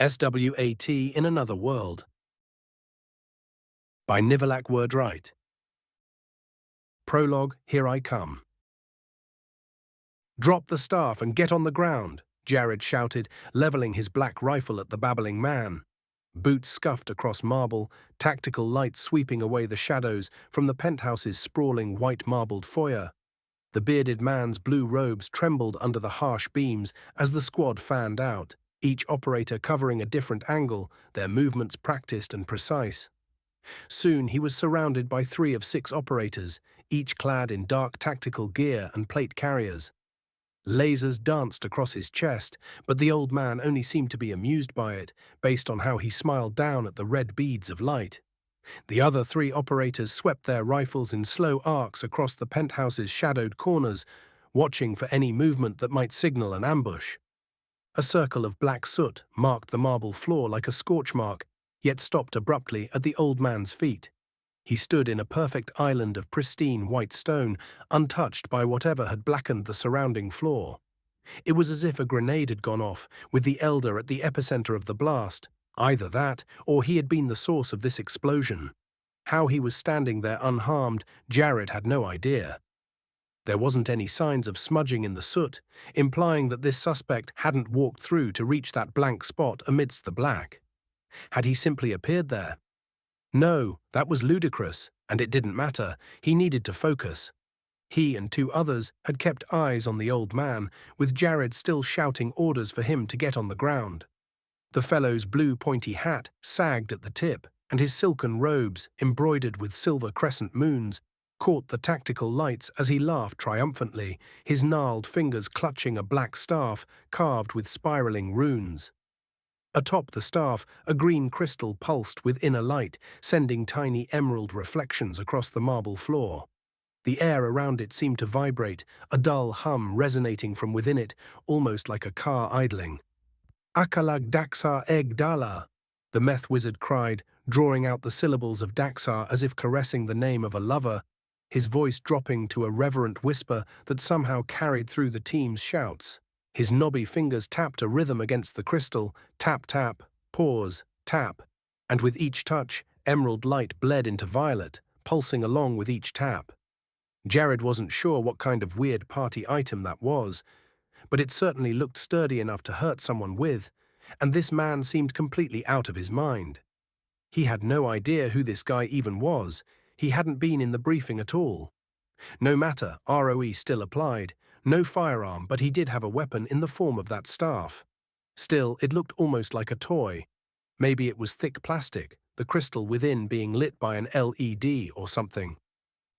SWAT in Another World by Nivelak Wordwright. Prologue, Here I Come. "Drop the staff and get on the ground," Jared shouted, leveling his black rifle at the babbling man. Boots scuffed across marble, tactical lights sweeping away the shadows from the penthouse's sprawling white marbled foyer. The bearded man's blue robes trembled under the harsh beams as the squad fanned out, each operator covering a different angle, their movements practiced and precise. Soon he was surrounded by 3 of 6 operators, each clad in dark tactical gear and plate carriers. Lasers danced across his chest, but the old man only seemed to be amused by it, based on how he smiled down at the red beads of light. The other 3 operators swept their rifles in slow arcs across the penthouse's shadowed corners, watching for any movement that might signal an ambush. A circle of black soot marked the marble floor like a scorch mark, yet stopped abruptly at the old man's feet. He stood in a perfect island of pristine white stone, untouched by whatever had blackened the surrounding floor. It was as if a grenade had gone off, with the elder at the epicenter of the blast. Either that, or he had been the source of this explosion. How he was standing there unharmed, Jared had no idea. There wasn't any signs of smudging in the soot, implying that this suspect hadn't walked through to reach that blank spot amidst the black. Had he simply appeared there? No, that was ludicrous, and it didn't matter. He needed to focus. He and 2 others had kept eyes on the old man, with Jared still shouting orders for him to get on the ground. The fellow's blue pointy hat sagged at the tip, and his silken robes, embroidered with silver crescent moons, caught the tactical lights as he laughed triumphantly, his gnarled fingers clutching a black staff carved with spiraling runes. Atop the staff, a green crystal pulsed with inner light, sending tiny emerald reflections across the marble floor. The air around it seemed to vibrate, a dull hum resonating from within it, almost like a car idling. "Akalag Daxar Egg Dala," the meth wizard cried, drawing out the syllables of Daxar as if caressing the name of a lover, his voice dropping to a reverent whisper that somehow carried through the team's shouts. His knobby fingers tapped a rhythm against the crystal, tap, tap, pause, tap, and with each touch, emerald light bled into violet, pulsing along with each tap. Jared wasn't sure what kind of weird party item that was, but it certainly looked sturdy enough to hurt someone with, and this man seemed completely out of his mind. He had no idea who this guy even was. He hadn't been in the briefing at all. No matter, ROE still applied. No firearm, but he did have a weapon in the form of that staff. Still, it looked almost like a toy. Maybe it was thick plastic, the crystal within being lit by an LED or something.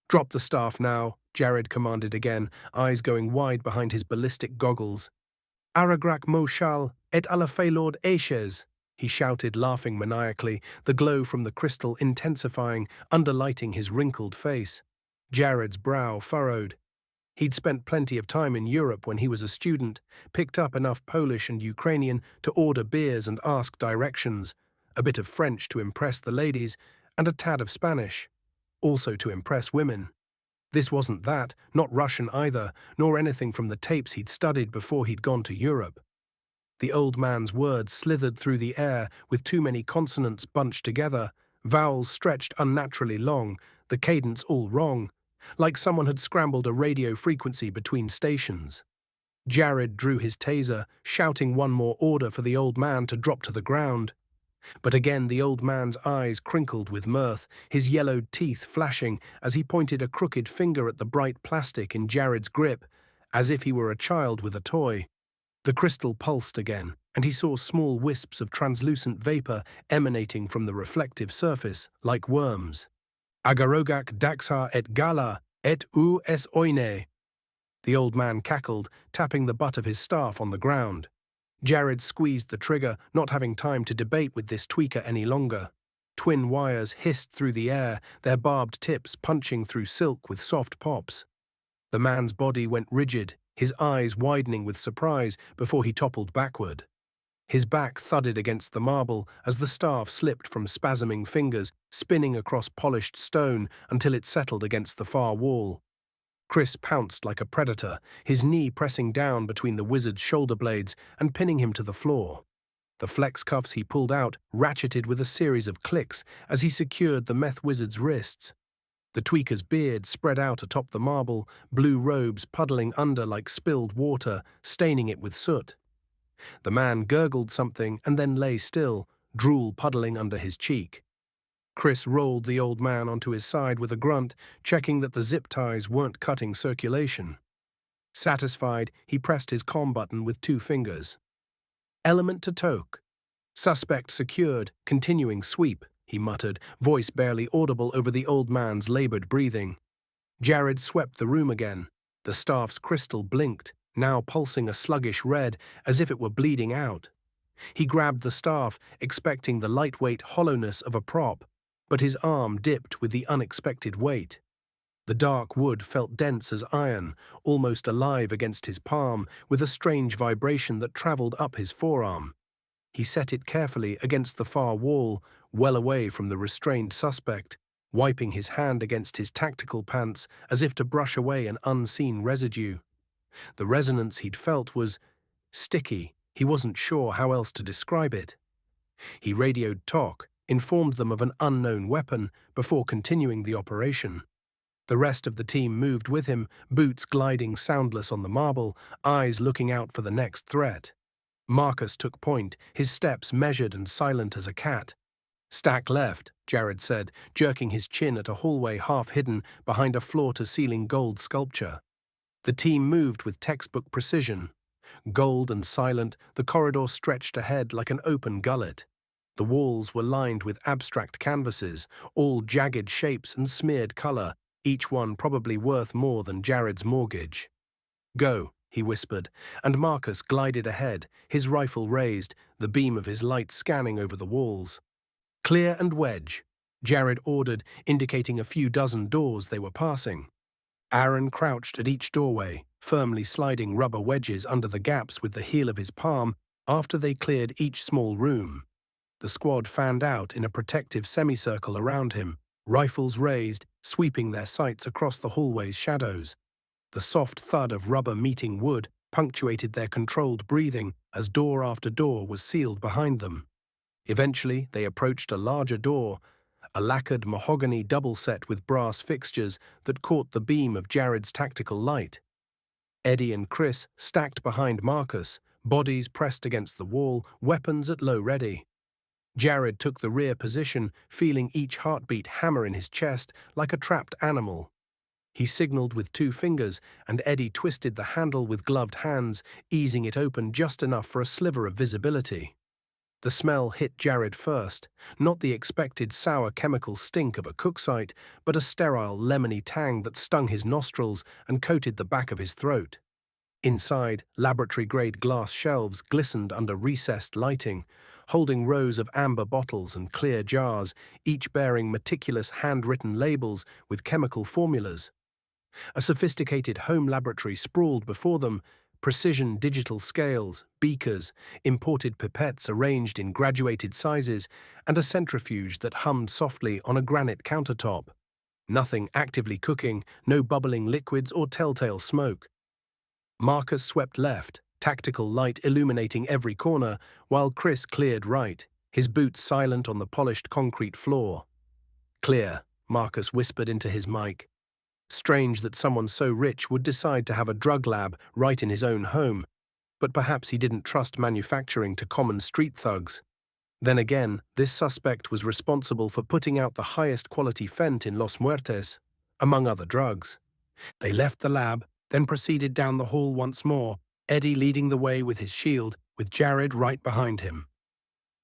"Drop the staff now," Jared commanded again, eyes going wide behind his ballistic goggles. "Aragrak Moshal et Alafaylord Ashes," he shouted, laughing maniacally, the glow from the crystal intensifying, underlighting his wrinkled face. Jared's brow furrowed. He'd spent plenty of time in Europe when he was a student, picked up enough Polish and Ukrainian to order beers and ask directions, a bit of French to impress the ladies, and a tad of Spanish, also to impress women. This wasn't that, not Russian either, nor anything from the tapes he'd studied before he'd gone to Europe. The old man's words slithered through the air with too many consonants bunched together, vowels stretched unnaturally long, the cadence all wrong, like someone had scrambled a radio frequency between stations. Jared drew his taser, shouting one more order for the old man to drop to the ground. But again the old man's eyes crinkled with mirth, his yellowed teeth flashing as he pointed a crooked finger at the bright plastic in Jared's grip, as if he were a child with a toy. The crystal pulsed again, and he saw small wisps of translucent vapor emanating from the reflective surface, like worms. "Agarogak Daxar et Gala et U es Oine." The old man cackled, tapping the butt of his staff on the ground. Jared squeezed the trigger, not having time to debate with this tweaker any longer. Twin wires hissed through the air, their barbed tips punching through silk with soft pops. The man's body went rigid, his eyes widening with surprise before he toppled backward. His back thudded against the marble as the staff slipped from spasming fingers, spinning across polished stone until it settled against the far wall. Chris pounced like a predator, his knee pressing down between the wizard's shoulder blades and pinning him to the floor. The flex cuffs he pulled out ratcheted with a series of clicks as he secured the meth wizard's wrists. The tweaker's beard spread out atop the marble, blue robes puddling under like spilled water, staining it with soot. The man gurgled something and then lay still, drool puddling under his cheek. Chris rolled the old man onto his side with a grunt, checking that the zip ties weren't cutting circulation. Satisfied, he pressed his comm button with 2 fingers. Element to toke. Suspect secured, continuing sweep, he muttered, voice barely audible over the old man's labored breathing. Jared swept the room again. The staff's crystal blinked, now pulsing a sluggish red, as if it were bleeding out. He grabbed the staff, expecting the lightweight hollowness of a prop, but his arm dipped with the unexpected weight. The dark wood felt dense as iron, almost alive against his palm, with a strange vibration that traveled up his forearm. He set it carefully against the far wall, well away from the restrained suspect, wiping his hand against his tactical pants as if to brush away an unseen residue. The resonance he'd felt was sticky. He wasn't sure how else to describe it. He radioed TOC, informed them of an unknown weapon before continuing the operation. The rest of the team moved with him, boots gliding soundless on the marble, eyes looking out for the next threat. Marcus took point, his steps measured and silent as a cat. Stack left, Jared said, jerking his chin at a hallway half hidden behind a floor-to-ceiling gold sculpture. The team moved with textbook precision. Gold and silent, the corridor stretched ahead like an open gullet. The walls were lined with abstract canvases, all jagged shapes and smeared color, each one probably worth more than Jared's mortgage. Go, he whispered, and Marcus glided ahead, his rifle raised, the beam of his light scanning over the walls. Clear and wedge, Jared ordered, indicating a few dozen doors they were passing. Aaron crouched at each doorway, firmly sliding rubber wedges under the gaps with the heel of his palm after they cleared each small room. The squad fanned out in a protective semicircle around him, rifles raised, sweeping their sights across the hallway's shadows. The soft thud of rubber meeting wood punctuated their controlled breathing as door after door was sealed behind them. Eventually, they approached a larger door, a lacquered mahogany double set with brass fixtures that caught the beam of Jared's tactical light. Eddie and Chris stacked behind Marcus, bodies pressed against the wall, weapons at low ready. Jared took the rear position, feeling each heartbeat hammer in his chest like a trapped animal. He signaled with 2 fingers, and Eddie twisted the handle with gloved hands, easing it open just enough for a sliver of visibility. The smell hit Jared first, not the expected sour chemical stink of a cook site, but a sterile, lemony tang that stung his nostrils and coated the back of his throat. Inside, laboratory-grade glass shelves glistened under recessed lighting, holding rows of amber bottles and clear jars, each bearing meticulous handwritten labels with chemical formulas. A sophisticated home laboratory sprawled before them, precision digital scales, beakers, imported pipettes arranged in graduated sizes, and a centrifuge that hummed softly on a granite countertop. Nothing actively cooking, no bubbling liquids or telltale smoke. Marcus swept left, tactical light illuminating every corner, while Chris cleared right, his boots silent on the polished concrete floor. Clear, Marcus whispered into his mic. Strange that someone so rich would decide to have a drug lab right in his own home, but perhaps he didn't trust manufacturing to common street thugs. Then again, this suspect was responsible for putting out the highest quality fent in Los Muertes, among other drugs. They left the lab, then proceeded down the hall once more, Eddie leading the way with his shield, with Jared right behind him.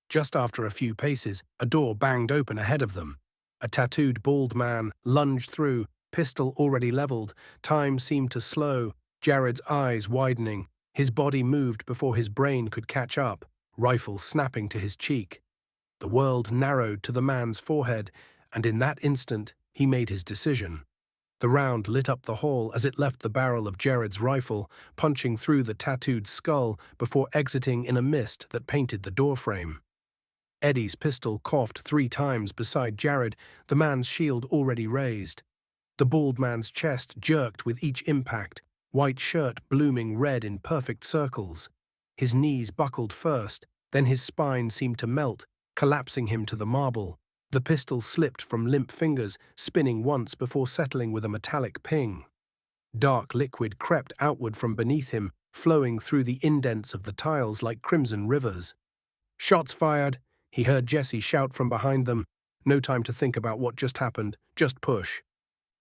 Just after a few paces, a door banged open ahead of them. A tattooed bald man lunged through, pistol already leveled. Time seemed to slow, Jared's eyes widening. His body moved before his brain could catch up, rifle snapping to his cheek. The world narrowed to the man's forehead, and in that instant, he made his decision. The round lit up the hall as it left the barrel of Jared's rifle, punching through the tattooed skull before exiting in a mist that painted the doorframe. Eddie's pistol coughed 3 times beside Jared, the man's shield already raised. The bald man's chest jerked with each impact, white shirt blooming red in perfect circles. His knees buckled first, Then his spine seemed to melt, collapsing him to the marble. The pistol slipped from limp fingers, spinning once before settling with a metallic ping. Dark liquid crept outward from beneath him, flowing through the indents of the tiles like crimson rivers. "Shots fired!" he heard Jesse shout from behind them. No time to think about what just happened, just push.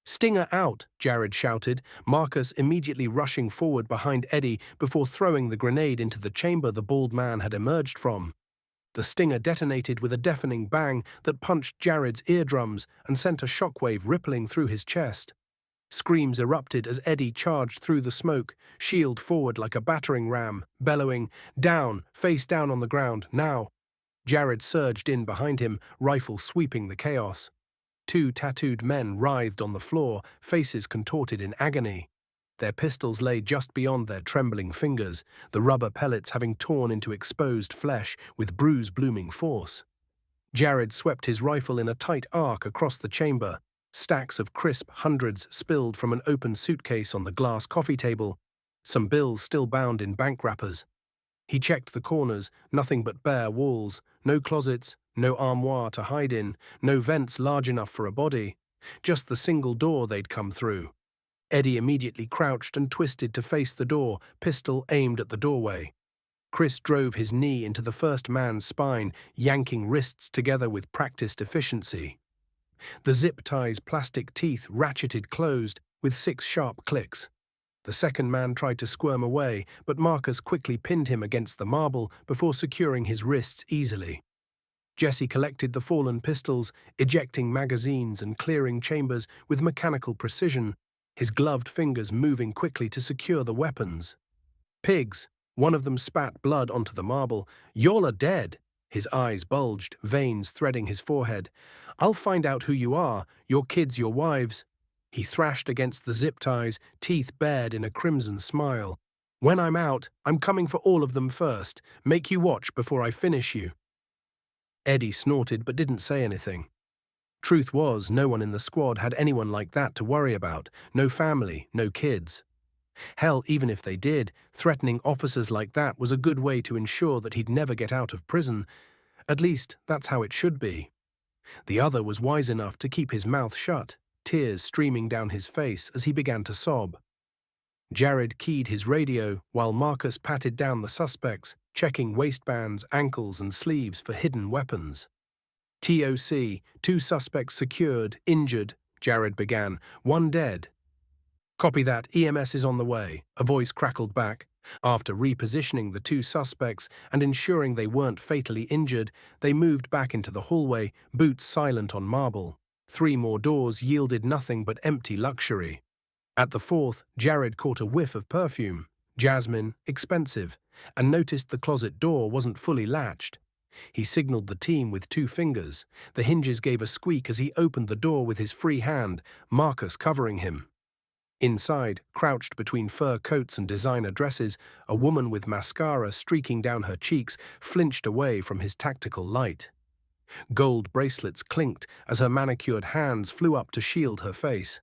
"Stinger out!" Jared shouted, Marcus immediately rushing forward behind Eddie before throwing the grenade into the chamber the bald man had emerged from. The stinger detonated with a deafening bang that punched Jared's eardrums and sent a shockwave rippling through his chest. Screams erupted as Eddie charged through the smoke, shield forward like a battering ram, bellowing, "Down, face down on the ground, now!" Jared surged in behind him, rifle sweeping the chaos. Two tattooed men writhed on the floor, faces contorted in agony. Their pistols lay just beyond their trembling fingers, the rubber pellets having torn into exposed flesh with bruise-blooming force. Jared swept his rifle in a tight arc across the chamber. Stacks of crisp hundreds spilled from an open suitcase on the glass coffee table, some bills still bound in bank wrappers. He checked the corners, nothing but bare walls, no closets, no armoire to hide in, no vents large enough for a body, just the single door they'd come through. Eddie immediately crouched and twisted to face the door, pistol aimed at the doorway. Chris drove his knee into the first man's spine, yanking wrists together with practiced efficiency. The zip tie's plastic teeth ratcheted closed with 6 sharp clicks. The second man tried to squirm away, but Marcus quickly pinned him against the marble before securing his wrists easily. Jesse collected the fallen pistols, ejecting magazines and clearing chambers with mechanical precision, his gloved fingers moving quickly to secure the weapons. "Pigs!" One of them spat blood onto the marble. "Y'all are dead!" His eyes bulged, veins threading his forehead. "I'll find out who you are, your kids, your wives." He thrashed against the zip ties, teeth bared in a crimson smile. "When I'm out, I'm coming for all of them first. Make you watch before I finish you." Eddie snorted but didn't say anything. Truth was, no one in the squad had anyone like that to worry about. No family, no kids. Hell, even if they did, threatening officers like that was a good way to ensure that he'd never get out of prison. At least, that's how it should be. The other was wise enough to keep his mouth shut, tears streaming down his face as he began to sob. Jared keyed his radio while Marcus patted down the suspects, checking waistbands, ankles, and sleeves for hidden weapons. "TOC, 2 suspects secured, injured," Jared began. "1 dead." "Copy that, EMS is on the way," a voice crackled back. After repositioning the 2 suspects and ensuring they weren't fatally injured, they moved back into the hallway, boots silent on marble. 3 more doors yielded nothing but empty luxury. At the 4th, Jared caught a whiff of perfume, jasmine, expensive, and noticed the closet door wasn't fully latched. He signaled the team with 2 fingers. The hinges gave a squeak as he opened the door with his free hand, Marcus covering him. Inside, crouched between fur coats and designer dresses, a woman with mascara streaking down her cheeks flinched away from his tactical light. Gold bracelets clinked as her manicured hands flew up to shield her face.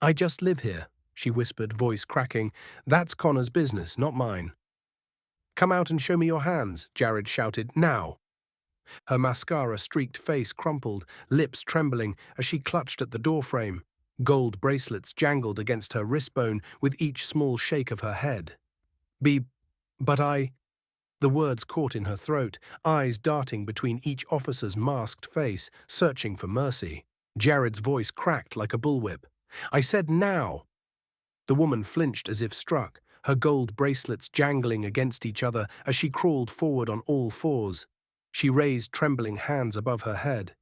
"I just live here," she whispered, voice cracking. "That's Connor's business, not mine." "Come out and show me your hands," Jared shouted, "now." Her mascara-streaked face crumpled, lips trembling as she clutched at the doorframe. Gold bracelets jangled against her wristbone with each small shake of her head. But I... The words caught in her throat, eyes darting between each officer's masked face, searching for mercy. Jared's voice cracked like a bullwhip. "I said now!" The woman flinched as if struck, her gold bracelets jangling against each other as she crawled forward on all fours. She raised trembling hands above her head.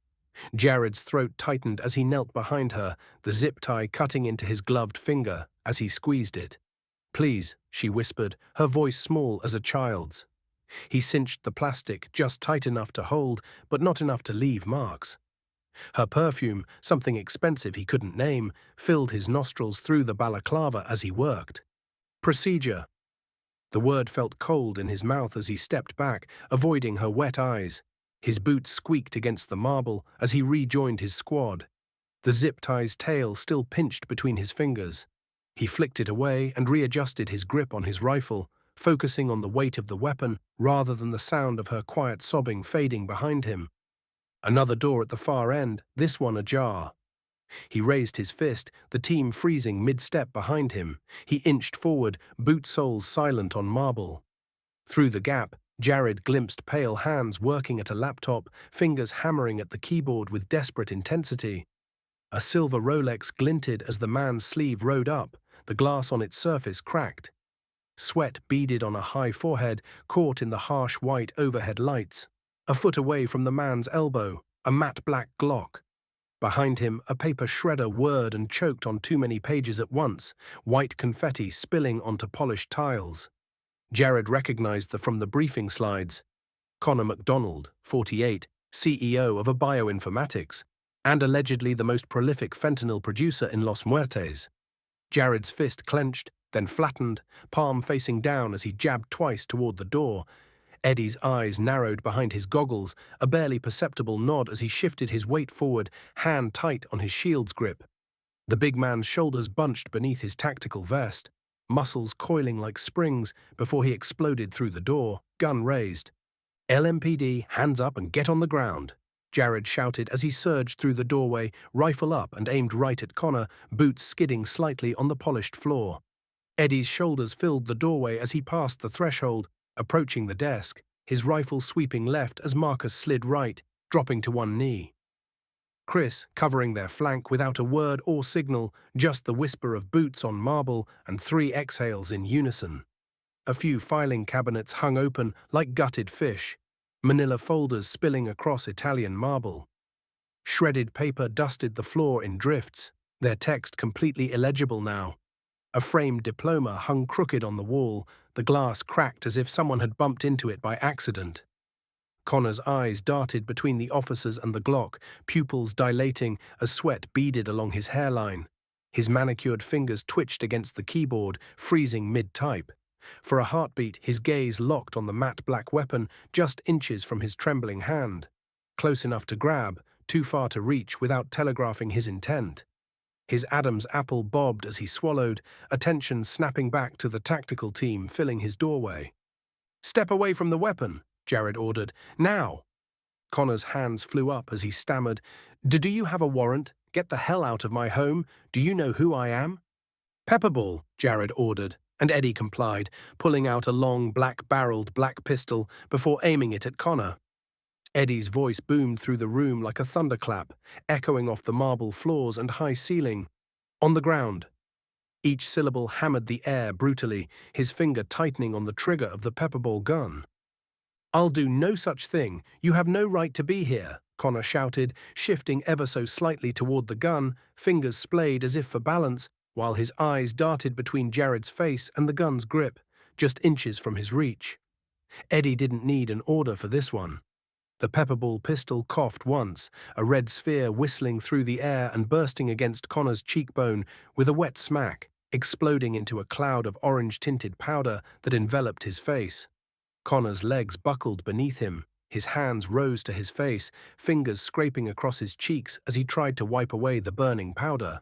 Jared's throat tightened as he knelt behind her, the zip tie cutting into his gloved finger as he squeezed it. "Please," she whispered, her voice small as a child's. He cinched the plastic just tight enough to hold, but not enough to leave marks. Her perfume, something expensive he couldn't name, filled his nostrils through the balaclava as he worked. "Procedure." The word felt cold in his mouth as he stepped back, avoiding her wet eyes. His boots squeaked against the marble as he rejoined his squad. The zip tie's tail still pinched between his fingers. He flicked it away and readjusted his grip on his rifle, focusing on the weight of the weapon rather than the sound of her quiet sobbing fading behind him. Another door at the far end, this one ajar. He raised his fist, the team freezing mid-step behind him. He inched forward, boot soles silent on marble. Through the gap, Jared glimpsed pale hands working at a laptop, fingers hammering at the keyboard with desperate intensity. A silver Rolex glinted as the man's sleeve rode up, the glass on its surface cracked. Sweat beaded on a high forehead, caught in the harsh white overhead lights. A foot away from the man's elbow, a matte black Glock. Behind him, a paper shredder whirred and choked on too many pages at once, white confetti spilling onto polished tiles. Jared recognized from the briefing slides. Connor MacDonald, 48, CEO of a bioinformatics, and allegedly the most prolific fentanyl producer in Los Muertes. Jared's fist clenched, then flattened, palm facing down as he jabbed twice toward the door. Eddie's eyes narrowed behind his goggles, a barely perceptible nod as he shifted his weight forward, hand tight on his shield's grip. The big man's shoulders bunched beneath his tactical vest, muscles coiling like springs before he exploded through the door, gun raised. "LMPD, hands up and get on the ground," Jared shouted as he surged through the doorway, rifle up and aimed right at Connor, boots skidding slightly on the polished floor. Eddie's shoulders filled the doorway as he passed the threshold, approaching the desk, his rifle sweeping left as Marcus slid right, dropping to one knee. Chris, covering their flank without a word or signal, just the whisper of boots on marble and 3 exhales in unison. A few filing cabinets hung open like gutted fish, manila folders spilling across Italian marble. Shredded paper dusted the floor in drifts, their text completely illegible now. A framed diploma hung crooked on the wall, the glass cracked as if someone had bumped into it by accident. Connor's eyes darted between the officers and the Glock, pupils dilating as sweat beaded along his hairline. His manicured fingers twitched against the keyboard, freezing mid-type. For a heartbeat, his gaze locked on the matte black weapon just inches from his trembling hand. Close enough to grab, too far to reach without telegraphing his intent. His Adam's apple bobbed as he swallowed, attention snapping back to the tactical team filling his doorway. "Step away from the weapon," Jared ordered. "Now!" Connor's hands flew up as he stammered. Do you have a warrant? Get the hell out of my home. Do you know who I am?" "Pepperball," Jared ordered, and Eddie complied, pulling out a long, black-barreled black pistol before aiming it at Connor. Eddie's voice boomed through the room like a thunderclap, echoing off the marble floors and high ceiling. "On the ground." Each syllable hammered the air brutally, his finger tightening on the trigger of the pepperball gun. "I'll do no such thing. You have no right to be here," Connor shouted, shifting ever so slightly toward the gun, fingers splayed as if for balance, while his eyes darted between Jared's face and the gun's grip, just inches from his reach. Eddie didn't need an order for this one. The pepperball pistol coughed once, a red sphere whistling through the air and bursting against Connor's cheekbone with a wet smack, exploding into a cloud of orange-tinted powder that enveloped his face. Connor's legs buckled beneath him, his hands rose to his face, fingers scraping across his cheeks as he tried to wipe away the burning powder.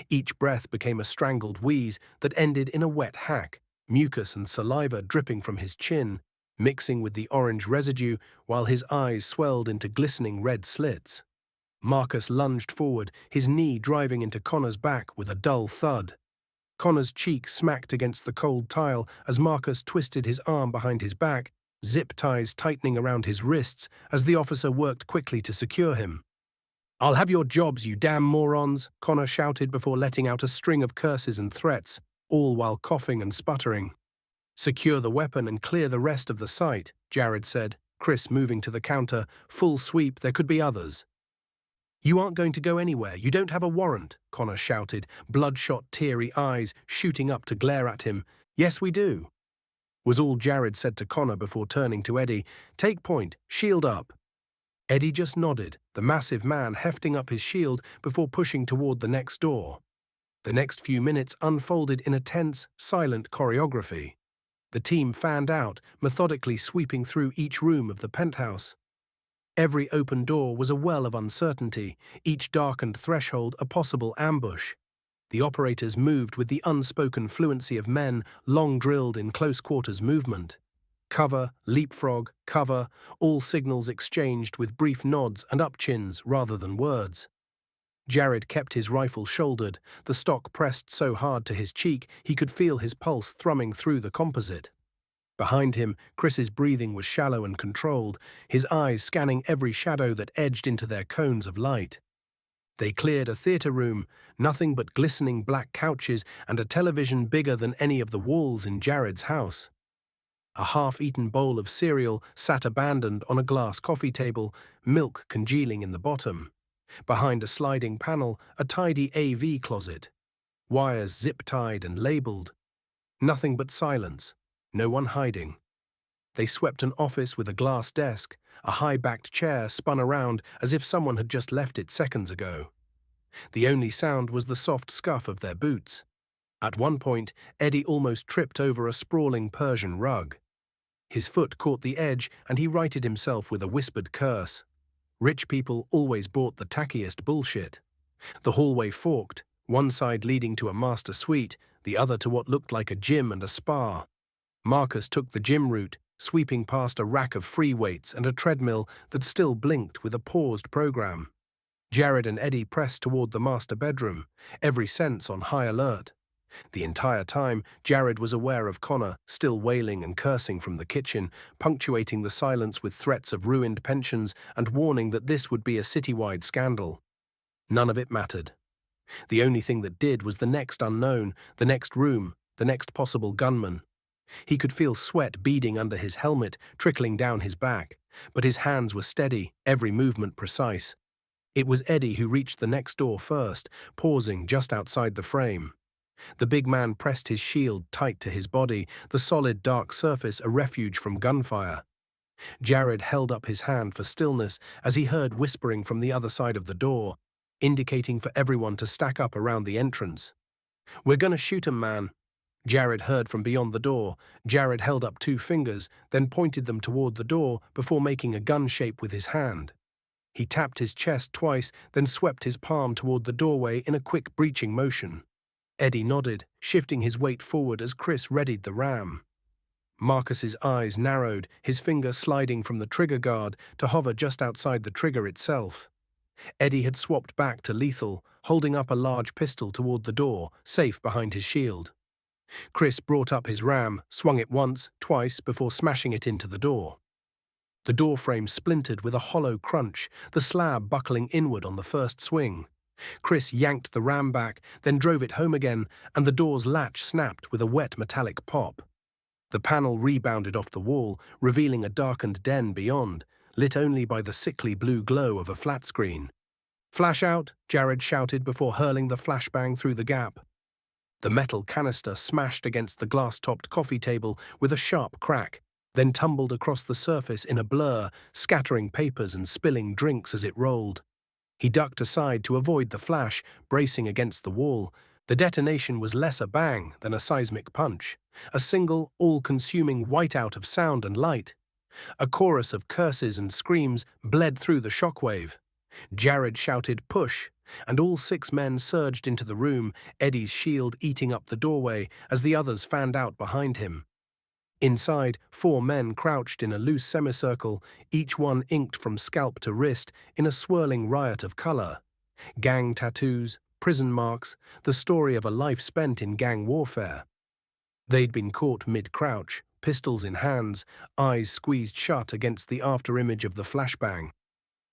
Each breath became a strangled wheeze that ended in a wet hack, mucus and saliva dripping from his chin, mixing with the orange residue while his eyes swelled into glistening red slits. Marcus lunged forward, his knee driving into Connor's back with a dull thud. Connor's cheek smacked against the cold tile as Marcus twisted his arm behind his back, zip ties tightening around his wrists as the officer worked quickly to secure him. "I'll have your jobs, you damn morons," Connor shouted before letting out a string of curses and threats, all while coughing and sputtering. "Secure the weapon and clear the rest of the site," Jared said, Chris moving to the counter, full sweep, there could be others. "You aren't going to go anywhere, you don't have a warrant," Connor shouted, bloodshot, teary eyes shooting up to glare at him. "Yes, we do," was all Jared said to Connor before turning to Eddie. "Take point, shield up." Eddie just nodded, the massive man hefting up his shield before pushing toward the next door. The next few minutes unfolded in a tense, silent choreography. The team fanned out, methodically sweeping through each room of the penthouse. Every open door was a well of uncertainty, each darkened threshold a possible ambush. The operators moved with the unspoken fluency of men long drilled in close-quarters movement. Cover, leapfrog, cover, all signals exchanged with brief nods and up-chins rather than words. Jared kept his rifle shouldered, the stock pressed so hard to his cheek he could feel his pulse thrumming through the composite. Behind him, Chris's breathing was shallow and controlled, his eyes scanning every shadow that edged into their cones of light. They cleared a theater room, nothing but glistening black couches and a television bigger than any of the walls in Jared's house. A half-eaten bowl of cereal sat abandoned on a glass coffee table, milk congealing in the bottom. Behind a sliding panel, a tidy AV closet. Wires zip-tied and labeled. Nothing but silence. No one hiding. They swept an office with a glass desk, a high-backed chair spun around as if someone had just left it seconds ago. The only sound was the soft scuff of their boots. At one point, Eddie almost tripped over a sprawling Persian rug. His foot caught the edge and he righted himself with a whispered curse. Rich people always bought the tackiest bullshit. The hallway forked, one side leading to a master suite, the other to what looked like a gym and a spa. Marcus took the gym route, sweeping past a rack of free weights and a treadmill that still blinked with a paused program. Jared and Eddie pressed toward the master bedroom, every sense on high alert. The entire time, Jared was aware of Connor, still wailing and cursing from the kitchen, punctuating the silence with threats of ruined pensions and warning that this would be a citywide scandal. None of it mattered. The only thing that did was the next unknown, the next room, the next possible gunman. He could feel sweat beading under his helmet, trickling down his back, but his hands were steady, every movement precise. It was Eddie who reached the next door first, pausing just outside the frame. The big man pressed his shield tight to his body, the solid dark surface a refuge from gunfire. Jared held up his hand for stillness as he heard whispering from the other side of the door, indicating for everyone to stack up around the entrance. "We're gonna shoot 'em, man." Jared heard from beyond the door. Jared held up two fingers, then pointed them toward the door before making a gun shape with his hand. He tapped his chest twice, then swept his palm toward the doorway in a quick breaching motion. Eddie nodded, shifting his weight forward as Chris readied the ram. Marcus's eyes narrowed, his finger sliding from the trigger guard to hover just outside the trigger itself. Eddie had swapped back to lethal, holding up a large pistol toward the door, safe behind his shield. Chris brought up his ram, swung it once, twice, before smashing it into the door. The door frame splintered with a hollow crunch, the slab buckling inward on the first swing. Chris yanked the ram back, then drove it home again, and the door's latch snapped with a wet metallic pop. The panel rebounded off the wall, revealing a darkened den beyond, lit only by the sickly blue glow of a flat screen. "Flash out," Jared shouted before hurling the flashbang through the gap. The metal canister smashed against the glass-topped coffee table with a sharp crack, then tumbled across the surface in a blur, scattering papers and spilling drinks as it rolled. He ducked aside to avoid the flash, bracing against the wall. The detonation was less a bang than a seismic punch, a single, all-consuming whiteout of sound and light. A chorus of curses and screams bled through the shockwave. Jared shouted, "Push!" and all 6 men surged into the room, Eddie's shield eating up the doorway as the others fanned out behind him. Inside, 4 men crouched in a loose semicircle, each one inked from scalp to wrist in a swirling riot of color. Gang tattoos, prison marks, the story of a life spent in gang warfare. They'd been caught mid-crouch, pistols in hands, eyes squeezed shut against the afterimage of the flashbang.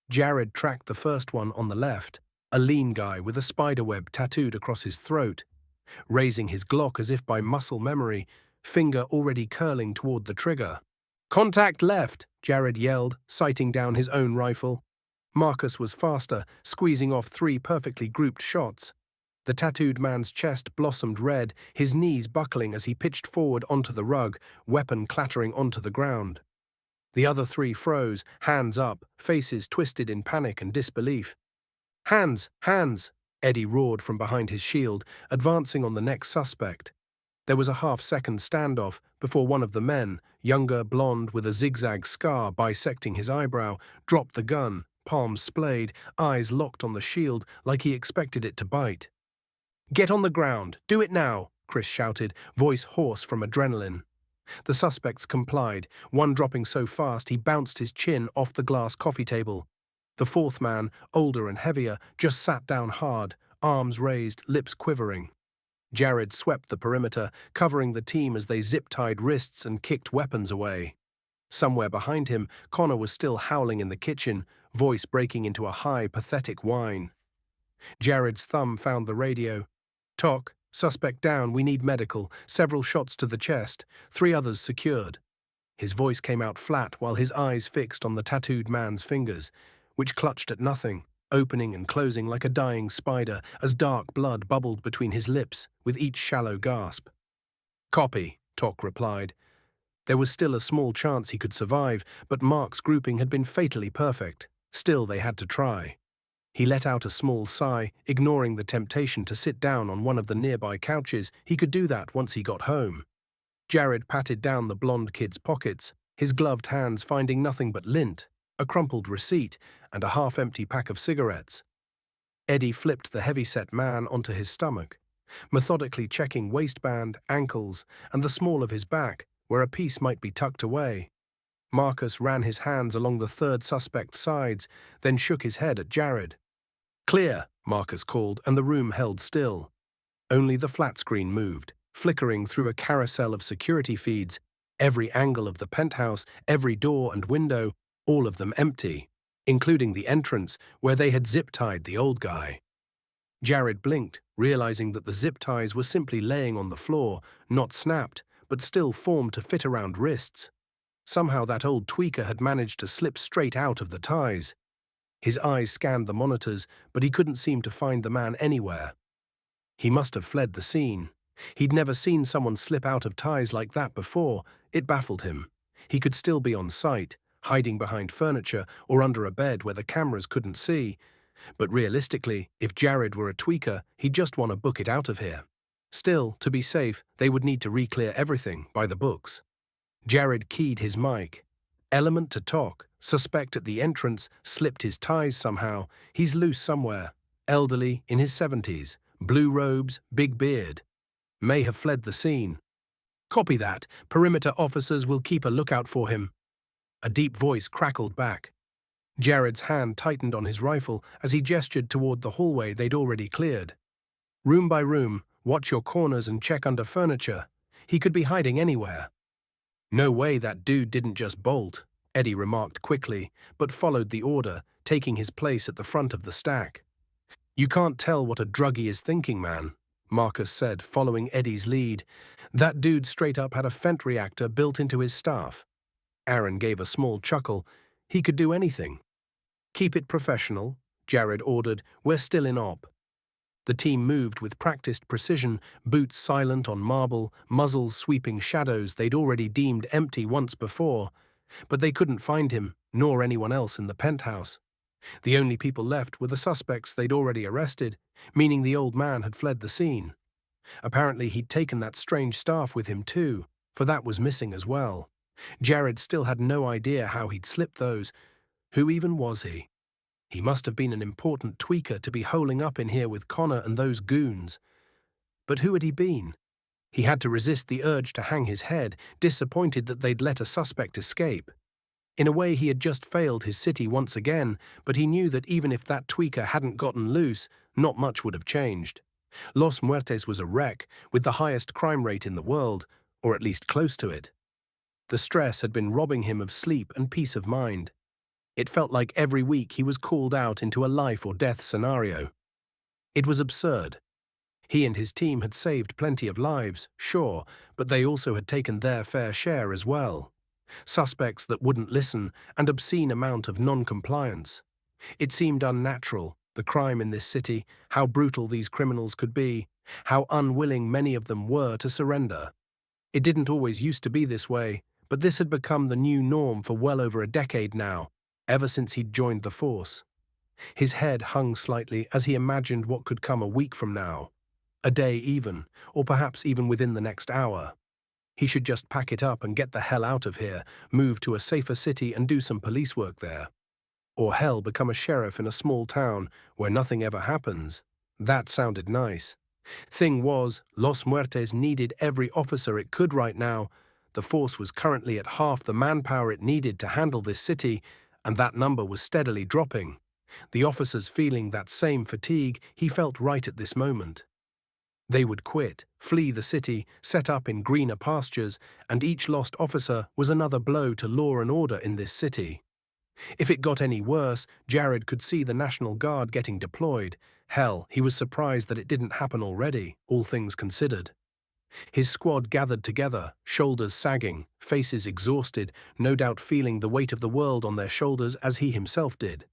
Jared tracked the first one on the left, a lean guy with a spiderweb tattooed across his throat. Raising his Glock as if by muscle memory, finger already curling toward the trigger. "Contact left," Jared yelled, sighting down his own rifle. Marcus was faster, squeezing off 3 perfectly grouped shots. The tattooed man's chest blossomed red, his knees buckling as he pitched forward onto the rug, weapon clattering onto the ground. The other 3 froze, hands up, faces twisted in panic and disbelief. "Hands! Hands!" Eddie roared from behind his shield, advancing on the next suspect. There was a half-second standoff before one of the men, younger, blonde, with a zigzag scar bisecting his eyebrow, dropped the gun, palms splayed, eyes locked on the shield like he expected it to bite. Get on the ground. Do it now, Chris shouted, voice hoarse from adrenaline. The suspects complied, one dropping so fast he bounced his chin off the glass coffee table. The fourth man, older and heavier, just sat down hard, arms raised, lips quivering. Jared swept the perimeter, covering the team as they zip-tied wrists and kicked weapons away. Somewhere behind him, Connor was still howling in the kitchen, voice breaking into a high, pathetic whine. Jared's thumb found the radio. "TOC, suspect down, we need medical, several shots to the chest, 3 others secured." His voice came out flat while his eyes fixed on the tattooed man's fingers, which clutched at nothing, opening and closing like a dying spider as dark blood bubbled between his lips with each shallow gasp. "Copy," TOC replied. There was still a small chance he could survive, but Mark's grouping had been fatally perfect. Still, they had to try. He let out a small sigh, ignoring the temptation to sit down on one of the nearby couches. He could do that once he got home. Jared patted down the blonde kid's pockets, his gloved hands finding nothing but lint, a crumpled receipt, and a half-empty pack of cigarettes. Eddie flipped the heavy-set man onto his stomach, methodically checking waistband, ankles, and the small of his back, where a piece might be tucked away. Marcus ran his hands along the third suspect's sides, then shook his head at Jared. "Clear," Marcus called, and the room held still. Only the flat screen moved, flickering through a carousel of security feeds, every angle of the penthouse, every door and window, all of them empty, including the entrance where they had zip-tied the old guy. Jared blinked, realizing that the zip ties were simply laying on the floor, not snapped, but still formed to fit around wrists. Somehow that old tweaker had managed to slip straight out of the ties. His eyes scanned the monitors, but he couldn't seem to find the man anywhere. He must have fled the scene. He'd never seen someone slip out of ties like that before. It baffled him. He could still be on site, hiding behind furniture or under a bed where the cameras couldn't see. But realistically, if Jared were a tweaker, he'd just want to book it out of here. Still, to be safe, they would need to re-clear everything by the books. Jared keyed his mic. Element to talk. Suspect at the entrance, slipped his ties somehow. He's loose somewhere. Elderly, in his 70s. Blue robes, big beard. May have fled the scene. Copy that. Perimeter officers will keep a lookout for him. A deep voice crackled back. Jared's hand tightened on his rifle as he gestured toward the hallway they'd already cleared. Room by room, watch your corners and check under furniture. He could be hiding anywhere. No way that dude didn't just bolt, Eddie remarked quickly, but followed the order, taking his place at the front of the stack. You can't tell what a druggie is thinking, man, Marcus said, following Eddie's lead. That dude straight up had a Fent reactor built into his staff. Aaron gave a small chuckle. He could do anything. Keep it professional, Jared ordered. We're still in op. The team moved with practiced precision, boots silent on marble, muzzles sweeping shadows they'd already deemed empty once before. But they couldn't find him, nor anyone else in the penthouse. The only people left were the suspects they'd already arrested, meaning the old man had fled the scene. Apparently he'd taken that strange staff with him too, for that was missing as well. Jared still had no idea how he'd slipped those. Who even was he? He must have been an important tweaker to be holing up in here with Connor and those goons. But who had he been? He had to resist the urge to hang his head, disappointed that they'd let a suspect escape. In a way, he had just failed his city once again, but he knew that even if that tweaker hadn't gotten loose, not much would have changed. Los Muertes was a wreck, with the highest crime rate in the world, or at least close to it. The stress had been robbing him of sleep and peace of mind. It felt like every week he was called out into a life-or-death scenario. It was absurd. He and his team had saved plenty of lives, sure, but they also had taken their fair share as well. Suspects that wouldn't listen, and obscene amount of non-compliance. It seemed unnatural, the crime in this city, how brutal these criminals could be, how unwilling many of them were to surrender. It didn't always used to be this way, but this had become the new norm for well over a decade now, ever since he'd joined the force. His head hung slightly as he imagined what could come a week from now, a day even, or perhaps even within the next hour. He should just pack it up and get the hell out of here, move to a safer city and do some police work there. Or hell, become a sheriff in a small town where nothing ever happens. That sounded nice. Thing was, Los Muertes needed every officer it could right now. The force was currently at half the manpower it needed to handle this city, and that number was steadily dropping. The officers feeling that same fatigue he felt right at this moment. They would quit, flee the city, set up in greener pastures, and each lost officer was another blow to law and order in this city. If it got any worse, Jared could see the National Guard getting deployed. Hell, he was surprised that it didn't happen already, all things considered. His squad gathered together, shoulders sagging, faces exhausted, no doubt feeling the weight of the world on their shoulders as he himself did.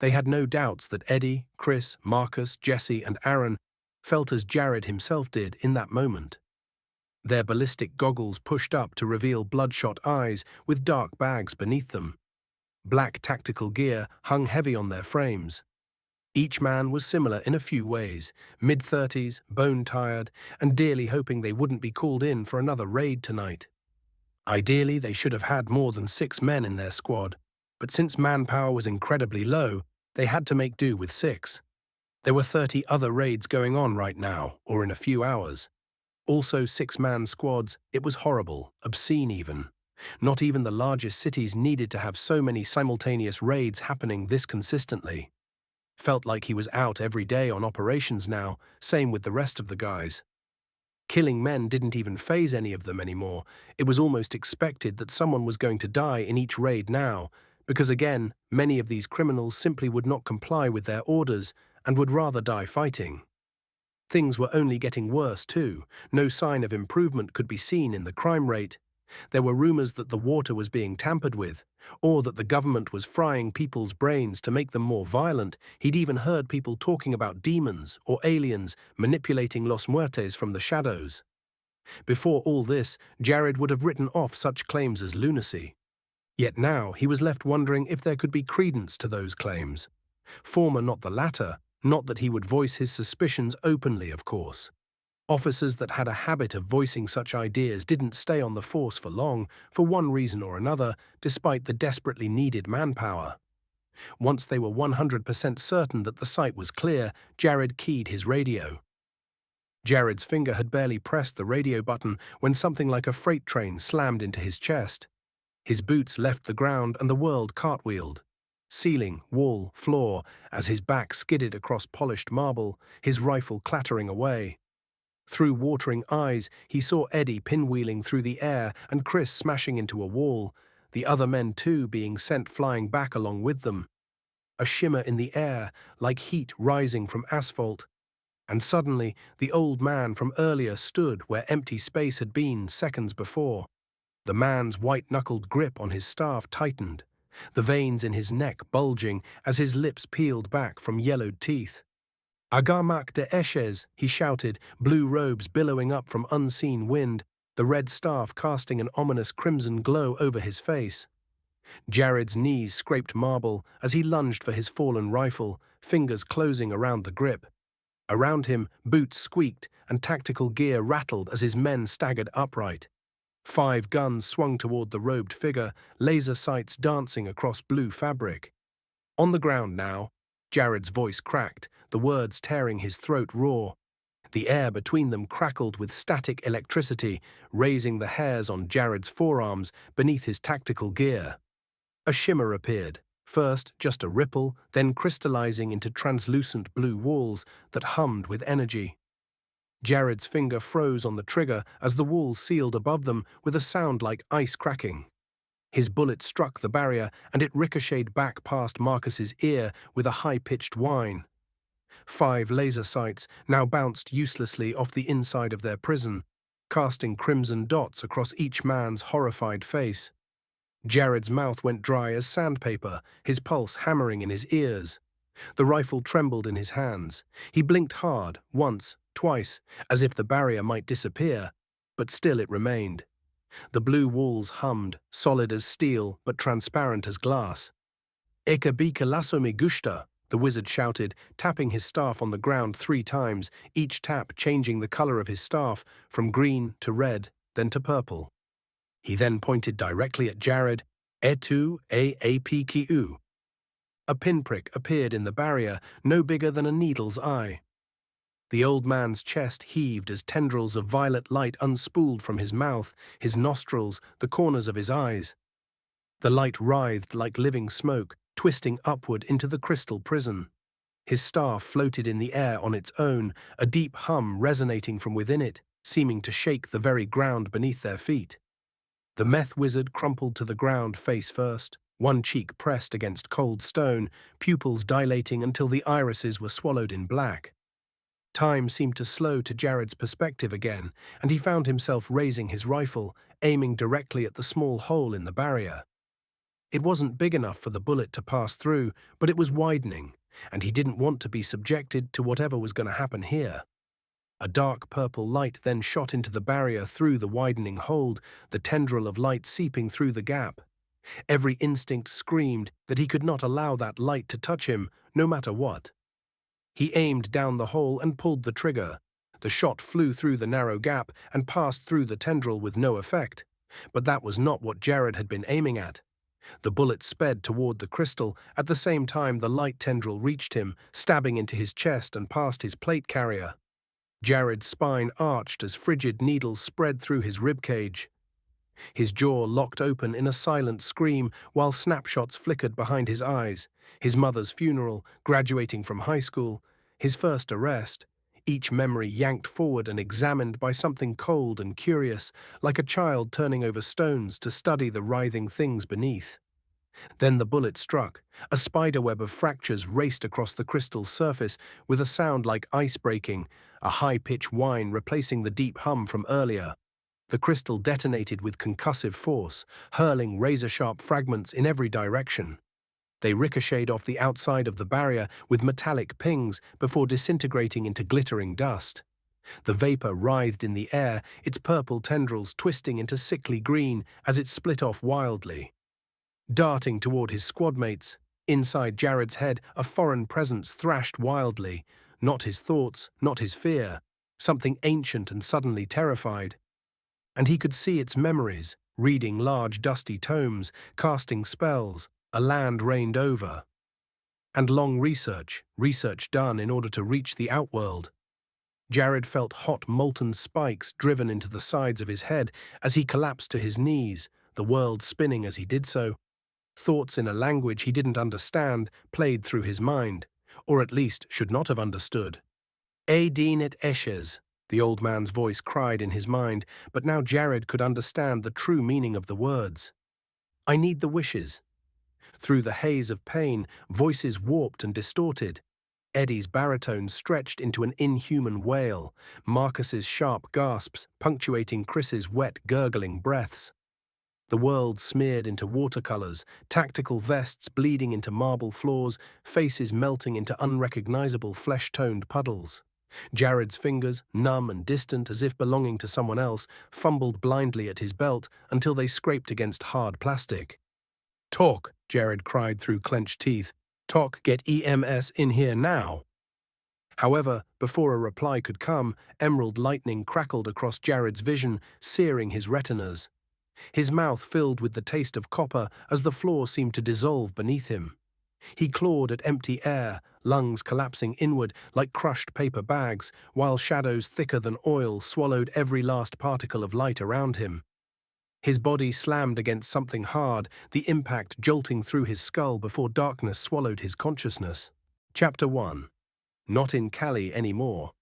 They had no doubts that Eddie, Chris, Marcus, Jesse, and Aaron felt as Jared himself did in that moment. Their ballistic goggles pushed up to reveal bloodshot eyes with dark bags beneath them. Black tactical gear hung heavy on their frames. Each man was similar in a few ways, mid-30s, bone-tired, and dearly hoping they wouldn't be called in for another raid tonight. Ideally, they should have had more than 6 men in their squad, but since manpower was incredibly low, they had to make do with 6. There were 30 other raids going on right now, or in a few hours. Also 6-man squads, it was horrible, obscene even. Not even the largest cities needed to have so many simultaneous raids happening this consistently. Felt like he was out every day on operations now, same with the rest of the guys. Killing men didn't even faze any of them anymore. It was almost expected that someone was going to die in each raid now, because again, many of these criminals simply would not comply with their orders and would rather die fighting. Things were only getting worse too. No sign of improvement could be seen in the crime rate. There were rumors that the water was being tampered with, or that the government was frying people's brains to make them more violent. He'd even heard people talking about demons or aliens manipulating Los Muertes from the shadows. Before all this, Jared would have written off such claims as lunacy. Yet now he was left wondering if there could be credence to those claims. Former, not the latter, not that he would voice his suspicions openly, of course. Officers that had a habit of voicing such ideas didn't stay on the force for long, for one reason or another, despite the desperately needed manpower. Once they were 100% certain that the site was clear, Jared keyed his radio. Jared's finger had barely pressed the radio button when something like a freight train slammed into his chest. His boots left the ground and the world cartwheeled. Ceiling, wall, floor, as his back skidded across polished marble, his rifle clattering away. Through watering eyes, he saw Eddie pinwheeling through the air and Chris smashing into a wall, the other men too being sent flying back along with them. A shimmer in the air, like heat rising from asphalt. And suddenly, the old man from earlier stood where empty space had been seconds before. The man's white-knuckled grip on his staff tightened, the veins in his neck bulging as his lips peeled back from yellowed teeth. "Agamak de Eshes," he shouted, blue robes billowing up from unseen wind, the red staff casting an ominous crimson glow over his face. Jared's knees scraped marble as he lunged for his fallen rifle, fingers closing around the grip. Around him, boots squeaked and tactical gear rattled as his men staggered upright. 5 guns swung toward the robed figure, laser sights dancing across blue fabric. On the ground now, Jared's voice cracked, the words tearing his throat raw. The air between them crackled with static electricity, raising the hairs on Jared's forearms beneath his tactical gear. A shimmer appeared, first just a ripple, then crystallizing into translucent blue walls that hummed with energy. Jared's finger froze on the trigger as the walls sealed above them with a sound like ice cracking. His bullet struck the barrier and it ricocheted back past Marcus's ear with a high-pitched whine. 5 laser sights now bounced uselessly off the inside of their prison, casting crimson dots across each man's horrified face. Jared's mouth went dry as sandpaper, his pulse hammering in his ears. The rifle trembled in his hands. He blinked hard, once, twice, as if the barrier might disappear, but still it remained. The blue walls hummed, solid as steel but transparent as glass. "Eka bika lasso me gusta," the wizard shouted, tapping his staff on the ground 3 times, each tap changing the color of his staff from green to red, then to purple. He then pointed directly at Jared, "Etu aapku." A pinprick appeared in the barrier, no bigger than a needle's eye. The old man's chest heaved as tendrils of violet light unspooled from his mouth, his nostrils, the corners of his eyes. The light writhed like living smoke, twisting upward into the crystal prison. His staff floated in the air on its own, a deep hum resonating from within it, seeming to shake the very ground beneath their feet. The meth wizard crumpled to the ground face first, one cheek pressed against cold stone, pupils dilating until the irises were swallowed in black. Time seemed to slow to Jared's perspective again, and he found himself raising his rifle, aiming directly at the small hole in the barrier. It wasn't big enough for the bullet to pass through, but it was widening, and he didn't want to be subjected to whatever was going to happen here. A dark purple light then shot into the barrier through the widening hold, the tendril of light seeping through the gap. Every instinct screamed that he could not allow that light to touch him, no matter what. He aimed down the hole and pulled the trigger. The shot flew through the narrow gap and passed through the tendril with no effect. But that was not what Jared had been aiming at. The bullet sped toward the crystal. At the same time, the light tendril reached him, stabbing into his chest and past his plate carrier. Jared's spine arched as frigid needles spread through his ribcage. His jaw locked open in a silent scream while snapshots flickered behind his eyes. His mother's funeral, graduating from high school, his first arrest, each memory yanked forward and examined by something cold and curious, like a child turning over stones to study the writhing things beneath. Then the bullet struck. A spiderweb of fractures raced across the crystal's surface with a sound like ice breaking, a high-pitched whine replacing the deep hum from earlier. The crystal detonated with concussive force, hurling razor-sharp fragments in every direction. They ricocheted off the outside of the barrier with metallic pings before disintegrating into glittering dust. The vapor writhed in the air, its purple tendrils twisting into sickly green as it split off wildly. Darting toward his squadmates, inside Jared's head a foreign presence thrashed wildly, not his thoughts, not his fear, something ancient and suddenly terrified. And he could see its memories, reading large dusty tomes, casting spells, a land reigned over. And long research done in order to reach the outworld. Jared felt hot molten spikes driven into the sides of his head as he collapsed to his knees, the world spinning as he did so. Thoughts in a language he didn't understand played through his mind, or at least should not have understood. Aidin et eshes, the old man's voice cried in his mind, but now Jared could understand the true meaning of the words. I need the wishes. Through the haze of pain, voices warped and distorted. Eddie's baritone stretched into an inhuman wail, Marcus's sharp gasps punctuating Chris's wet, gurgling breaths. The world smeared into watercolors, tactical vests bleeding into marble floors, faces melting into unrecognizable flesh-toned puddles. Jared's fingers, numb and distant as if belonging to someone else, fumbled blindly at his belt until they scraped against hard plastic. Talk, Jared cried through clenched teeth. Talk, get EMS in here now. However, before a reply could come, emerald lightning crackled across Jared's vision, searing his retinas. His mouth filled with the taste of copper as the floor seemed to dissolve beneath him. He clawed at empty air, lungs collapsing inward like crushed paper bags, while shadows thicker than oil swallowed every last particle of light around him. His body slammed against something hard, the impact jolting through his skull before darkness swallowed his consciousness. Chapter 1. Not in Cali anymore.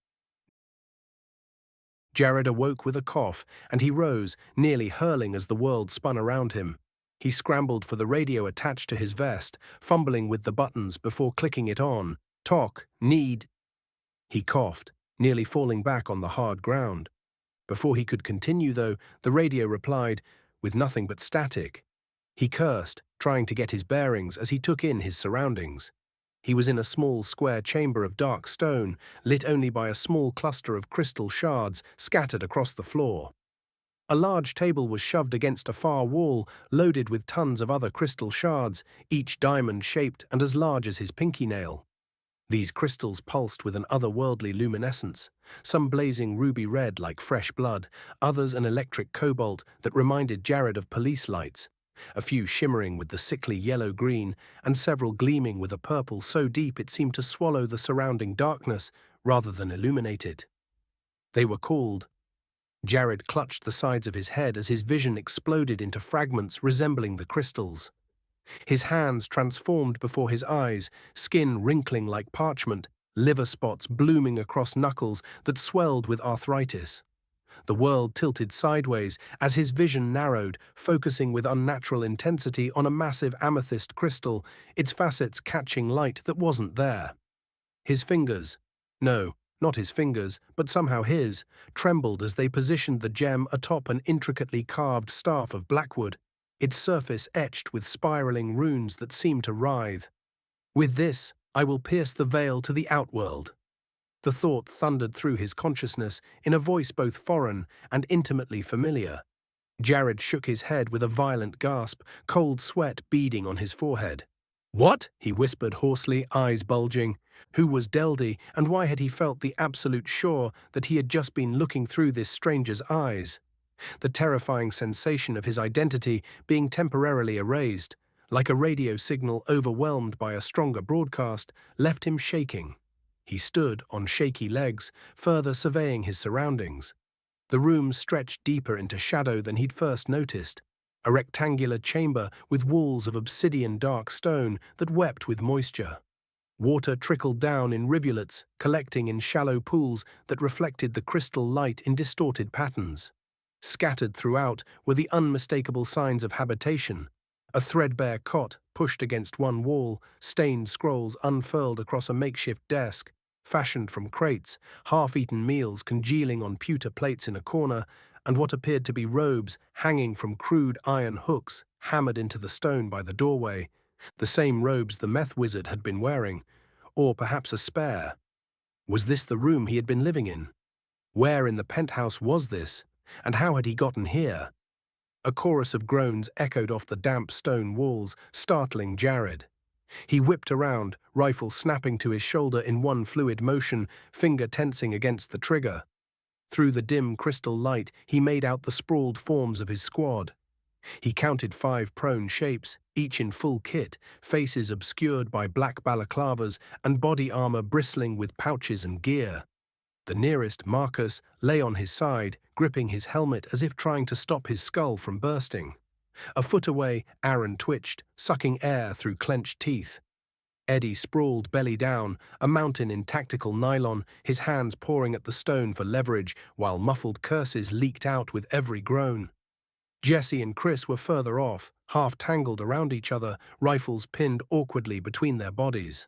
Jared awoke with a cough, and he rose, nearly hurling as the world spun around him. He scrambled for the radio attached to his vest, fumbling with the buttons before clicking it on. Talk, need. He coughed, nearly falling back on the hard ground. Before he could continue, though, the radio replied, with nothing but static. He cursed, trying to get his bearings as he took in his surroundings. He was in a small square chamber of dark stone, lit only by a small cluster of crystal shards scattered across the floor. A large table was shoved against a far wall, loaded with tons of other crystal shards, each diamond-shaped and as large as his pinky nail. These crystals pulsed with an otherworldly luminescence, some blazing ruby red like fresh blood, others an electric cobalt that reminded Jared of police lights, a few shimmering with the sickly yellow-green, and several gleaming with a purple so deep it seemed to swallow the surrounding darkness, rather than illuminated. They were called. Jared clutched the sides of his head as his vision exploded into fragments resembling the crystals. His hands transformed before his eyes, skin wrinkling like parchment, liver spots blooming across knuckles that swelled with arthritis. The world tilted sideways as his vision narrowed, focusing with unnatural intensity on a massive amethyst crystal, its facets catching light that wasn't there. His fingers, no, not his fingers, but somehow his, trembled as they positioned the gem atop an intricately carved staff of blackwood, its surface etched with spiraling runes that seemed to writhe. With this, I will pierce the veil to the outworld. The thought thundered through his consciousness in a voice both foreign and intimately familiar. Jared shook his head with a violent gasp, cold sweat beading on his forehead. "What?" he whispered hoarsely, eyes bulging. Who was Deldy, and why had he felt the absolute sure that he had just been looking through this stranger's eyes? The terrifying sensation of his identity being temporarily erased, like a radio signal overwhelmed by a stronger broadcast, left him shaking. He stood on shaky legs, further surveying his surroundings. The room stretched deeper into shadow than he'd first noticed, a rectangular chamber with walls of obsidian dark stone that wept with moisture. Water trickled down in rivulets, collecting in shallow pools that reflected the crystal light in distorted patterns. Scattered throughout were the unmistakable signs of habitation: a threadbare cot pushed against one wall, stained scrolls unfurled across a makeshift desk, fashioned from crates, half-eaten meals congealing on pewter plates in a corner, and what appeared to be robes hanging from crude iron hooks hammered into the stone by the doorway, the same robes the meth wizard had been wearing, or perhaps a spare. Was this the room he had been living in? Where in the penthouse was this, and how had he gotten here? A chorus of groans echoed off the damp stone walls, startling Jared. He whipped around, rifle snapping to his shoulder in one fluid motion, finger tensing against the trigger. Through the dim crystal light, he made out the sprawled forms of his squad. He counted 5 prone shapes, each in full kit, faces obscured by black balaclavas and body armor bristling with pouches and gear. The nearest, Marcus, lay on his side, gripping his helmet as if trying to stop his skull from bursting. A foot away, Aaron twitched, sucking air through clenched teeth. Eddie sprawled belly down, a mountain in tactical nylon, his hands pawing at the stone for leverage, while muffled curses leaked out with every groan. Jesse and Chris were further off, half tangled around each other, rifles pinned awkwardly between their bodies.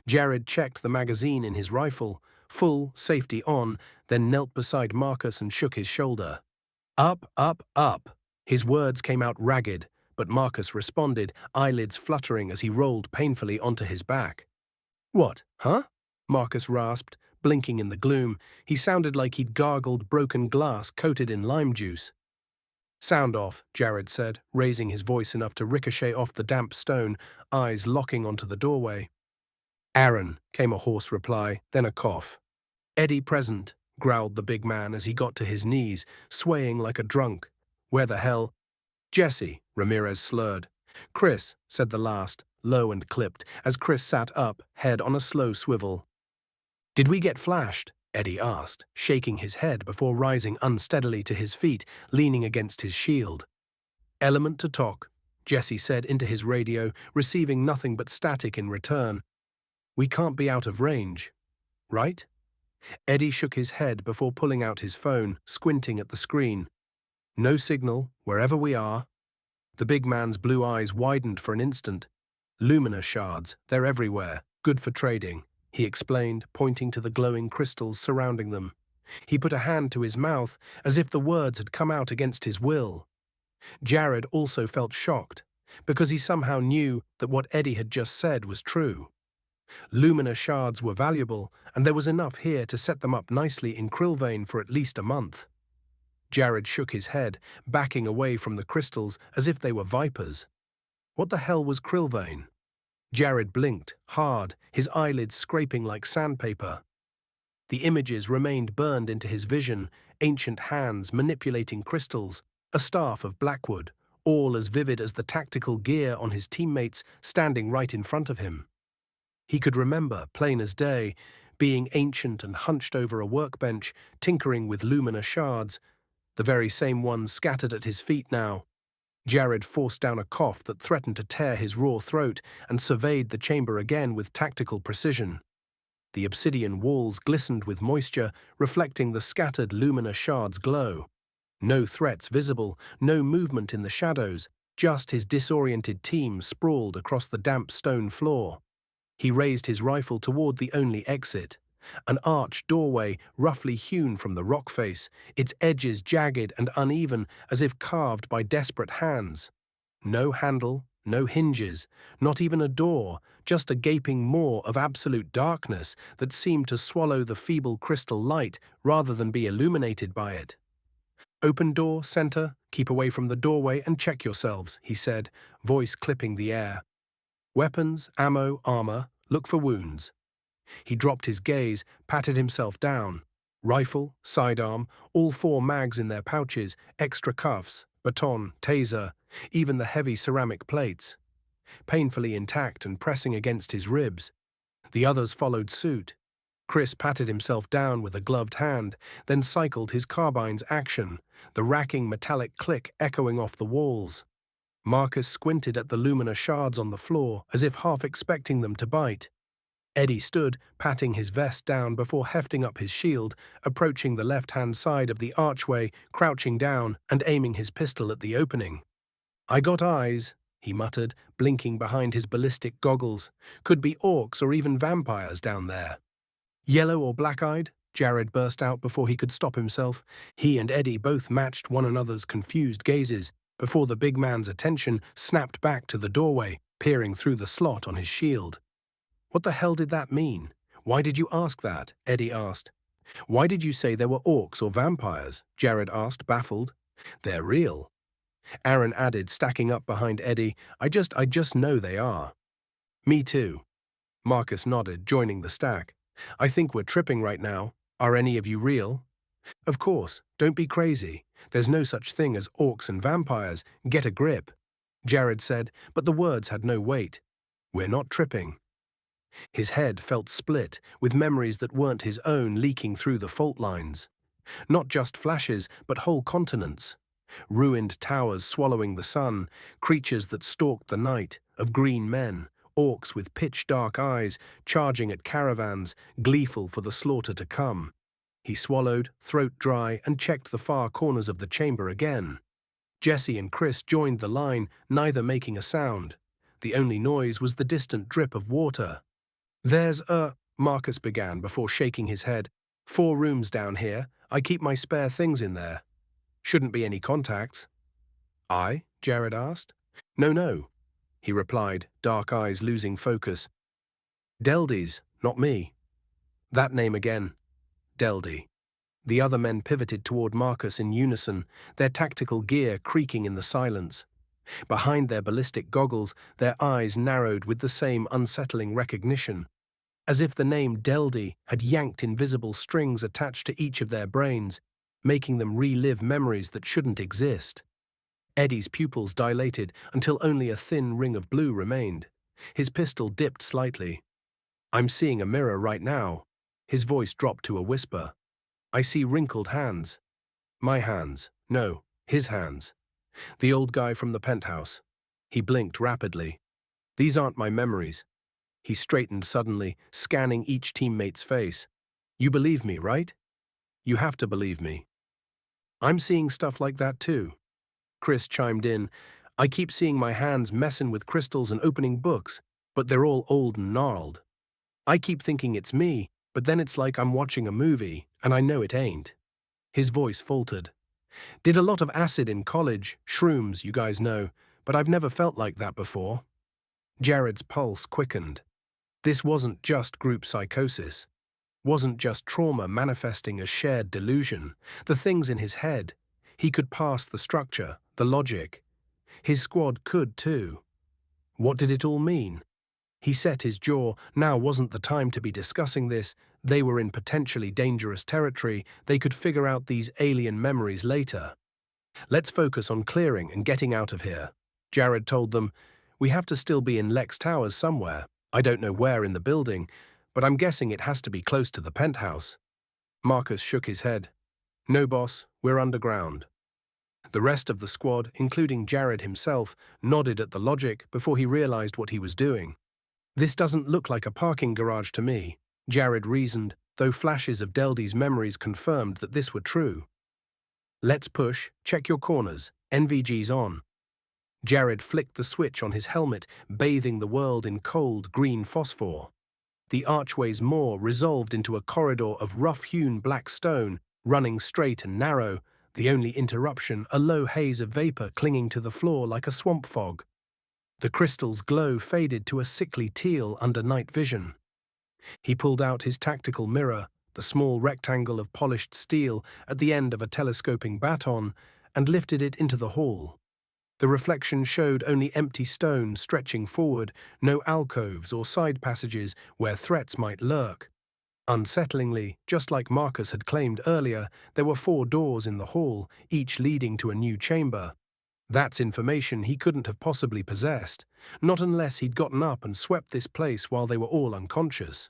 Jared checked the magazine in his rifle, full, safety on, then knelt beside Marcus and shook his shoulder. "Up, up, up." His words came out ragged, but Marcus responded, eyelids fluttering as he rolled painfully onto his back. "What, huh?" Marcus rasped, blinking in the gloom. He sounded like he'd gargled broken glass coated in lime juice. "Sound off," Jared said, raising his voice enough to ricochet off the damp stone, eyes locking onto the doorway. "Aaron," came a hoarse reply, then a cough. "Eddie present," growled the big man as he got to his knees, swaying like a drunk. "Where the hell?" "Jesse," Ramirez slurred. "Chris," said the last, low and clipped, as Chris sat up, head on a slow swivel. "Did we get flashed?" Eddie asked, shaking his head before rising unsteadily to his feet, leaning against his shield. "Element to talk," Jesse said into his radio, receiving nothing but static in return. "We can't be out of range, right?" Eddie shook his head before pulling out his phone, squinting at the screen. "No signal, wherever we are." The big man's blue eyes widened for an instant. "Lumina shards, they're everywhere, good for trading," he explained, pointing to the glowing crystals surrounding them. He put a hand to his mouth, as if the words had come out against his will. Jared also felt shocked, because he somehow knew that what Eddie had just said was true. Lumina shards were valuable, and there was enough here to set them up nicely in Krillvane for at least a month. Jared shook his head, backing away from the crystals as if they were vipers. What the hell was Krillvane? Jared blinked, hard, his eyelids scraping like sandpaper. The images remained burned into his vision, ancient hands manipulating crystals, a staff of blackwood, all as vivid as the tactical gear on his teammates standing right in front of him. He could remember, plain as day, being ancient and hunched over a workbench, tinkering with lumina shards, the very same ones scattered at his feet now. Jared forced down a cough that threatened to tear his raw throat and surveyed the chamber again with tactical precision. The obsidian walls glistened with moisture, reflecting the scattered lumina shards' glow. No threats visible, no movement in the shadows, just his disoriented team sprawled across the damp stone floor. He raised his rifle toward the only exit, an arched doorway roughly hewn from the rock face, its edges jagged and uneven as if carved by desperate hands. No handle, no hinges, not even a door, just a gaping maw of absolute darkness that seemed to swallow the feeble crystal light rather than be illuminated by it. "Open door, center, keep away from the doorway and check yourselves," he said, voice clipping the air. "Weapons, ammo, armor, look for wounds." He dropped his gaze, patted himself down. Rifle, sidearm, all 4 mags in their pouches, extra cuffs, baton, taser, even the heavy ceramic plates. Painfully intact and pressing against his ribs. The others followed suit. Chris patted himself down with a gloved hand, then cycled his carbine's action, the racking metallic click echoing off the walls. Marcus squinted at the lumina shards on the floor, as if half expecting them to bite. Eddie stood, patting his vest down before hefting up his shield, approaching the left-hand side of the archway, crouching down and aiming his pistol at the opening. "I got eyes," he muttered, blinking behind his ballistic goggles. "Could be orcs or even vampires down there." "Yellow or black-eyed?" Jared burst out before he could stop himself. He and Eddie both matched one another's confused gazes before the big man's attention snapped back to the doorway, peering through the slot on his shield. "What the hell did that mean? Why did you ask that?" Eddie asked. "Why did you say there were orcs or vampires?" Jared asked, baffled. "They're real." Aaron added, stacking up behind Eddie. I just know they are." "Me too." Marcus nodded, joining the stack. "I think we're tripping right now. Are any of you real?" "Of course. Don't be crazy. There's no such thing as orcs and vampires. Get a grip," Jared said, but the words had no weight. "We're not tripping." His head felt split, with memories that weren't his own leaking through the fault lines. Not just flashes, but whole continents. Ruined towers swallowing the sun, creatures that stalked the night, of green men, orcs with pitch-dark eyes, charging at caravans, gleeful for the slaughter to come. He swallowed, throat dry, and checked the far corners of the chamber again. Jesse and Chris joined the line, neither making a sound. The only noise was the distant drip of water. "There's Marcus began before shaking his head. 4 rooms down here. I keep my spare things in there. Shouldn't be any contacts." "I?" Jared asked. No, he replied, dark eyes losing focus. "Deldy's, not me." That name again. Deldy. The other men pivoted toward Marcus in unison, their tactical gear creaking in the silence. Behind their ballistic goggles, their eyes narrowed with the same unsettling recognition, as if the name Deldy had yanked invisible strings attached to each of their brains, making them relive memories that shouldn't exist. Eddie's pupils dilated until only a thin ring of blue remained. His pistol dipped slightly. "I'm seeing a mirror right now." His voice dropped to a whisper. "I see wrinkled hands." "My hands. No, his hands. The old guy from the penthouse." He blinked rapidly. "These aren't my memories." He straightened suddenly, scanning each teammate's face. "You believe me, right? You have to believe me." "I'm seeing stuff like that too." Chris chimed in. "I keep seeing my hands messing with crystals and opening books, but they're all old and gnarled. I keep thinking it's me, but then it's like I'm watching a movie, and I know it ain't." His voice faltered. "Did a lot of acid in college, shrooms, you guys know, but I've never felt like that before." Jared's pulse quickened. This wasn't just group psychosis. Wasn't just trauma manifesting as shared delusion. The things in his head. He could pass the structure, the logic. His squad could too. What did it all mean? He set his jaw. Now wasn't the time to be discussing this. They were in potentially dangerous territory. They could figure out these alien memories later. "Let's focus on clearing and getting out of here," Jared told them. "We have to still be in Lex Towers somewhere. I don't know where in the building, but I'm guessing it has to be close to the penthouse. Marcus shook his head. No, boss, we're underground. The rest of the squad, including Jared himself, nodded at the logic before he realized what he was doing. This doesn't look like a parking garage to me, Jared reasoned, though flashes of Deldy's memories confirmed that this were true. Let's push, check your corners, NVG's on. Jared flicked the switch on his helmet, bathing the world in cold green phosphor. The archway's maw resolved into a corridor of rough-hewn black stone, running straight and narrow, the only interruption a low haze of vapor clinging to the floor like a swamp fog. The crystal's glow faded to a sickly teal under night vision. He pulled out his tactical mirror, the small rectangle of polished steel at the end of a telescoping baton, and lifted it into the hall. The reflection showed only empty stone stretching forward, no alcoves or side passages where threats might lurk. Unsettlingly, just like Marcus had claimed earlier, there were 4 doors in the hall, each leading to a new chamber. That's information he couldn't have possibly possessed, not unless he'd gotten up and swept this place while they were all unconscious.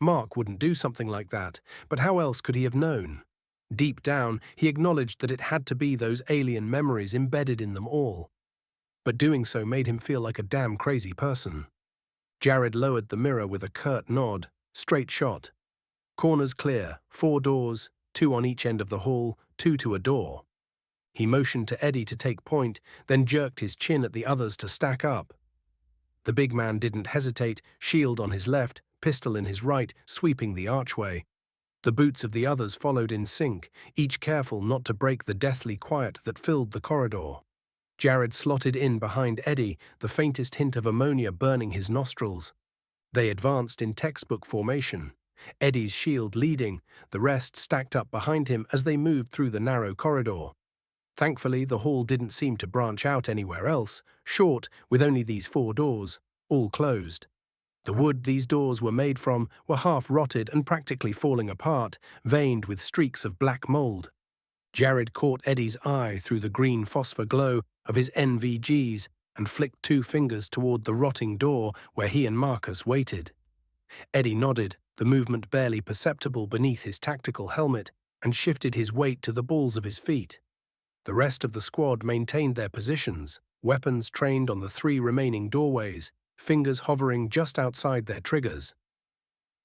Mark wouldn't do something like that, but how else could he have known? Deep down, he acknowledged that it had to be those alien memories embedded in them all. But doing so made him feel like a damn crazy person. Jared lowered the mirror with a curt nod. Straight shot. Corners clear, 4 doors, 2 on each end of the hall, 2 to a door. He motioned to Eddie to take point, then jerked his chin at the others to stack up. The big man didn't hesitate, shield on his left, pistol in his right, sweeping the archway. The boots of the others followed in sync, each careful not to break the deathly quiet that filled the corridor. Jared slotted in behind Eddie, the faintest hint of ammonia burning his nostrils. They advanced in textbook formation, Eddie's shield leading, the rest stacked up behind him as they moved through the narrow corridor. Thankfully, the hall didn't seem to branch out anywhere else, short, with only these 4 doors, all closed. The wood these doors were made from were half-rotted and practically falling apart, veined with streaks of black mold. Jared caught Eddie's eye through the green phosphor glow of his NVGs and flicked 2 fingers toward the rotting door where he and Marcus waited. Eddie nodded, the movement barely perceptible beneath his tactical helmet, and shifted his weight to the balls of his feet. The rest of the squad maintained their positions, weapons trained on the 3 remaining doorways, fingers hovering just outside their triggers.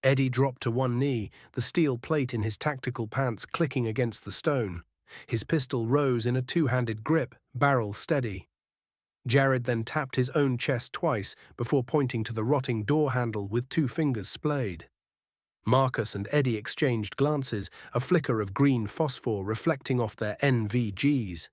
Eddie dropped to one knee, the steel plate in his tactical pants clicking against the stone. His pistol rose in a 2-handed grip, barrel steady. Jared then tapped his own chest twice before pointing to the rotting door handle with 2 fingers splayed. Marcus and Eddie exchanged glances, a flicker of green phosphor reflecting off their NVGs.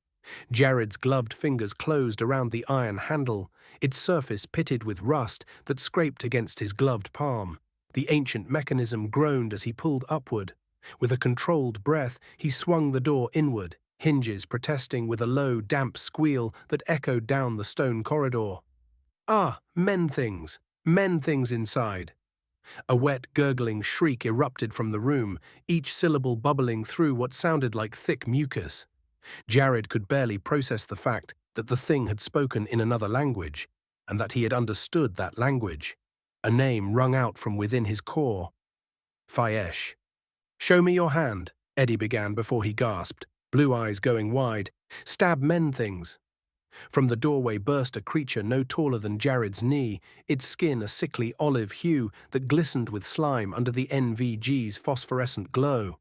Jared's gloved fingers closed around the iron handle, its surface pitted with rust that scraped against his gloved palm. The ancient mechanism groaned as he pulled upward. With a controlled breath, he swung the door inward, hinges protesting with a low, damp squeal that echoed down the stone corridor. Ah, men things inside. A wet, gurgling shriek erupted from the room, each syllable bubbling through what sounded like thick mucus. Jared could barely process the fact that the thing had spoken in another language, and that he had understood that language. A name rung out from within his core. Fayesh. "Show me your hand," Eddie began before he gasped, blue eyes going wide. "Stab men things." From the doorway burst a creature no taller than Jared's knee, its skin a sickly olive hue that glistened with slime under the NVG's phosphorescent glow.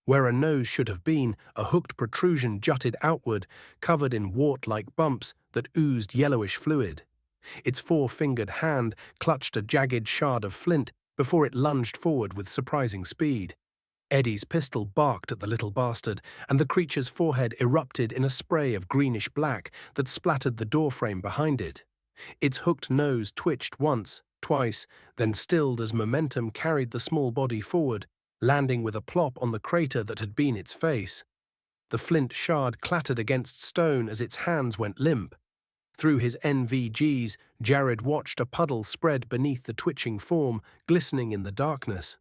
Where a nose should have been, a hooked protrusion jutted outward, covered in wart-like bumps that oozed yellowish fluid. Its 4-fingered hand clutched a jagged shard of flint before it lunged forward with surprising speed. Eddie's pistol barked at the little bastard, and the creature's forehead erupted in a spray of greenish black that splattered the doorframe behind it. Its hooked nose twitched once, twice, then stilled as momentum carried the small body forward, landing with a plop on the crater that had been its face. The flint shard clattered against stone as its hands went limp. Through his NVGs, Jared watched a puddle spread beneath the twitching form, glistening in the darkness.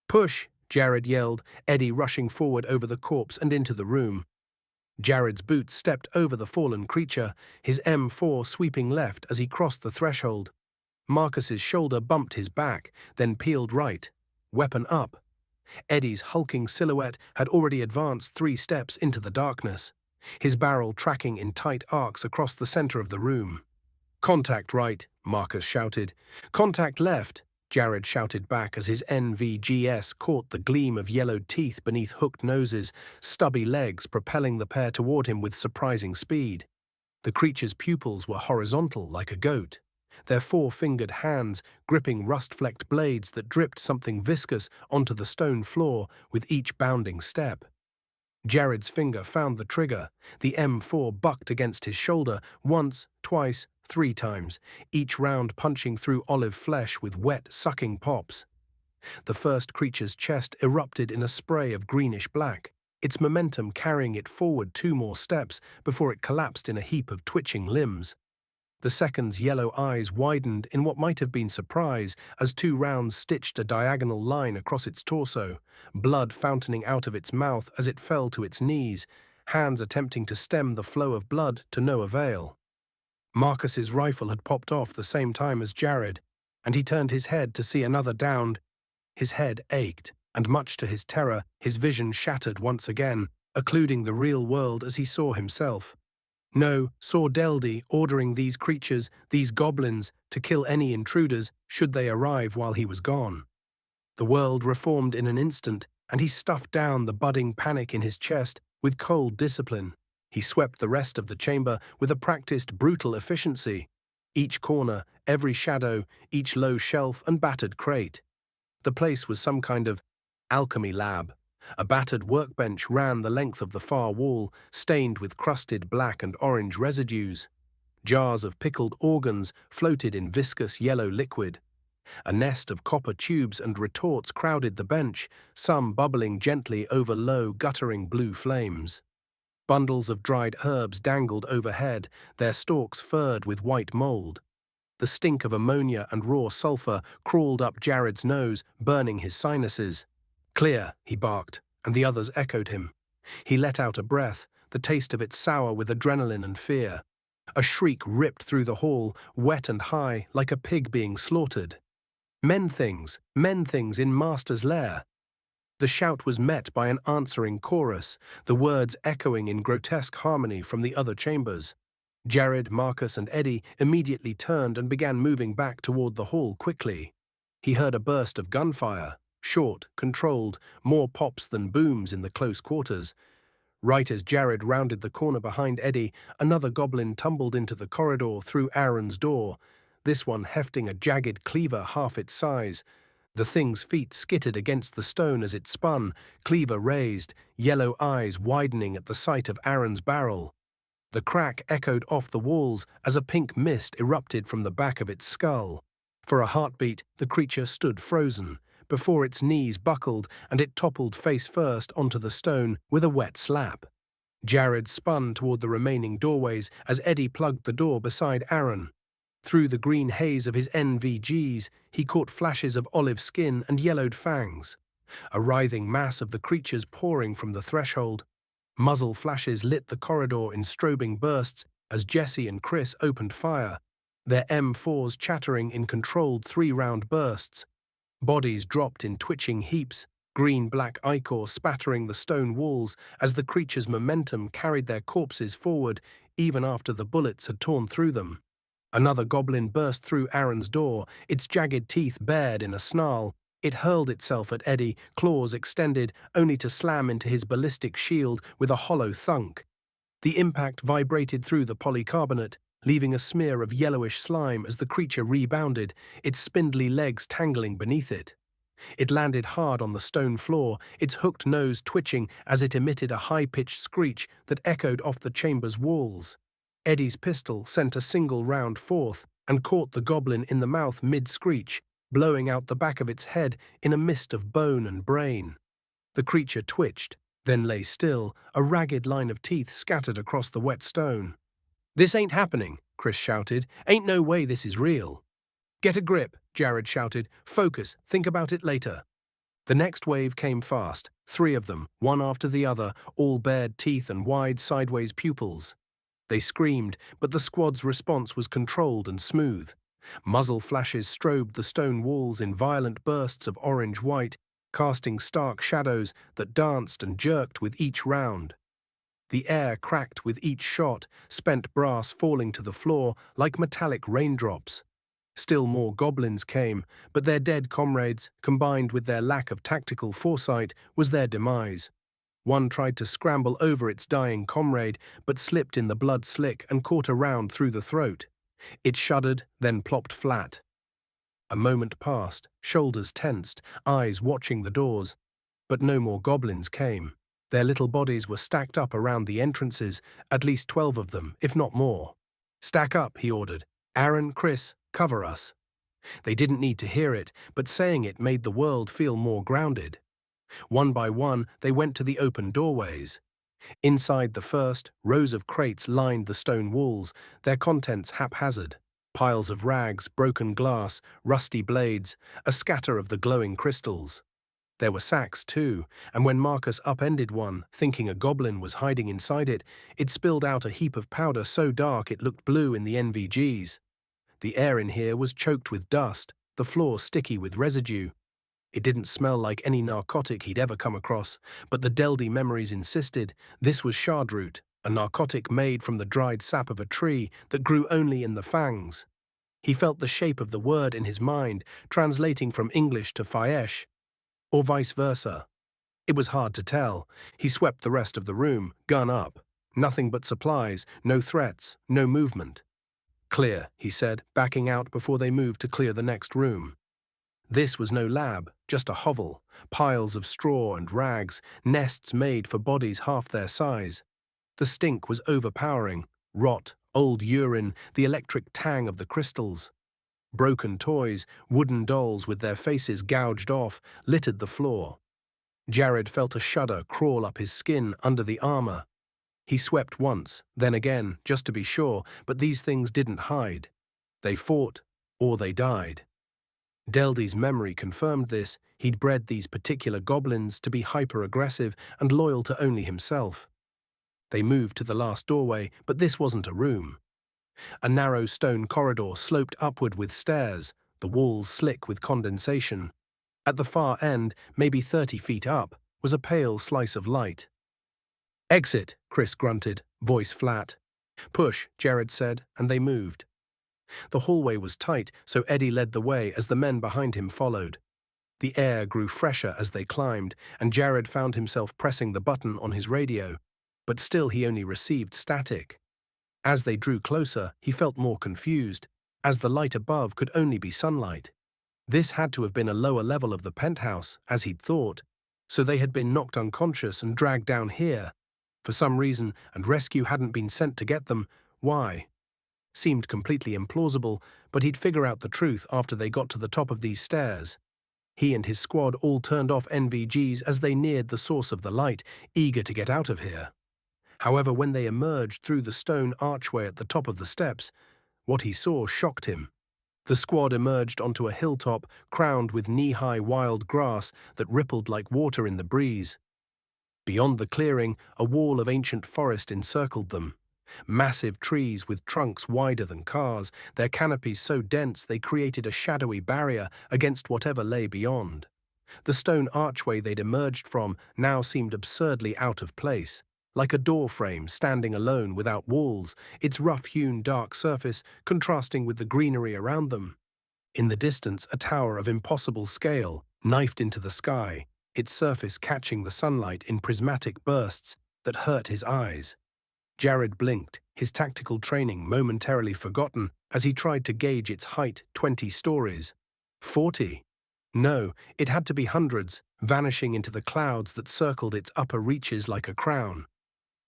"Push!" Jared yelled, Eddie rushing forward over the corpse and into the room. Jared's boots stepped over the fallen creature, his M4 sweeping left as he crossed the threshold. Marcus's shoulder bumped his back, then peeled right, weapon up. Eddie's hulking silhouette had already advanced 3 steps into the darkness, his barrel tracking in tight arcs across the center of the room. "Contact right," Marcus shouted. "Contact left," Jared shouted back as his NVGS caught the gleam of yellowed teeth beneath hooked noses, stubby legs propelling the pair toward him with surprising speed. The creature's pupils were horizontal like a goat, their 4-fingered hands gripping rust-flecked blades that dripped something viscous onto the stone floor with each bounding step. Jared's finger found the trigger. The M4 bucked against his shoulder once, twice, 3 times, each round punching through olive flesh with wet, sucking pops. The first creature's chest erupted in a spray of greenish black, its momentum carrying it forward 2 more steps before it collapsed in a heap of twitching limbs. The second's yellow eyes widened in what might have been surprise as 2 rounds stitched a diagonal line across its torso, blood fountaining out of its mouth as it fell to its knees, hands attempting to stem the flow of blood to no avail. Marcus's rifle had popped off the same time as Jared, and he turned his head to see another downed. His head ached, and much to his terror, his vision shattered once again, occluding the real world as he saw himself. No, saw Deldy ordering these creatures, these goblins, to kill any intruders should they arrive while he was gone. The world reformed in an instant, and he stuffed down the budding panic in his chest with cold discipline. He swept the rest of the chamber with a practiced, brutal efficiency. Each corner, every shadow, each low shelf and battered crate. The place was some kind of alchemy lab. A battered workbench ran the length of the far wall, stained with crusted black and orange residues. Jars of pickled organs floated in viscous yellow liquid. A nest of copper tubes and retorts crowded the bench, some bubbling gently over low, guttering blue flames. Bundles of dried herbs dangled overhead, their stalks furred with white mold. The stink of ammonia and raw sulfur crawled up Jared's nose, burning his sinuses. "Clear," he barked, and the others echoed him. He let out a breath, the taste of it sour with adrenaline and fear. A shriek ripped through the hall, wet and high, like a pig being slaughtered. Men things in Master's lair." The shout was met by an answering chorus, the words echoing in grotesque harmony from the other chambers. Jared, Marcus, and Eddie immediately turned and began moving back toward the hall quickly. He heard a burst of gunfire, short, controlled, more pops than booms in the close quarters. Right as Jared rounded the corner behind Eddie, another goblin tumbled into the corridor through Aaron's door, this one hefting a jagged cleaver half its size. The thing's feet skittered against the stone as it spun, cleaver raised, yellow eyes widening at the sight of Aaron's barrel. The crack echoed off the walls as a pink mist erupted from the back of its skull. For a heartbeat, the creature stood frozen, before its knees buckled and it toppled face first onto the stone with a wet slap. Jared spun toward the remaining doorways as Eddie plugged the door beside Aaron. Through the green haze of his NVGs, he caught flashes of olive skin and yellowed fangs. A writhing mass of the creatures pouring from the threshold. Muzzle flashes lit the corridor in strobing bursts as Jesse and Chris opened fire, their M4s chattering in controlled 3-round bursts. Bodies dropped in twitching heaps, green-black ichor spattering the stone walls as the creature's momentum carried their corpses forward even after the bullets had torn through them. Another goblin burst through Aaron's door, its jagged teeth bared in a snarl. It hurled itself at Eddie, claws extended, only to slam into his ballistic shield with a hollow thunk. The impact vibrated through the polycarbonate, leaving a smear of yellowish slime as the creature rebounded, its spindly legs tangling beneath it. It landed hard on the stone floor, its hooked nose twitching as it emitted a high-pitched screech that echoed off the chamber's walls. Eddie's pistol sent a single round forth and caught the goblin in the mouth mid-screech, blowing out the back of its head in a mist of bone and brain. The creature twitched, then lay still, a ragged line of teeth scattered across the wet stone. "This ain't happening," Chris shouted. "Ain't no way this is real." "Get a grip," Jared shouted. "Focus, think about it later." The next wave came fast, 3 of them, one after the other, all bared teeth and wide sideways pupils. They screamed, but the squad's response was controlled and smooth. Muzzle flashes strobed the stone walls in violent bursts of orange-white, casting stark shadows that danced and jerked with each round. The air cracked with each shot, spent brass falling to the floor like metallic raindrops. Still more goblins came, but their dead comrades, combined with their lack of tactical foresight, was their demise. One tried to scramble over its dying comrade, but slipped in the blood slick and caught a round through the throat. It shuddered, then plopped flat. A moment passed, shoulders tensed, eyes watching the doors. But no more goblins came. Their little bodies were stacked up around the entrances, at least 12 of them, if not more. "Stack up," he ordered. "Aaron, Chris, cover us." They didn't need to hear it, but saying it made the world feel more grounded. One by one, they went to the open doorways. Inside the first, rows of crates lined the stone walls, their contents haphazard. Piles of rags, broken glass, rusty blades, a scatter of the glowing crystals. There were sacks too, and when Marcus upended one, thinking a goblin was hiding inside it, it spilled out a heap of powder so dark it looked blue in the NVGs. The air in here was choked with dust, the floor sticky with residue. It didn't smell like any narcotic he'd ever come across, but the Deldy memories insisted this was shardroot, a narcotic made from the dried sap of a tree that grew only in the fangs. He felt the shape of the word in his mind, translating from English to Faesh, or vice versa. It was hard to tell. He swept the rest of the room, gun up. Nothing but supplies, no threats, no movement. "Clear," he said, backing out before they moved to clear the next room. This was no lab, just a hovel, piles of straw and rags, nests made for bodies half their size. The stink was overpowering, rot, old urine, the electric tang of the crystals. Broken toys, wooden dolls with their faces gouged off, littered the floor. Jared felt a shudder crawl up his skin under the armor. He swept once, then again, just to be sure, but these things didn't hide. They fought, or they died. Deldy's memory confirmed this. He'd bred these particular goblins to be hyper-aggressive and loyal to only himself. They moved to the last doorway, but this wasn't a room. A narrow stone corridor sloped upward with stairs, the walls slick with condensation. At the far end, maybe 30 feet up, was a pale slice of light. "Exit," Chris grunted, voice flat. "Push," Jared said, and they moved. The hallway was tight, so Eddie led the way as the men behind him followed. The air grew fresher as they climbed, and Jared found himself pressing the button on his radio, but still he only received static. As they drew closer, he felt more confused, as the light above could only be sunlight. This had to have been a lower level of the penthouse, as he'd thought, so they had been knocked unconscious and dragged down here, for some reason, and rescue hadn't been sent to get them. Why? Seemed completely implausible, but he'd figure out the truth after they got to the top of these stairs. He and his squad all turned off NVGs as they neared the source of the light, eager to get out of here. However, when they emerged through the stone archway at the top of the steps, what he saw shocked him. The squad emerged onto a hilltop crowned with knee-high wild grass that rippled like water in the breeze. Beyond the clearing, a wall of ancient forest encircled them. Massive trees with trunks wider than cars, their canopies so dense they created a shadowy barrier against whatever lay beyond. The stone archway they'd emerged from now seemed absurdly out of place, like a door frame standing alone without walls, its rough-hewn dark surface contrasting with the greenery around them. In the distance, a tower of impossible scale, knifed into the sky, its surface catching the sunlight in prismatic bursts that hurt his eyes. Jared blinked, his tactical training momentarily forgotten as he tried to gauge its height, 20 stories. 40? No, it had to be hundreds, vanishing into the clouds that circled its upper reaches like a crown.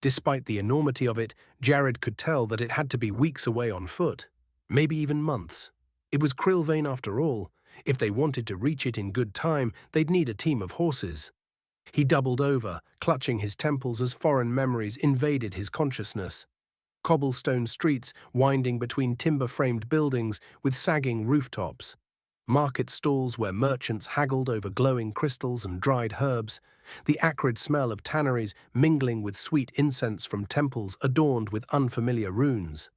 Despite the enormity of it, Jared could tell that it had to be weeks away on foot, maybe even months. It was Krillvane after all. If they wanted to reach it in good time, they'd need a team of horses. He doubled over, clutching his temples as foreign memories invaded his consciousness. Cobblestone streets winding between timber-framed buildings with sagging rooftops. Market stalls where merchants haggled over glowing crystals and dried herbs. The acrid smell of tanneries mingling with sweet incense from temples adorned with unfamiliar runes.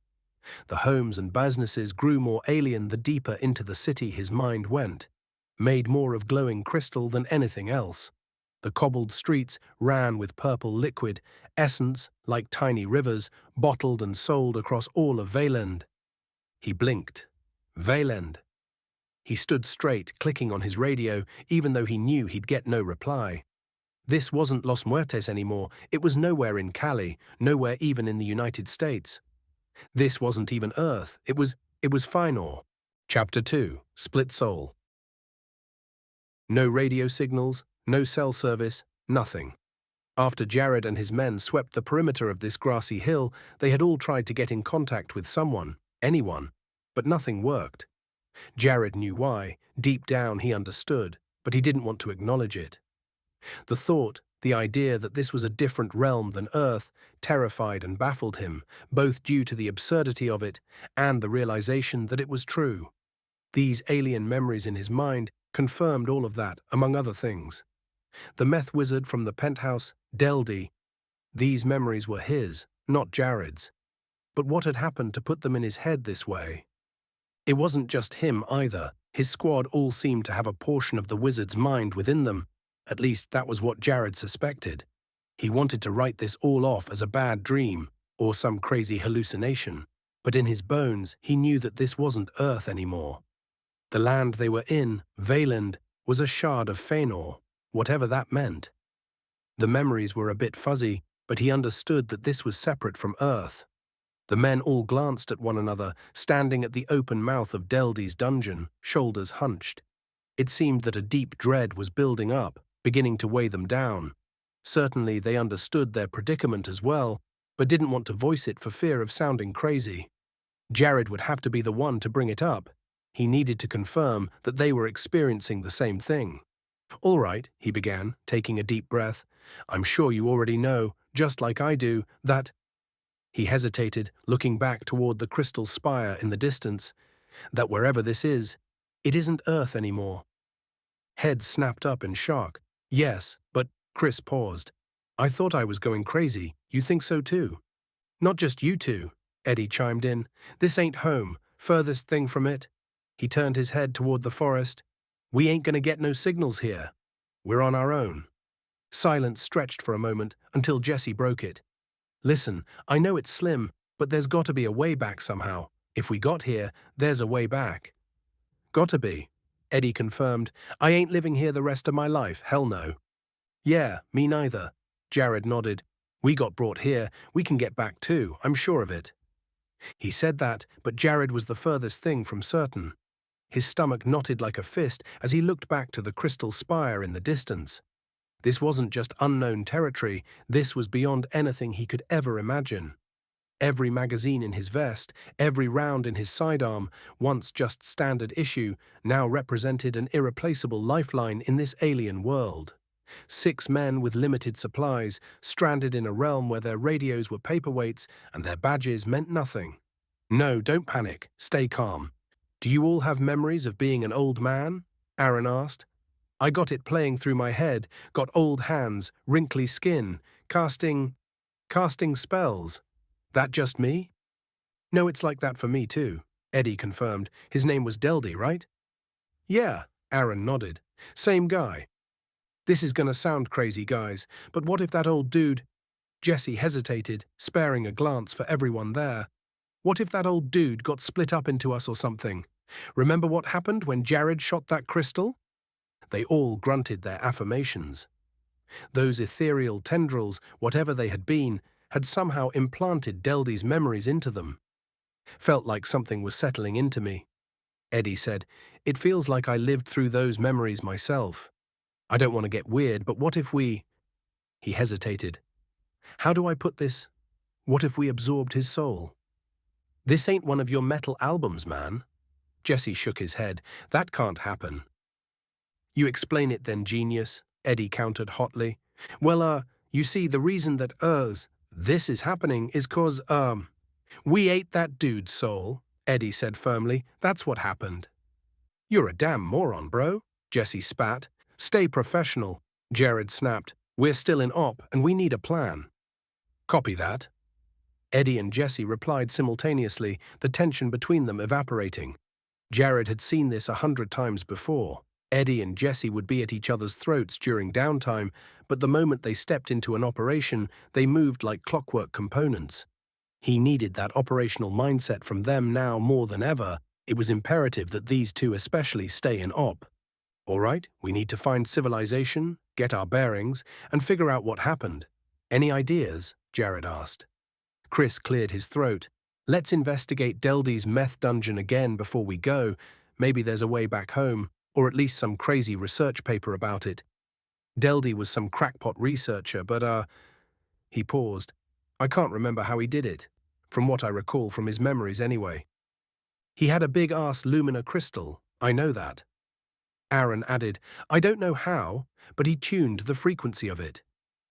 The homes and businesses grew more alien the deeper into the city his mind went, made more of glowing crystal than anything else. The cobbled streets ran with purple liquid, essence like tiny rivers, bottled and sold across all of Veyland. He blinked. Veyland. He stood straight, clicking on his radio, even though he knew he'd get no reply. This wasn't Los Muertes anymore. It was nowhere in Cali, nowhere even in the United States. This wasn't even Earth. It was Finor. Chapter 2. Split Soul. No radio signals, no cell service, nothing. After Jared and his men swept the perimeter of this grassy hill, they had all tried to get in contact with someone, anyone, but nothing worked. Jared knew why. Deep down he understood, but he didn't want to acknowledge it. The thought, the idea that this was a different realm than Earth, terrified and baffled him, both due to the absurdity of it and the realization that it was true. These alien memories in his mind confirmed all of that, among other things. The meth wizard from the penthouse, Deldy. These memories were his, not Jared's. But what had happened to put them in his head this way? It wasn't just him either. His squad all seemed to have a portion of the wizard's mind within them. At least that was what Jared suspected. He wanted to write this all off as a bad dream or some crazy hallucination. But in his bones, he knew that this wasn't Earth anymore. The land they were in, Veyland, was a shard of Fëanor, whatever that meant. The memories were a bit fuzzy, but he understood that this was separate from Earth. The men all glanced at one another, standing at the open mouth of Deldy's dungeon, shoulders hunched. It seemed that a deep dread was building up, beginning to weigh them down. Certainly they understood their predicament as well, but didn't want to voice it for fear of sounding crazy. Jared would have to be the one to bring it up. He needed to confirm that they were experiencing the same thing. "All right," he began, taking a deep breath. "I'm sure you already know, just like I do, that—" He hesitated, looking back toward the crystal spire in the distance. "That wherever this is, it isn't Earth anymore." Heads snapped up in shock. "Yes, but—" Chris paused. "I thought I was going crazy. You think so too?" "Not just you two," Eddie chimed in. "This ain't home. Furthest thing from it." He turned his head toward the forest. "We ain't gonna get no signals here. We're on our own." Silence stretched for a moment until Jesse broke it. "Listen, I know it's slim, but there's got to be a way back somehow. If we got here, there's a way back." "Gotta be," Eddie confirmed. "I ain't living here the rest of my life, hell no." "Yeah, me neither," Jared nodded. "We got brought here, we can get back too, I'm sure of it." He said that, but Jared was the furthest thing from certain. His stomach knotted like a fist as he looked back to the crystal spire in the distance. This wasn't just unknown territory, this was beyond anything he could ever imagine. Every magazine in his vest, every round in his sidearm, once just standard issue, now represented an irreplaceable lifeline in this alien world. 6 men with limited supplies, stranded in a realm where their radios were paperweights and their badges meant nothing. "No, don't panic. Stay calm. Do you all have memories of being an old man?" Aaron asked. "I got it playing through my head, got old hands, wrinkly skin, casting spells. That just me?" "No, it's like that for me too," Eddie confirmed. "His name was Deldy, right?" "Yeah," Aaron nodded. "Same guy." "This is gonna sound crazy, guys, but what if that old dude—" Jesse hesitated, sparing a glance for everyone there. "What if that old dude got split up into us or something? Remember what happened when Jared shot that crystal?" They all grunted their affirmations. Those ethereal tendrils, whatever they had been, had somehow implanted Deldy's memories into them. "Felt like something was settling into me," Eddie said. "It feels like I lived through those memories myself. I don't want to get weird, but what if we—" He hesitated. "How do I put this? What if we absorbed his soul?" "This ain't one of your metal albums, man." Jesse shook his head. "That can't happen." "You explain it then, genius," Eddie countered hotly. "Well, you see, the reason that, this is happening is 'cause, we ate that dude's soul," Eddie said firmly. "That's what happened." "You're a damn moron, bro," Jesse spat. "Stay professional," Jared snapped. "We're still in op, and we need a plan." "Copy that." Eddie and Jesse replied simultaneously, the tension between them evaporating. Jared had seen this 100 times before. Eddie and Jesse would be at each other's throats during downtime, but the moment they stepped into an operation, they moved like clockwork components. He needed that operational mindset from them now more than ever. It was imperative that these two especially stay in op. All right, we need to find civilization, get our bearings, and figure out what happened. Any ideas? Jared asked. Chris cleared his throat. Let's investigate Deldy's meth dungeon again before we go. Maybe there's a way back home, or at least some crazy research paper about it. Deldy was some crackpot researcher, but he paused. I can't remember how he did it, from what I recall from his memories anyway. He had a big-ass lumina crystal, I know that. Aaron added, I don't know how, but he tuned the frequency of it.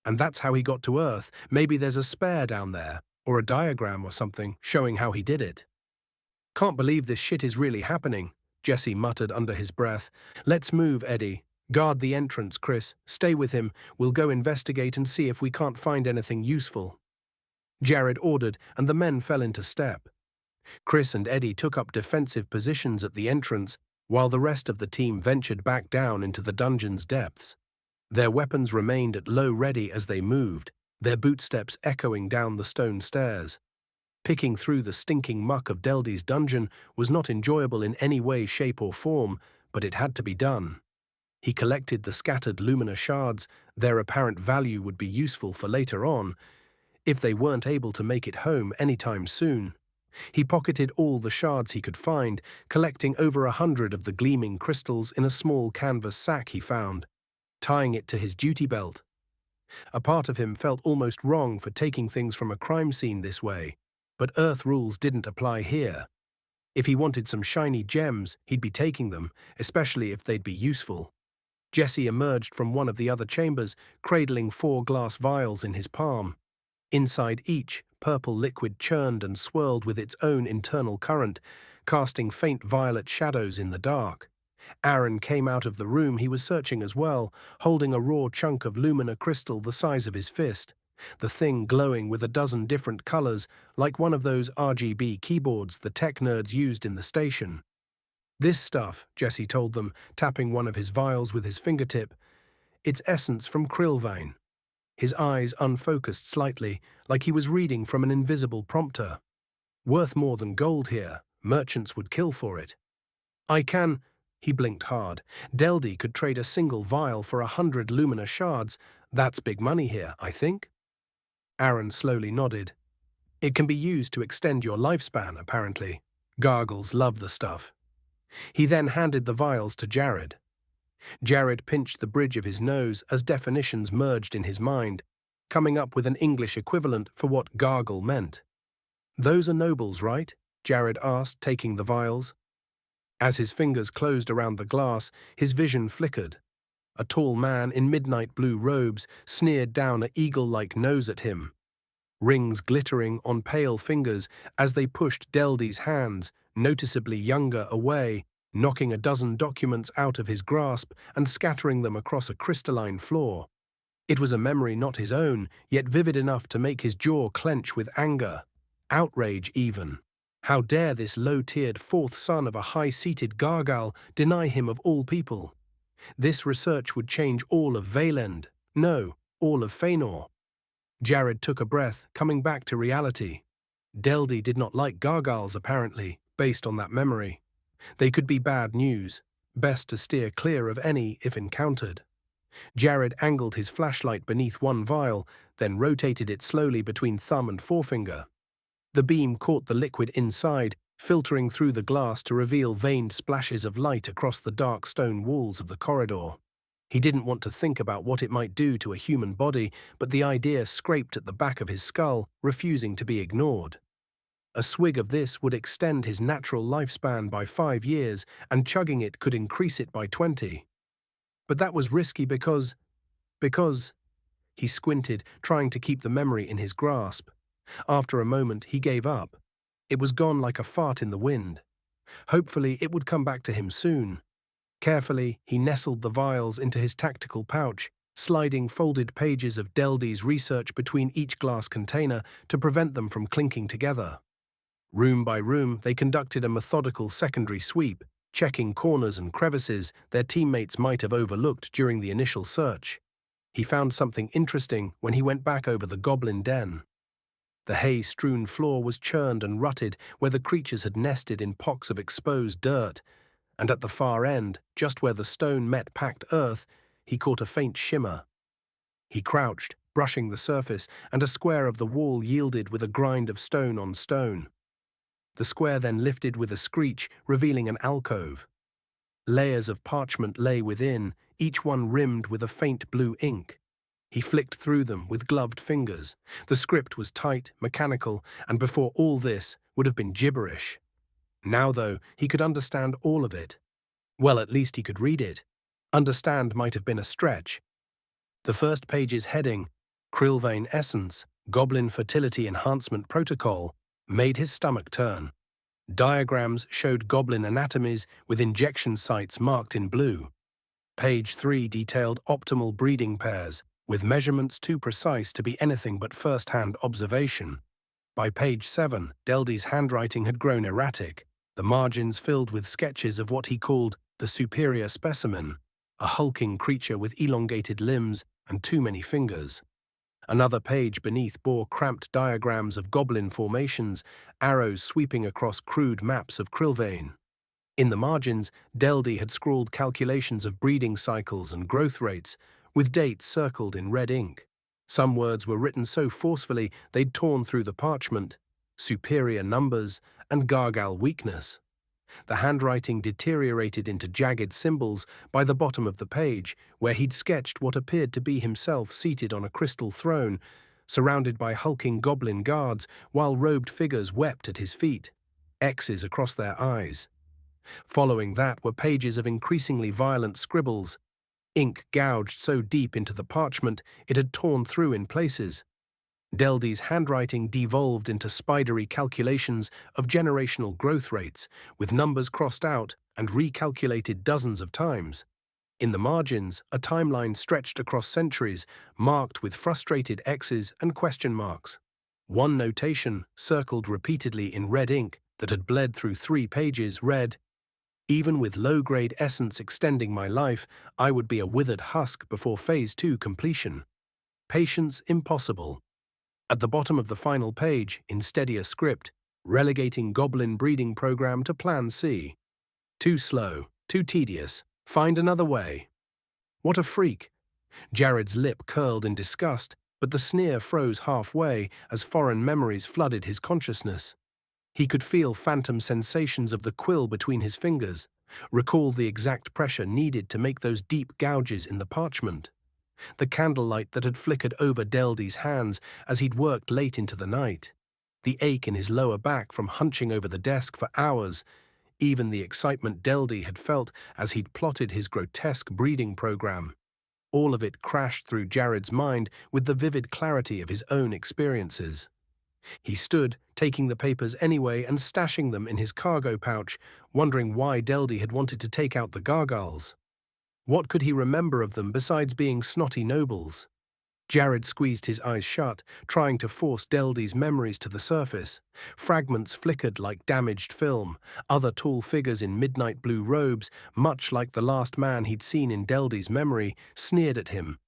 And that's how he got to Earth. Maybe there's a spare down there, or a diagram or something showing how he did it. Can't believe this shit is really happening, Jesse muttered under his breath. Let's move, Eddie. Guard the entrance, Chris. Stay with him. We'll go investigate and see if we can't find anything useful. Jared ordered, and the men fell into step. Chris and Eddie took up defensive positions at the entrance, while the rest of the team ventured back down into the dungeon's depths. Their weapons remained at low ready as they moved, their bootsteps echoing down the stone stairs. Picking through the stinking muck of Deldy's dungeon was not enjoyable in any way, shape, or form, but it had to be done. He collected the scattered lumina shards. Their apparent value would be useful for later on, if they weren't able to make it home anytime soon. He pocketed all the shards he could find, collecting over 100 of the gleaming crystals in a small canvas sack he found, tying it to his duty belt. A part of him felt almost wrong for taking things from a crime scene this way, but Earth rules didn't apply here. If he wanted some shiny gems, he'd be taking them, especially if they'd be useful. Jesse emerged from one of the other chambers, cradling 4 glass vials in his palm. Inside each, purple liquid churned and swirled with its own internal current, casting faint violet shadows in the dark. Aaron came out of the room he was searching as well, holding a raw chunk of lumina crystal the size of his fist, the thing glowing with a dozen different colors like one of those RGB keyboards the tech nerds used in the station. This stuff, Jesse told them, tapping one of his vials with his fingertip, it's essence from krillvein. His eyes unfocused slightly, like he was reading from an invisible prompter. Worth more than gold here. Merchants would kill for it. He blinked hard. Deldy could trade a single vial for 100 lumina shards. That's big money here, I think. Aaron slowly nodded. It can be used to extend your lifespan, apparently. Gargles love the stuff. He then handed the vials to Jared. Jared pinched the bridge of his nose as definitions merged in his mind, coming up with an English equivalent for what gargle meant. Those are nobles, right? Jared asked, taking the vials. As his fingers closed around the glass, his vision flickered. A tall man in midnight blue robes sneered down an eagle-like nose at him. Rings glittering on pale fingers as they pushed Deldy's hands, noticeably younger, away, knocking a dozen documents out of his grasp and scattering them across a crystalline floor. It was a memory not his own, yet vivid enough to make his jaw clench with anger. Outrage, even. How dare this low-tiered fourth son of a high-seated gargoyle deny him of all people? This research would change all of Valend. No, all of Feanor. Jared took a breath, coming back to reality. Deldy did not like gargoyles, apparently, based on that memory. They could be bad news. Best to steer clear of any if encountered. Jared angled his flashlight beneath one vial, then rotated it slowly between thumb and forefinger. The beam caught the liquid inside, filtering through the glass to reveal veined splashes of light across the dark stone walls of the corridor. He didn't want to think about what it might do to a human body, but the idea scraped at the back of his skull, refusing to be ignored. A swig of this would extend his natural lifespan by 5 years, and chugging it could increase it by 20. But that was risky because... He squinted, trying to keep the memory in his grasp. After a moment, he gave up. It was gone like a fart in the wind. Hopefully, it would come back to him soon. Carefully, he nestled the vials into his tactical pouch, sliding folded pages of Deldy's research between each glass container to prevent them from clinking together. Room by room, they conducted a methodical secondary sweep, checking corners and crevices their teammates might have overlooked during the initial search. He found something interesting when he went back over the goblin den. The hay-strewn floor was churned and rutted where the creatures had nested in pocks of exposed dirt, and at the far end, just where the stone met packed earth, he caught a faint shimmer. He crouched, brushing the surface, and a square of the wall yielded with a grind of stone on stone. The square then lifted with a screech, revealing an alcove. Layers of parchment lay within, each one rimmed with a faint blue ink. He flicked through them with gloved fingers. The script was tight, mechanical, and before all this would have been gibberish. Now, though, he could understand all of it. Well, at least he could read it. Understand might have been a stretch. The first page's heading, Krillvein Essence, Goblin Fertility Enhancement Protocol, made his stomach turn. Diagrams showed goblin anatomies with injection sites marked in blue. Page 3 detailed optimal breeding pairs, with measurements too precise to be anything but first-hand observation. By page 7, Deldy's handwriting had grown erratic, the margins filled with sketches of what he called the superior specimen, a hulking creature with elongated limbs and too many fingers. Another page beneath bore cramped diagrams of goblin formations, arrows sweeping across crude maps of Krillvein. In the margins, Deldy had scrawled calculations of breeding cycles and growth rates, with dates circled in red ink. Some words were written so forcefully they'd torn through the parchment: superior numbers and gargal weakness. The handwriting deteriorated into jagged symbols by the bottom of the page, where he'd sketched what appeared to be himself seated on a crystal throne, surrounded by hulking goblin guards, while robed figures wept at his feet, X's across their eyes. Following that were pages of increasingly violent scribbles, ink gouged so deep into the parchment it had torn through in places. Deldy's handwriting devolved into spidery calculations of generational growth rates, with numbers crossed out and recalculated dozens of times. In the margins, a timeline stretched across centuries, marked with frustrated X's and question marks. One notation, circled repeatedly in red ink that had bled through 3 pages, read, "Even with low-grade essence extending my life, I would be a withered husk before Phase 2 completion. Patience impossible." At the bottom of the final page, in steadier script, relegating goblin breeding program to Plan C. Too slow, too tedious, find another way. What a freak. Jared's lip curled in disgust, but the sneer froze halfway as foreign memories flooded his consciousness. He could feel phantom sensations of the quill between his fingers, recall the exact pressure needed to make those deep gouges in the parchment. The candlelight that had flickered over Deldy's hands as he'd worked late into the night. The ache in his lower back from hunching over the desk for hours. Even the excitement Deldy had felt as he'd plotted his grotesque breeding program. All of it crashed through Jared's mind with the vivid clarity of his own experiences. He stood, taking the papers anyway and stashing them in his cargo pouch, wondering why Deldy had wanted to take out the gargals. What could he remember of them besides being snotty nobles? Jared squeezed his eyes shut, trying to force Deldy's memories to the surface. Fragments flickered like damaged film, other tall figures in midnight blue robes, much like the last man he'd seen in Deldy's memory, sneered at him.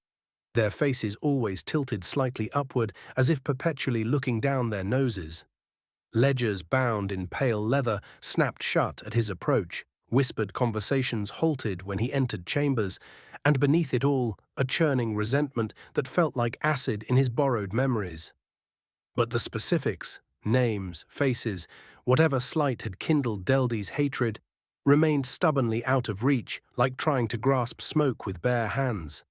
Their faces always tilted slightly upward, as if perpetually looking down their noses. Ledgers bound in pale leather snapped shut at his approach. Whispered conversations halted when he entered chambers, and beneath it all, a churning resentment that felt like acid in his borrowed memories. But the specifics, names, faces, whatever slight had kindled Deldy's hatred, remained stubbornly out of reach, like trying to grasp smoke with bare hands.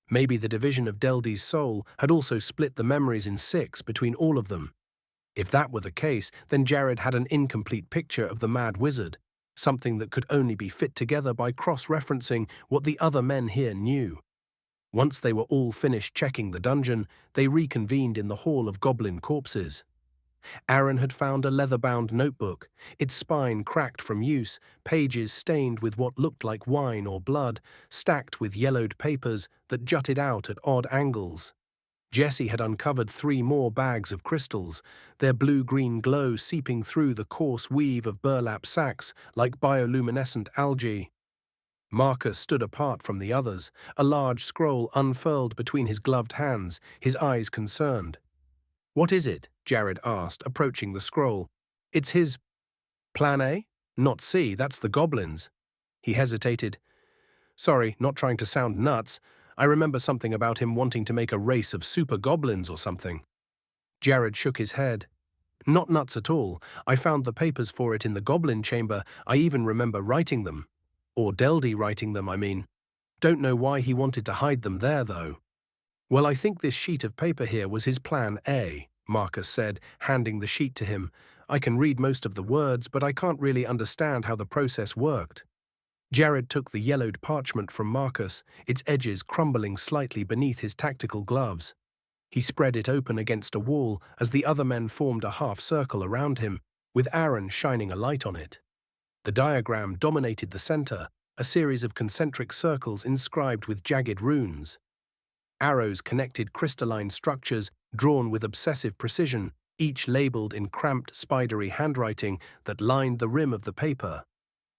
Maybe the division of Deldy's soul had also split the memories in 6 between all of them. If that were the case, then Jared had an incomplete picture of the mad wizard, something that could only be fit together by cross-referencing what the other men here knew. Once they were all finished checking the dungeon, they reconvened in the Hall of Goblin Corpses. Aaron had found a leather-bound notebook, its spine cracked from use, pages stained with what looked like wine or blood, stacked with yellowed papers that jutted out at odd angles. Jesse had uncovered 3 more bags of crystals, their blue-green glow seeping through the coarse weave of burlap sacks like bioluminescent algae. Marcus stood apart from the others, a large scroll unfurled between his gloved hands, his eyes concerned. "What is it?" Jared asked, approaching the scroll. "It's his plan A? Not C, that's the goblins." He hesitated. "Sorry, not trying to sound nuts. I remember something about him wanting to make a race of super goblins or something." Jared shook his head. "Not nuts at all. I found the papers for it in the goblin chamber. I even remember writing them. Or Deldy writing them, I mean. Don't know why he wanted to hide them there, though." "Well, I think this sheet of paper here was his plan A," Marcus said, handing the sheet to him. "I can read most of the words, but I can't really understand how the process worked." Jared took the yellowed parchment from Marcus, its edges crumbling slightly beneath his tactical gloves. He spread it open against a wall as the other men formed a half-circle around him, with Aaron shining a light on it. The diagram dominated the center, a series of concentric circles inscribed with jagged runes. Arrows connected crystalline structures drawn with obsessive precision, each labeled in cramped, spidery handwriting that lined the rim of the paper.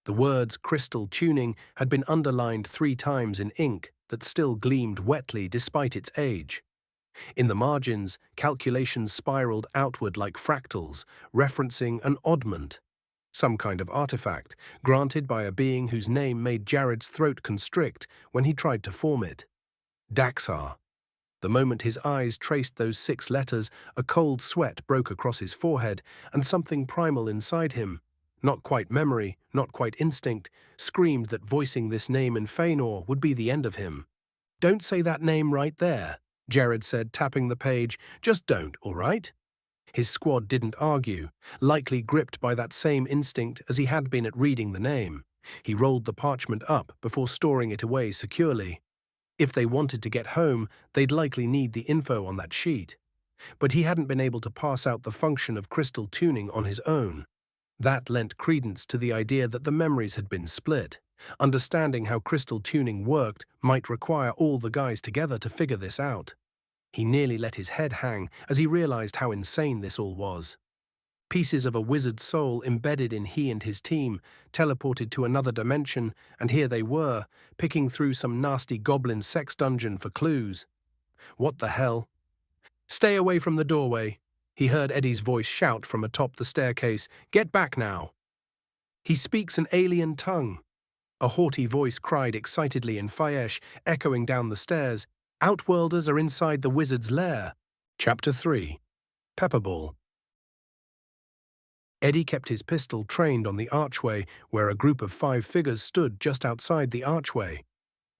The words crystal tuning had been underlined 3 times in ink that still gleamed wetly despite its age. In the margins, calculations spiraled outward like fractals, referencing an oddment, some kind of artifact, granted by a being whose name made Jared's throat constrict when he tried to form it. Daxar. The moment his eyes traced those 6 letters, a cold sweat broke across his forehead, and something primal inside him, not quite memory, not quite instinct, screamed that voicing this name in Feanor would be the end of him. "Don't say that name right there," Jared said, tapping the page. "Just don't, all right?" His squad didn't argue, likely gripped by that same instinct as he had been at reading the name. He rolled the parchment up before storing it away securely. If they wanted to get home, they'd likely need the info on that sheet. But he hadn't been able to pass out the function of crystal tuning on his own. That lent credence to the idea that the memories had been split. Understanding how crystal tuning worked might require all the guys together to figure this out. He nearly let his head hang as he realized how insane this all was. Pieces of a wizard's soul embedded in he and his team, teleported to another dimension, and here they were, picking through some nasty goblin sex dungeon for clues. What the hell? "Stay away from the doorway," he heard Eddie's voice shout from atop the staircase. "Get back now." "He speaks an alien tongue," a haughty voice cried excitedly in Faesh, echoing down the stairs. "Outworlders are inside the wizard's lair." Chapter 3. Pepperball. Eddie kept his pistol trained on the archway, where a group of 5 figures stood just outside the archway.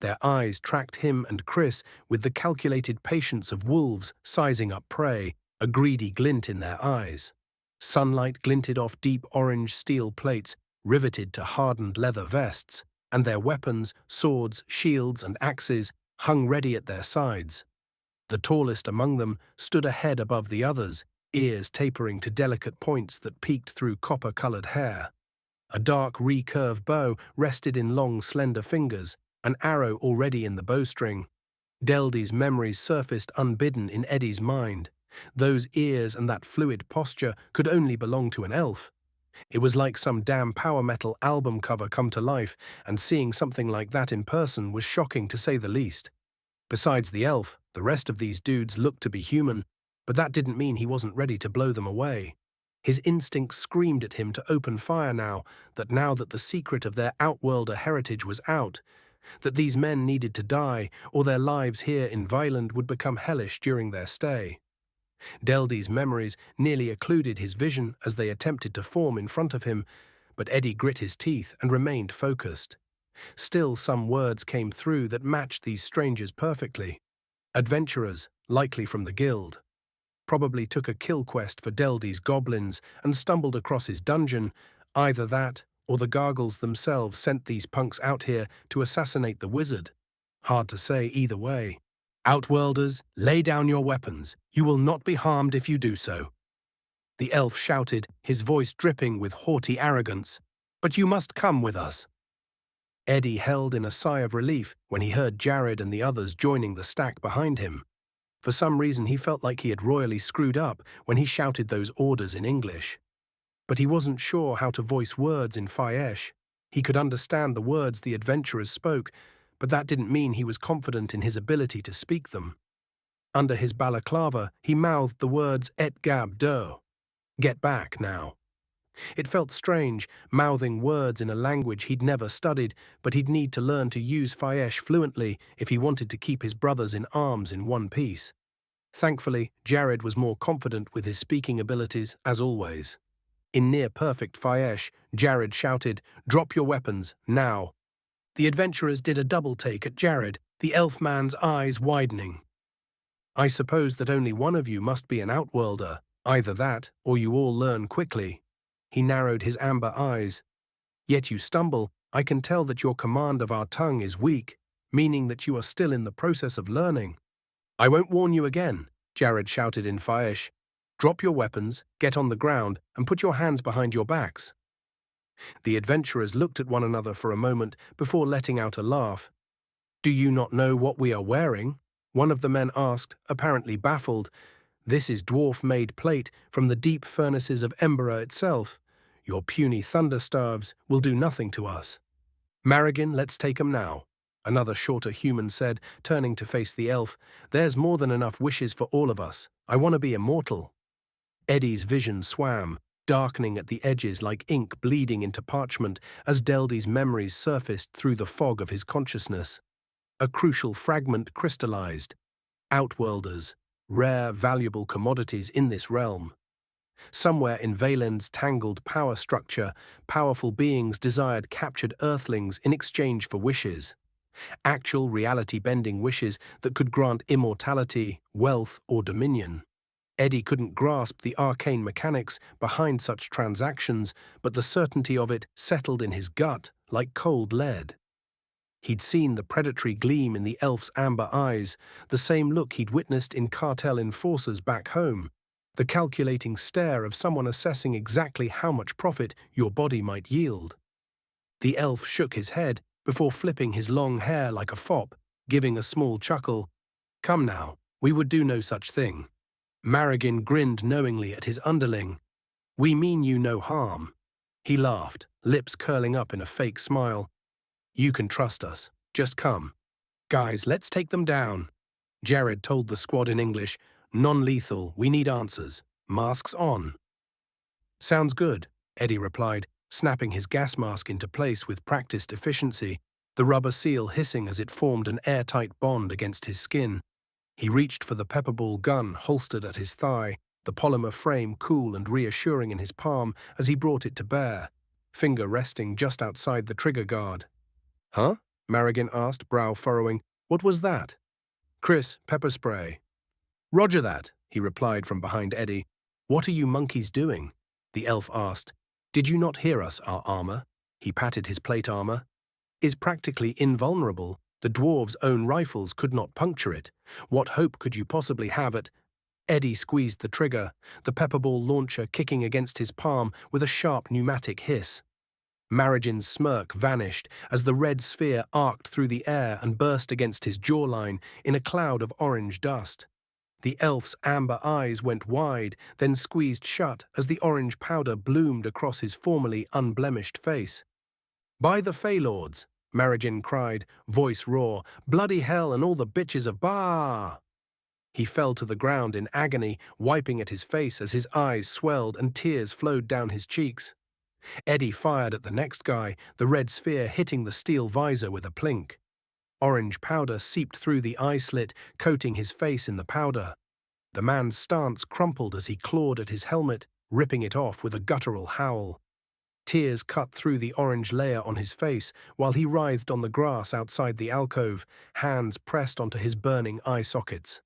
Their eyes tracked him and Chris with the calculated patience of wolves sizing up prey, a greedy glint in their eyes. Sunlight glinted off deep orange steel plates riveted to hardened leather vests, and their weapons, swords, shields, and axes hung ready at their sides. The tallest among them stood a head above the others, ears tapering to delicate points that peeked through copper-colored hair. A dark recurve bow rested in long, slender fingers, an arrow already in the bowstring. Deldy's memories surfaced unbidden in Eddie's mind. Those ears and that fluid posture could only belong to an elf. It was like some damn power metal album cover come to life, and seeing something like that in person was shocking to say the least. Besides the elf, the rest of these dudes looked to be human, but that didn't mean he wasn't ready to blow them away. His instincts screamed at him to open fire now that the secret of their outworlder heritage was out, that these men needed to die, or their lives here in Vineland would become hellish during their stay. Deldy's memories nearly occluded his vision as they attempted to form in front of him, but Eddie grit his teeth and remained focused. Still, some words came through that matched these strangers perfectly. Adventurers, likely from the guild. Probably took a kill quest for Deldy's goblins and stumbled across his dungeon. Either that, or the gargles themselves sent these punks out here to assassinate the wizard. Hard to say either way. "Outworlders, lay down your weapons. You will not be harmed if you do so." The elf shouted, his voice dripping with haughty arrogance. "But you must come with us." Eddie held in a sigh of relief when he heard Jared and the others joining the stack behind him. For some reason he felt like he had royally screwed up when he shouted those orders in English. But he wasn't sure how to voice words in Faesh. He could understand the words the adventurers spoke, but that didn't mean he was confident in his ability to speak them. Under his balaclava, he mouthed the words "Et gab do." Get back, now. It felt strange, mouthing words in a language he'd never studied, but he'd need to learn to use Faesh fluently if he wanted to keep his brothers in arms in one piece. Thankfully, Jared was more confident with his speaking abilities, as always. In near-perfect Faesh, Jared shouted, "Drop your weapons, now." The adventurers did a double-take at Jared, the elf man's eyes widening. "I suppose that only one of you must be an outworlder. Either that, or you all learn quickly." He narrowed his amber eyes. "Yet you stumble. I can tell that your command of our tongue is weak, meaning that you are still in the process of learning." "I won't warn you again," Jared shouted in Faesh. "Drop your weapons, get on the ground, and put your hands behind your backs." The adventurers looked at one another for a moment before letting out a laugh. "Do you not know what we are wearing?" one of the men asked, apparently baffled. "This is dwarf-made plate from the deep furnaces of Embera itself. Your puny thunderstaves will do nothing to us." "Marrigan, let's take 'em now," another shorter human said, turning to face the elf. "There's more than enough wishes for all of us. I want to be immortal." Eddie's vision swam, darkening at the edges like ink bleeding into parchment as Deldy's memories surfaced through the fog of his consciousness. A crucial fragment crystallized. Outworlders, rare, valuable commodities in this realm. Somewhere in Valen's tangled power structure, powerful beings desired captured earthlings in exchange for wishes. Actual reality-bending wishes that could grant immortality, wealth, or dominion. Eddie couldn't grasp the arcane mechanics behind such transactions, but the certainty of it settled in his gut like cold lead. He'd seen the predatory gleam in the elf's amber eyes, the same look he'd witnessed in cartel enforcers back home, the calculating stare of someone assessing exactly how much profit your body might yield. The elf shook his head before flipping his long hair like a fop, giving a small chuckle. "Come now, we would do no such thing." Marrigan grinned knowingly at his underling. "We mean you no harm." He laughed, lips curling up in a fake smile. "You can trust us. Just come." "Guys, let's take them down." Jared told the squad in English, "Non-lethal, we need answers. Masks on." "Sounds good," Eddie replied, snapping his gas mask into place with practiced efficiency, the rubber seal hissing as it formed an airtight bond against his skin. He reached for the pepperball gun holstered at his thigh, the polymer frame cool and reassuring in his palm as he brought it to bear, finger resting just outside the trigger guard. "Huh?" Marrigan asked, brow furrowing. "What was that?" "Chris, pepper spray." "Roger that," he replied from behind Eddie. "What are you monkeys doing?" the elf asked. "Did you not hear us, our armor?" He patted his plate armor. "Is practically invulnerable. The dwarves' own rifles could not puncture it. What hope could you possibly have at—" Eddie squeezed the trigger, the pepperball launcher kicking against his palm with a sharp pneumatic hiss. Marrigan's smirk vanished as the red sphere arced through the air and burst against his jawline in a cloud of orange dust. The elf's amber eyes went wide, then squeezed shut as the orange powder bloomed across his formerly unblemished face. "By the Feylords!" Marrigan cried, voice raw. "Bloody hell and all the bitches of Bah!" He fell to the ground in agony, wiping at his face as his eyes swelled and tears flowed down his cheeks. Eddie fired at the next guy, the red sphere hitting the steel visor with a plink. Orange powder seeped through the eye slit, coating his face in the powder. The man's stance crumpled as he clawed at his helmet, ripping it off with a guttural howl. Tears cut through the orange layer on his face while he writhed on the grass outside the alcove, hands pressed onto his burning eye sockets.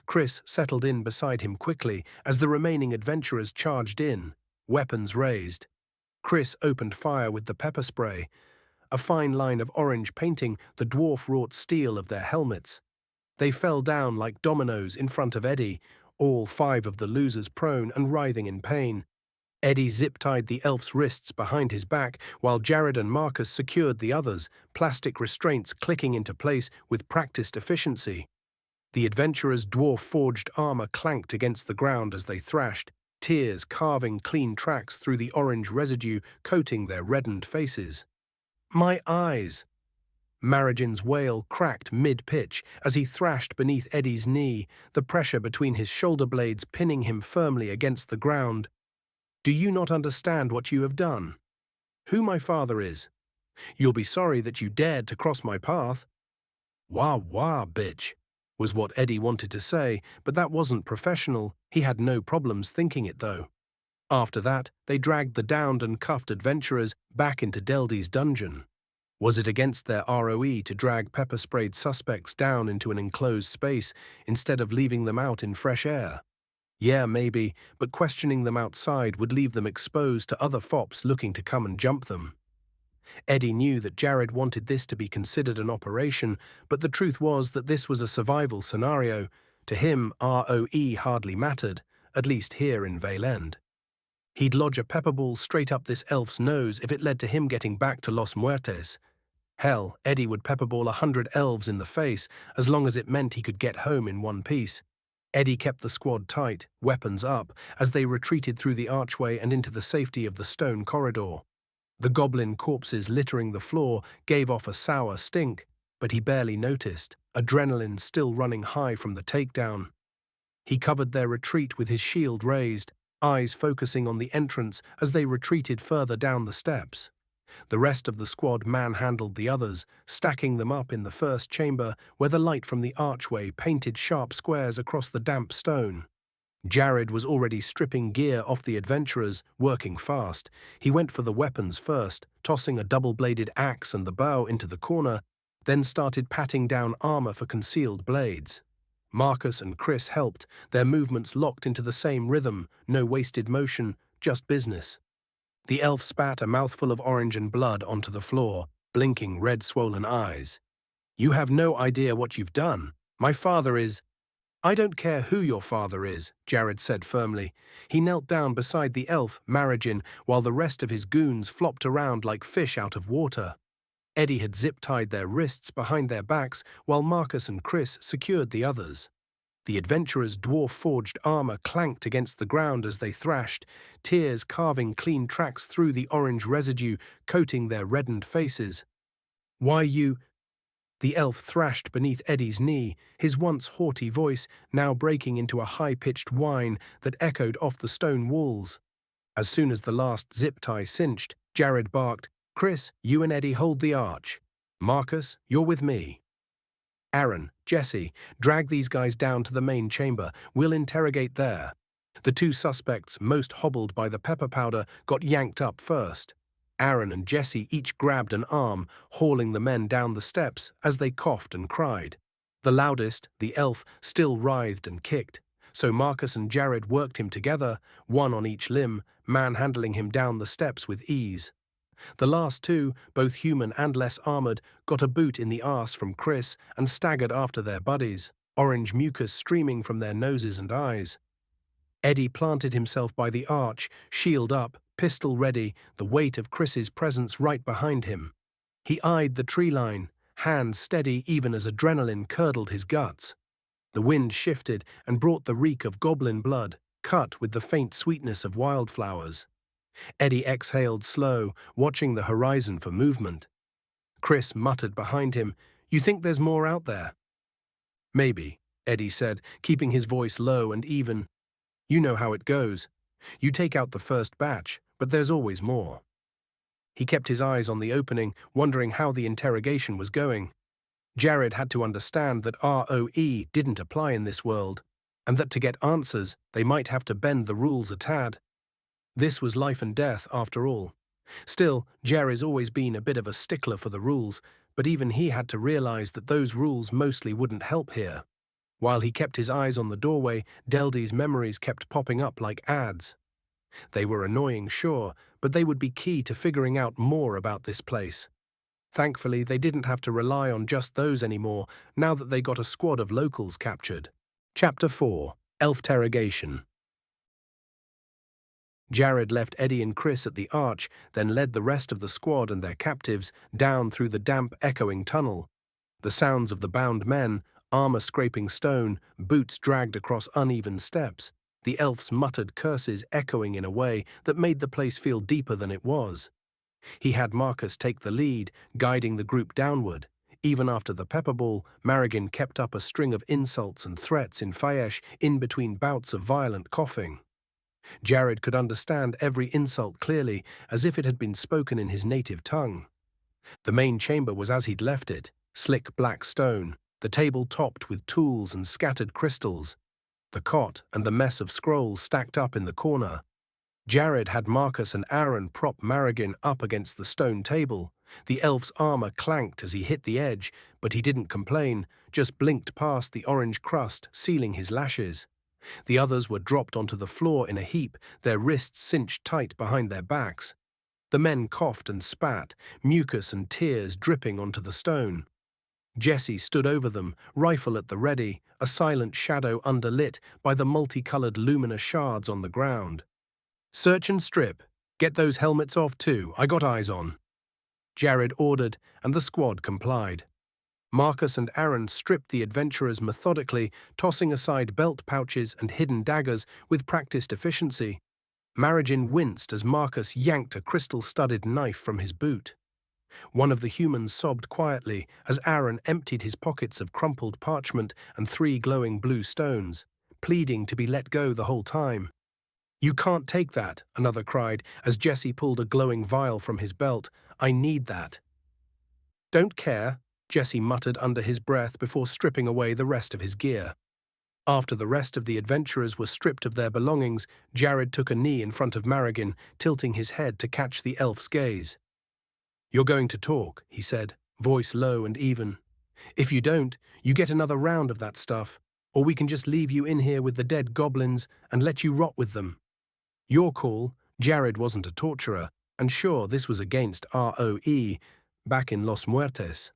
Chris settled in beside him quickly as the remaining adventurers charged in, weapons raised. Chris opened fire with the pepper spray, a fine line of orange painting the dwarf-wrought steel of their helmets. They fell down like dominoes in front of Eddie, all 5 of the losers prone and writhing in pain. Eddie zip-tied the elf's wrists behind his back, while Jared and Marcus secured the others, plastic restraints clicking into place with practiced efficiency. The adventurers' dwarf-forged armor clanked against the ground as they thrashed, tears carving clean tracks through the orange residue coating their reddened faces. "My eyes!" Marajin's wail cracked mid-pitch as he thrashed beneath Eddie's knee, the pressure between his shoulder blades pinning him firmly against the ground. "Do you not understand what you have done? Who my father is? You'll be sorry that you dared to cross my path." "Wah wah, bitch," was what Eddie wanted to say, but that wasn't professional. He had no problems thinking it, though. After that, they dragged the downed and cuffed adventurers back into Deldy's dungeon. Was it against their ROE to drag pepper-sprayed suspects down into an enclosed space instead of leaving them out in fresh air? Yeah, maybe, but questioning them outside would leave them exposed to other fops looking to come and jump them. Eddie knew that Jared wanted this to be considered an operation, but the truth was that this was a survival scenario. To him, ROE hardly mattered, at least here in Vale End. He'd lodge a pepperball straight up this elf's nose if it led to him getting back to Los Muertes. Hell, Eddie would pepperball 100 elves in the face as long as it meant he could get home in one piece. Eddie kept the squad tight, weapons up, as they retreated through the archway and into the safety of the stone corridor. The goblin corpses littering the floor gave off a sour stink, but he barely noticed, adrenaline still running high from the takedown. He covered their retreat with his shield raised, eyes focusing on the entrance as they retreated further down the steps. The rest of the squad manhandled the others, stacking them up in the first chamber where the light from the archway painted sharp squares across the damp stone. Jared was already stripping gear off the adventurers, working fast. He went for the weapons first, tossing a double-bladed axe and the bow into the corner, then started patting down armor for concealed blades. Marcus and Chris helped, their movements locked into the same rhythm, no wasted motion, just business. The elf spat a mouthful of orange and blood onto the floor, blinking red swollen eyes. "You have no idea what you've done. My father is—" "I don't care who your father is," Jared said firmly. He knelt down beside the elf, Marajin, while the rest of his goons flopped around like fish out of water. Eddie had zip-tied their wrists behind their backs while Marcus and Chris secured the others. The adventurers' dwarf-forged armor clanked against the ground as they thrashed, tears carving clean tracks through the orange residue coating their reddened faces. "Why you—" The elf thrashed beneath Eddie's knee, his once haughty voice now breaking into a high-pitched whine that echoed off the stone walls. As soon as the last zip-tie cinched, Jared barked, "Chris, you and Eddie hold the arch. Marcus, you're with me. Aaron, Jesse, drag these guys down to the main chamber. We'll interrogate there." The 2 suspects, most hobbled by the pepper powder, got yanked up first. Aaron and Jesse each grabbed an arm, hauling the men down the steps as they coughed and cried. The loudest, the elf, still writhed and kicked, so Marcus and Jared worked him together, one on each limb, manhandling him down the steps with ease. The last 2, both human and less armored, got a boot in the arse from Chris and staggered after their buddies, orange mucus streaming from their noses and eyes. Eddie planted himself by the arch, shield up, pistol ready, the weight of Chris's presence right behind him. He eyed the tree line, hands steady even as adrenaline curdled his guts. The wind shifted and brought the reek of goblin blood, cut with the faint sweetness of wildflowers. Eddie exhaled slow, watching the horizon for movement. Chris muttered behind him, "You think there's more out there?" "Maybe," Eddie said, keeping his voice low and even. "You know how it goes. You take out the first batch, but there's always more." He kept his eyes on the opening, wondering how the interrogation was going. Jared had to understand that ROE didn't apply in this world, and that to get answers, they might have to bend the rules a tad. This was life and death, after all. Still, Jerry's always been a bit of a stickler for the rules, but even he had to realize that those rules mostly wouldn't help here. While he kept his eyes on the doorway, Deldy's memories kept popping up like ads. They were annoying, sure, but they would be key to figuring out more about this place. Thankfully, they didn't have to rely on just those anymore, now that they got a squad of locals captured. Chapter 4. Elf-terrogation. Jared left Eddie and Chris at the arch, then led the rest of the squad and their captives down through the damp, echoing tunnel. The sounds of the bound men, armor scraping stone, boots dragged across uneven steps, the elf's muttered curses echoing in a way that made the place feel deeper than it was. He had Marcus take the lead, guiding the group downward. Even after the pepper ball, Marrigan kept up a string of insults and threats in Fayesh in between bouts of violent coughing. Jared could understand every insult clearly, as if it had been spoken in his native tongue. The main chamber was as he'd left it, slick black stone, the table topped with tools and scattered crystals, the cot and the mess of scrolls stacked up in the corner. Jared had Marcus and Aaron prop Marrigan up against the stone table. The elf's armor clanked as he hit the edge, but he didn't complain, just blinked past the orange crust, sealing his lashes. The others were dropped onto the floor in a heap, their wrists cinched tight behind their backs. The men coughed and spat, mucus and tears dripping onto the stone. Jesse stood over them, rifle at the ready, a silent shadow underlit by the multicolored luminous shards on the ground. "Search and strip. Get those helmets off too, I got eyes on," Jared ordered, and the squad complied. Marcus and Aaron stripped the adventurers methodically, tossing aside belt pouches and hidden daggers with practiced efficiency. Marrigan winced as Marcus yanked a crystal-studded knife from his boot. One of the humans sobbed quietly as Aaron emptied his pockets of crumpled parchment and 3 glowing blue stones, pleading to be let go the whole time. "You can't take that," another cried as Jesse pulled a glowing vial from his belt. "I need that." "Don't care," Jesse muttered under his breath before stripping away the rest of his gear. After the rest of the adventurers were stripped of their belongings, Jared took a knee in front of Marrigan, tilting his head to catch the elf's gaze. "You're going to talk," he said, voice low and even. "If you don't, you get another round of that stuff, or we can just leave you in here with the dead goblins and let you rot with them. Your call." Jared wasn't a torturer, and sure, this was against ROE, back in Los Muertes.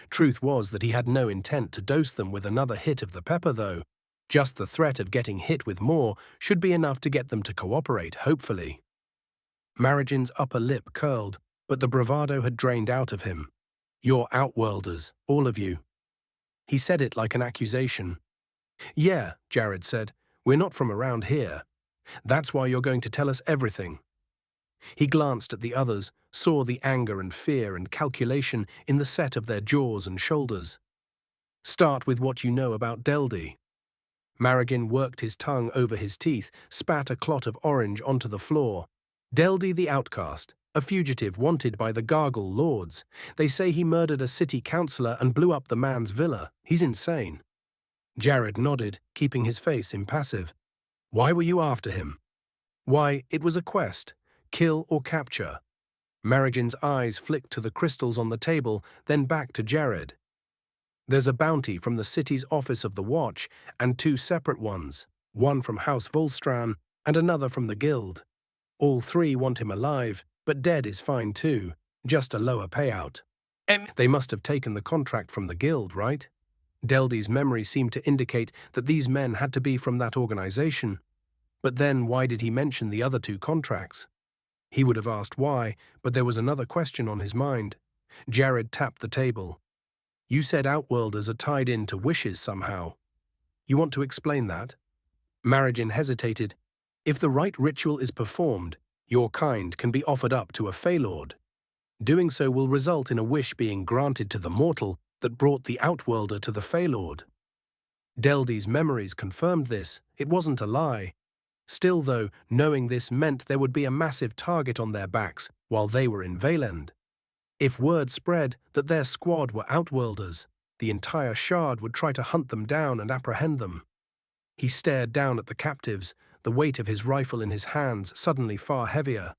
Truth was that he had no intent to dose them with another hit of the pepper, though. Just the threat of getting hit with more should be enough to get them to cooperate, hopefully. Marrigan's upper lip curled, but the bravado had drained out of him. "You're outworlders, all of you." He said it like an accusation. "Yeah," Jared said, "we're not from around here. That's why you're going to tell us everything." He glanced at the others, saw the anger and fear and calculation in the set of their jaws and shoulders. "Start with what you know about Deldy." Marrigan worked his tongue over his teeth, spat a clot of orange onto the floor. "Deldy the outcast, a fugitive wanted by the Gargle Lords. They say he murdered a city councillor and blew up the man's villa. He's insane." Jared nodded, keeping his face impassive. "Why were you after him?" "Why, it was a quest. Kill or capture." Marrigan's eyes flicked to the crystals on the table, then back to Jared. "There's a bounty from the city's office of the Watch, and 2 separate ones, one from House Volstran and another from the Guild. All 3 want him alive, but dead is fine too, just a lower payout." They must have taken the contract from the Guild, right? Deldy's memory seemed to indicate that these men had to be from that organization. But then why did he mention the other 2 contracts? He would have asked why, but there was another question on his mind. Jared tapped the table. "You said outworlders are tied into wishes somehow. You want to explain that?" Marrigan hesitated. "If the right ritual is performed, your kind can be offered up to a Feylord. Doing so will result in a wish being granted to the mortal that brought the outworlder to the Feylord." Deldy's memories confirmed this. It wasn't a lie. Still, though, knowing this meant there would be a massive target on their backs while they were in Veyland. If word spread that their squad were outworlders, the entire shard would try to hunt them down and apprehend them. He stared down at the captives, the weight of his rifle in his hands suddenly far heavier.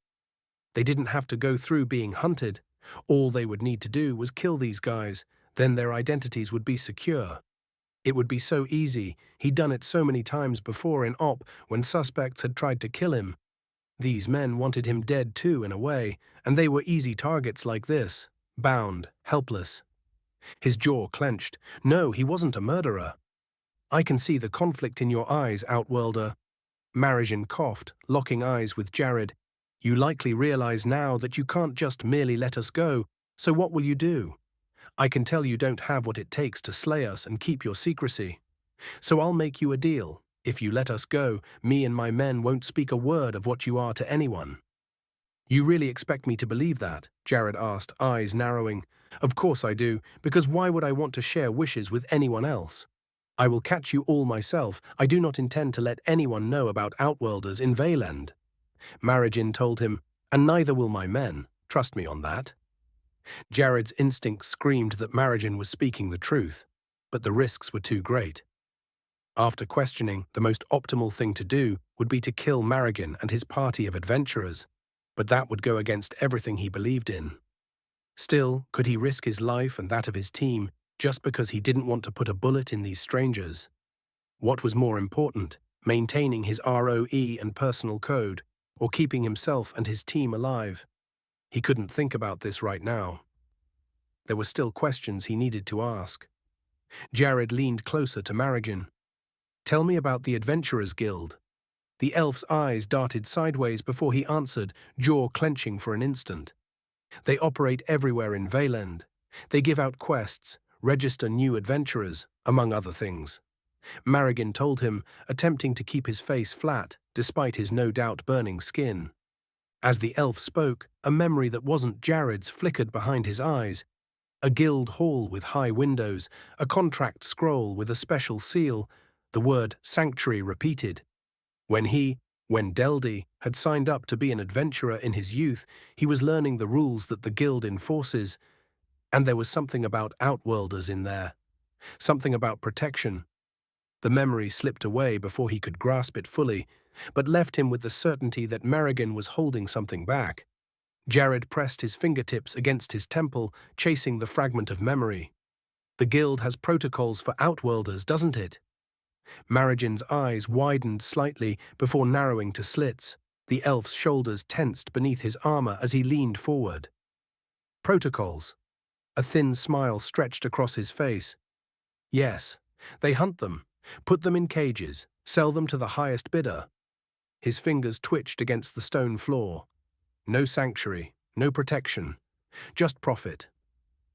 They didn't have to go through being hunted. All they would need to do was kill these guys, then their identities would be secure. It would be so easy. He'd done it so many times before in Op when suspects had tried to kill him. These men wanted him dead too, in a way, and they were easy targets like this, bound, helpless. His jaw clenched. No, he wasn't a murderer. I can see the conflict in your eyes, Outworlder. Marigin coughed, locking eyes with Jared. You likely realize now that you can't just merely let us go, so what will you do? I can tell you don't have what it takes to slay us and keep your secrecy. So I'll make you a deal. If you let us go, me and my men won't speak a word of what you are to anyone. You really expect me to believe that? Jared asked, eyes narrowing. Of course I do, because why would I want to share wishes with anyone else? I will catch you all myself. I do not intend to let anyone know about Outworlders in Veyland. Marigin told him, and neither will my men. Trust me on that. Jared's instincts screamed that Marigin was speaking the truth, but the risks were too great. After questioning, the most optimal thing to do would be to kill Marigin and his party of adventurers, but that would go against everything he believed in. Still, could he risk his life and that of his team just because he didn't want to put a bullet in these strangers? What was more important, maintaining his ROE and personal code, or keeping himself and his team alive? He couldn't think about this right now. There were still questions he needed to ask. Jared leaned closer to Marigin. Tell me about the Adventurers Guild. The elf's eyes darted sideways before he answered, jaw clenching for an instant. They operate everywhere in Veyland. They give out quests, register new adventurers, among other things. Marigin told him, attempting to keep his face flat, despite his no doubt burning skin. As the elf spoke, a memory that wasn't Jared's flickered behind his eyes. A guild hall with high windows, a contract scroll with a special seal, the word sanctuary repeated. When Deldy, had signed up to be an adventurer in his youth, he was learning the rules that the guild enforces, and there was something about Outworlders in there. Something about protection. The memory slipped away before he could grasp it fully, but left him with the certainty that Marigin was holding something back. Jared pressed his fingertips against his temple, chasing the fragment of memory. The guild has protocols for Outworlders, doesn't it? Marigin's eyes widened slightly before narrowing to slits. The elf's shoulders tensed beneath his armor as he leaned forward. Protocols. A thin smile stretched across his face. Yes, they hunt them, put them in cages, sell them to the highest bidder. His fingers twitched against the stone floor. No sanctuary, no protection, just profit.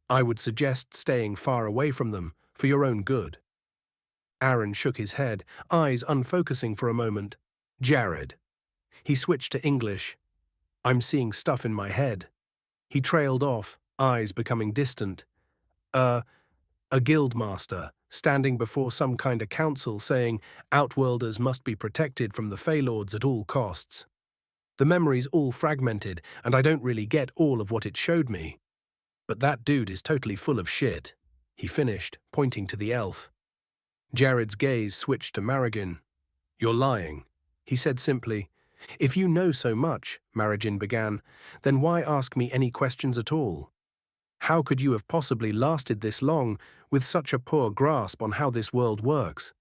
I would suggest staying far away from them, for your own good. Aaron shook his head, eyes unfocusing for a moment. Jared. He switched to English. I'm seeing stuff in my head. He trailed off, eyes becoming distant. A guild master, standing before some kind of council saying Outworlders must be protected from the Feylords at all costs. The memory's all fragmented, and I don't really get all of what it showed me. But that dude is totally full of shit, he finished, pointing to the elf. Jared's gaze switched to Marigin. You're lying, he said simply. If you know so much, Marigin began, then why ask me any questions at all? How could you have possibly lasted this long with such a poor grasp on how this world works?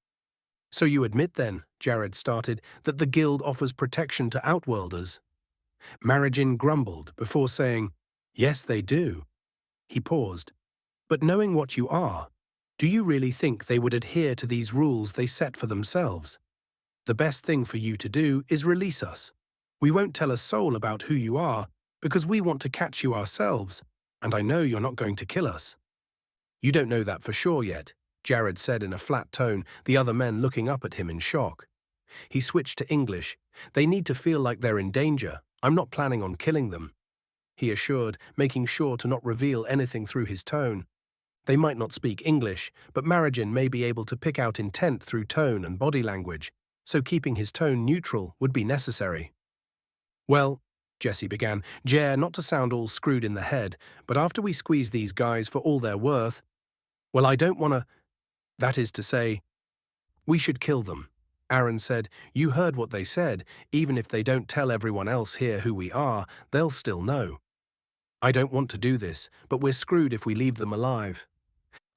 So you admit then, Jared started, that the guild offers protection to Outworlders? Marigin grumbled before saying, yes, they do. He paused. But knowing what you are, do you really think they would adhere to these rules they set for themselves? The best thing for you to do is release us. We won't tell a soul about who you are because we want to catch you ourselves, and I know you're not going to kill us. You don't know that for sure yet, Jared said in a flat tone, the other men looking up at him in shock. He switched to English. They need to feel like they're in danger. I'm not planning on killing them, he assured, making sure to not reveal anything through his tone. They might not speak English, but Marigin may be able to pick out intent through tone and body language, so keeping his tone neutral would be necessary. Well, Jesse began, not to sound all screwed in the head, but after we squeeze these guys for all they're worth, well, I don't want to, that is to say, we should kill them. Aaron said, you heard what they said, even if they don't tell everyone else here who we are, they'll still know. I don't want to do this, but we're screwed if we leave them alive.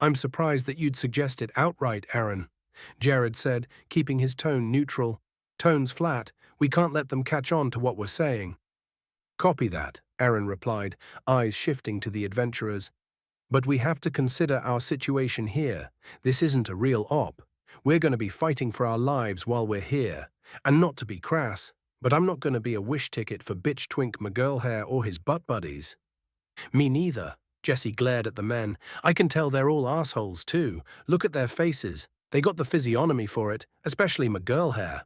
I'm surprised that you'd suggest it outright, Aaron, Jared said, keeping his tone neutral. Tone's flat, we can't let them catch on to what we're saying. Copy that, Aaron replied, eyes shifting to the adventurers. But we have to consider our situation here. This isn't a real op. We're going to be fighting for our lives while we're here. And not to be crass, but I'm not going to be a wish ticket for bitch twink McGirlhair or his butt buddies. Me neither. Jesse glared at the men. I can tell they're all assholes too. Look at their faces. They got the physiognomy for it, especially McGirlhair.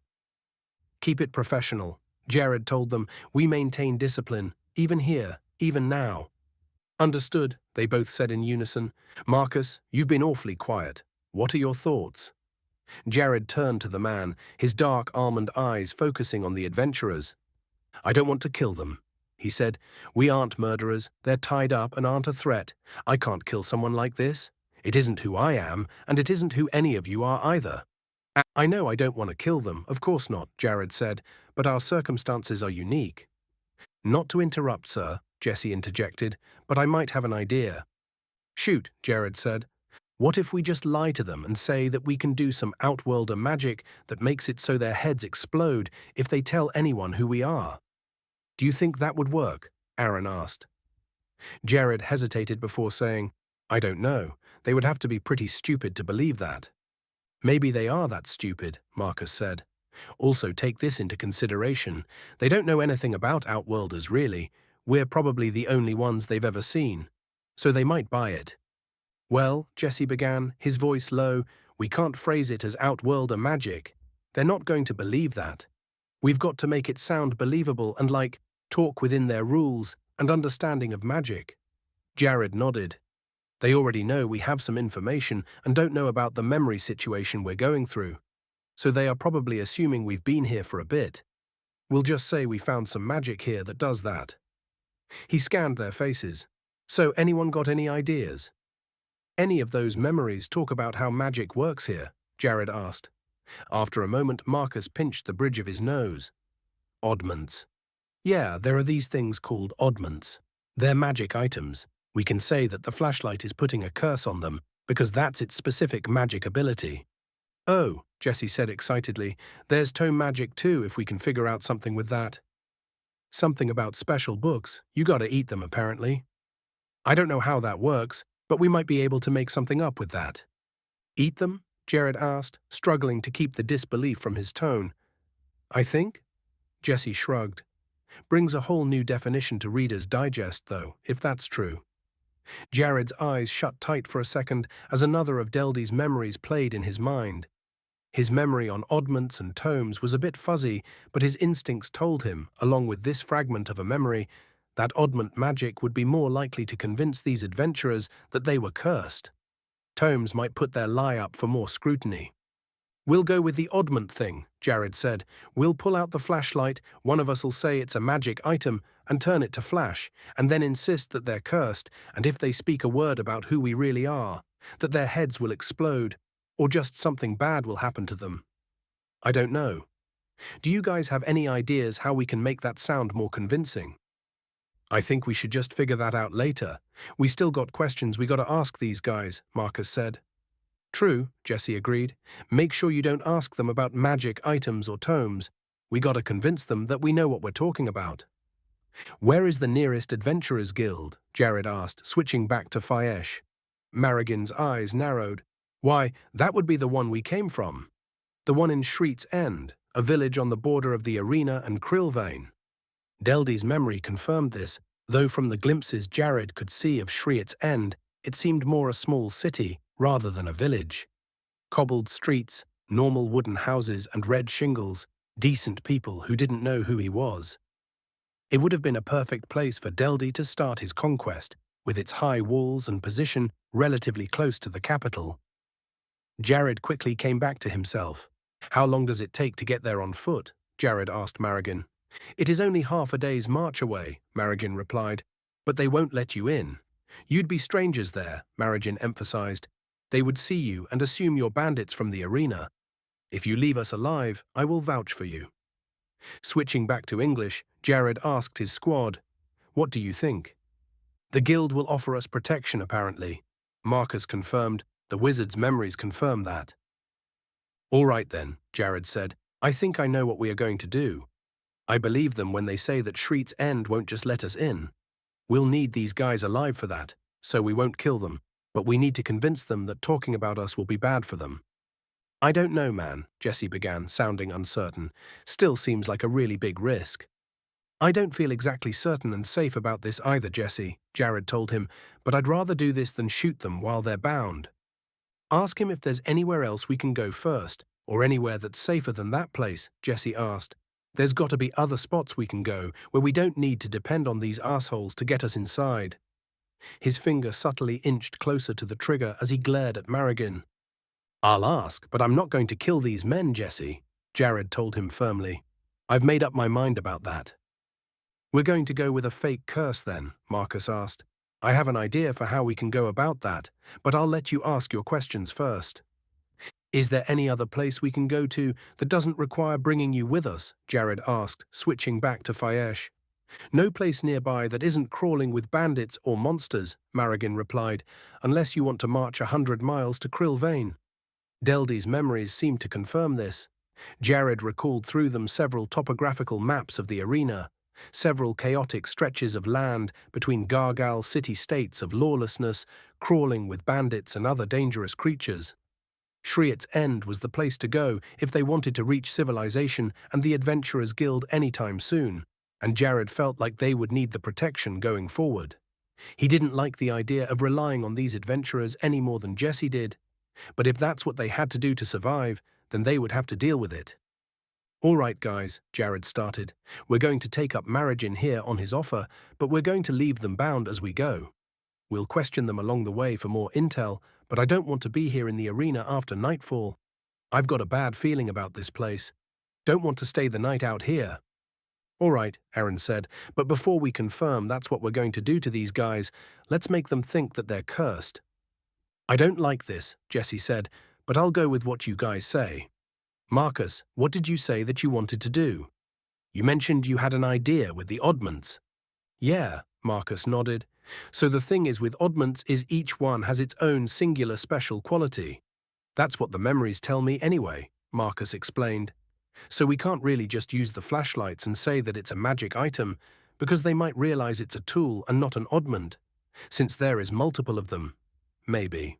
Keep it professional, Jared told them. We maintain discipline, even here, even now. Understood, they both said in unison. Marcus, you've been awfully quiet. What are your thoughts? Jared turned to the man, his dark almond eyes focusing on the adventurers. I don't want to kill them, he said. We aren't murderers, they're tied up and aren't a threat. I can't kill someone like this. It isn't who I am, and it isn't who any of you are either. I know I don't want to kill them, of course not, Jared said, but our circumstances are unique. Not to interrupt, sir, Jesse interjected, but I might have an idea. Shoot, Jared said. What if we just lie to them and say that we can do some outworlder magic that makes it so their heads explode if they tell anyone who we are? Do you think that would work? Aaron asked. Jared hesitated before saying, I don't know. They would have to be pretty stupid to believe that. Maybe they are that stupid, Marcus said. Also take this into consideration. They don't know anything about outworlders, really. We're probably the only ones they've ever seen. So they might buy it. Well, Jesse began, his voice low, we can't phrase it as outworlder magic. They're not going to believe that. We've got to make it sound believable and like talk within their rules and understanding of magic. Jared nodded. They already know we have some information and don't know about the memory situation we're going through. So they are probably assuming we've been here for a bit. We'll just say we found some magic here that does that. He scanned their faces. So anyone got any ideas? Any of those memories talk about how magic works here? Jared asked. After a moment, Marcus pinched the bridge of his nose. Oddments. Yeah, there are these things called oddments. They're magic items. We can say that the flashlight is putting a curse on them because that's its specific magic ability. Oh, Jesse said excitedly, there's tome magic too if we can figure out something with that. Something about special books. You gotta eat them, apparently. I don't know how that works, but we might be able to make something up with that. Eat them? Jared asked, struggling to keep the disbelief from his tone. I think? Jesse shrugged. Brings a whole new definition to Reader's Digest, though, if that's true. Jared's eyes shut tight for a second as another of Deldy's memories played in his mind. His memory on oddments and tomes was a bit fuzzy, but his instincts told him, along with this fragment of a memory, that oddment magic would be more likely to convince these adventurers that they were cursed. Tomes might put their lie up for more scrutiny. We'll go with the oddment thing, Jared said. We'll pull out the flashlight, one of us'll say it's a magic item, and turn it to flash, and then insist that they're cursed, and if they speak a word about who we really are, that their heads will explode, or just something bad will happen to them. I don't know. Do you guys have any ideas how we can make that sound more convincing? I think we should just figure that out later. We still got questions we gotta ask these guys, Marcus said. True, Jesse agreed. Make sure you don't ask them about magic items or tomes. We gotta convince them that we know what we're talking about. Where is the nearest adventurers guild? Jared asked, switching back to Fayesh. Marrigan's eyes narrowed. Why, that would be the one we came from. The one in Shreet's End, a village on the border of the arena and Krillvane. Deldy's memory confirmed this, though from the glimpses Jared could see of Shreet's End, it seemed more a small city rather than a village. Cobbled streets, normal wooden houses and red shingles, decent people who didn't know who he was. It would have been a perfect place for Deldy to start his conquest, with its high walls and position relatively close to the capital. Jared quickly came back to himself. How long does it take to get there on foot? Jared asked Marrigan. It is only half a day's march away, Marrigan replied, but they won't let you in. You'd be strangers there, Marrigan emphasized. They would see you and assume you're bandits from the arena. If you leave us alive, I will vouch for you. Switching back to English, Jared asked his squad, What do you think? The guild will offer us protection, apparently. Marcus confirmed. The wizard's memories confirm that. All right then, Jared said. I think I know what we are going to do. I believe them when they say that Shreet's End won't just let us in. We'll need these guys alive for that, so we won't kill them, but we need to convince them that talking about us will be bad for them. I don't know, man, Jesse began, sounding uncertain. Still seems like a really big risk. I don't feel exactly certain and safe about this either, Jesse, Jared told him, but I'd rather do this than shoot them while they're bound. Ask him if there's anywhere else we can go first, or anywhere that's safer than that place, Jesse asked. There's got to be other spots we can go, where we don't need to depend on these assholes to get us inside. His finger subtly inched closer to the trigger as he glared at Marigan. I'll ask, but I'm not going to kill these men, Jesse, Jared told him firmly. I've made up my mind about that. We're going to go with a fake curse then, Marcus asked. I have an idea for how we can go about that, but I'll let you ask your questions first. Is there any other place we can go to that doesn't require bringing you with us? Jared asked, switching back to Fayesh. No place nearby that isn't crawling with bandits or monsters, Marigan replied, unless you want to march 100 miles to Krillvane. Deldy's memories seemed to confirm this. Jared recalled through them several topographical maps of the arena, several chaotic stretches of land between Gargal city-states of lawlessness, crawling with bandits and other dangerous creatures. Shriet's End was the place to go if they wanted to reach civilization and the Adventurers Guild anytime soon, and Jared felt like they would need the protection going forward. He didn't like the idea of relying on these adventurers any more than Jesse did, but if that's what they had to do to survive, then they would have to deal with it. All right, guys, Jared started. We're going to take up marriage in here on his offer, but we're going to leave them bound as we go. We'll question them along the way for more intel, but I don't want to be here in the arena after nightfall. I've got a bad feeling about this place. Don't want to stay the night out here. All right, Aaron said, but before we confirm that's what we're going to do to these guys, let's make them think that they're cursed. I don't like this, Jesse said, but I'll go with what you guys say. Marcus, what did you say that you wanted to do? You mentioned you had an idea with the oddments. Yeah, Marcus nodded. So the thing is with oddments is each one has its own singular special quality. That's what the memories tell me anyway, Marcus explained. So we can't really just use the flashlights and say that it's a magic item, because they might realize it's a tool and not an oddment, since there is multiple of them. Maybe.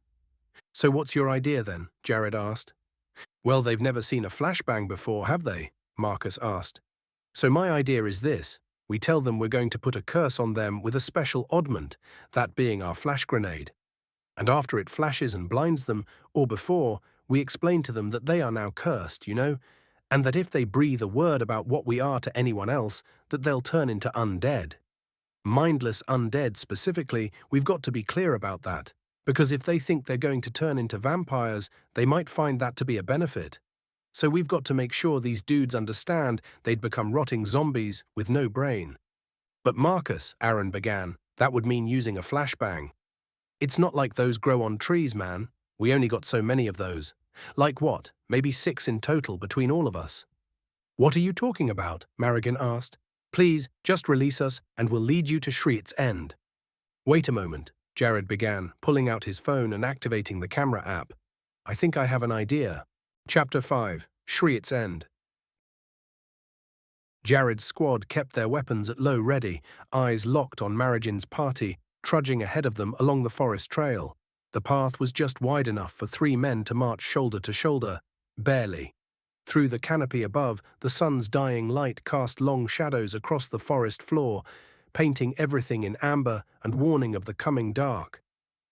So what's your idea then? Jared asked. Well, they've never seen a flashbang before, have they? Marcus asked. So my idea is this. We tell them we're going to put a curse on them with a special oddment, that being our flash grenade. And after it flashes and blinds them, or before, we explain to them that they are now cursed, and that if they breathe a word about what we are to anyone else, that they'll turn into undead. Mindless undead specifically, we've got to be clear about that, because if they think they're going to turn into vampires, they might find that to be a benefit. So we've got to make sure these dudes understand they'd become rotting zombies with no brain. But Marcus, Aaron began, that would mean using a flashbang. It's not like those grow on trees, man. We only got so many of those. Like what? Maybe 6 in total between all of us. What are you talking about? Marigan asked. Please, just release us and we'll lead you to Shriet's End. Wait a moment, Jared began, pulling out his phone and activating the camera app. I think I have an idea. Chapter 5, Shriet's End. Jared's squad kept their weapons at low ready, eyes locked on Marigan's party, trudging ahead of them along the forest trail. The path was just wide enough for 3 men to march shoulder to shoulder, barely. Through the canopy above, the sun's dying light cast long shadows across the forest floor, painting everything in amber and warning of the coming dark.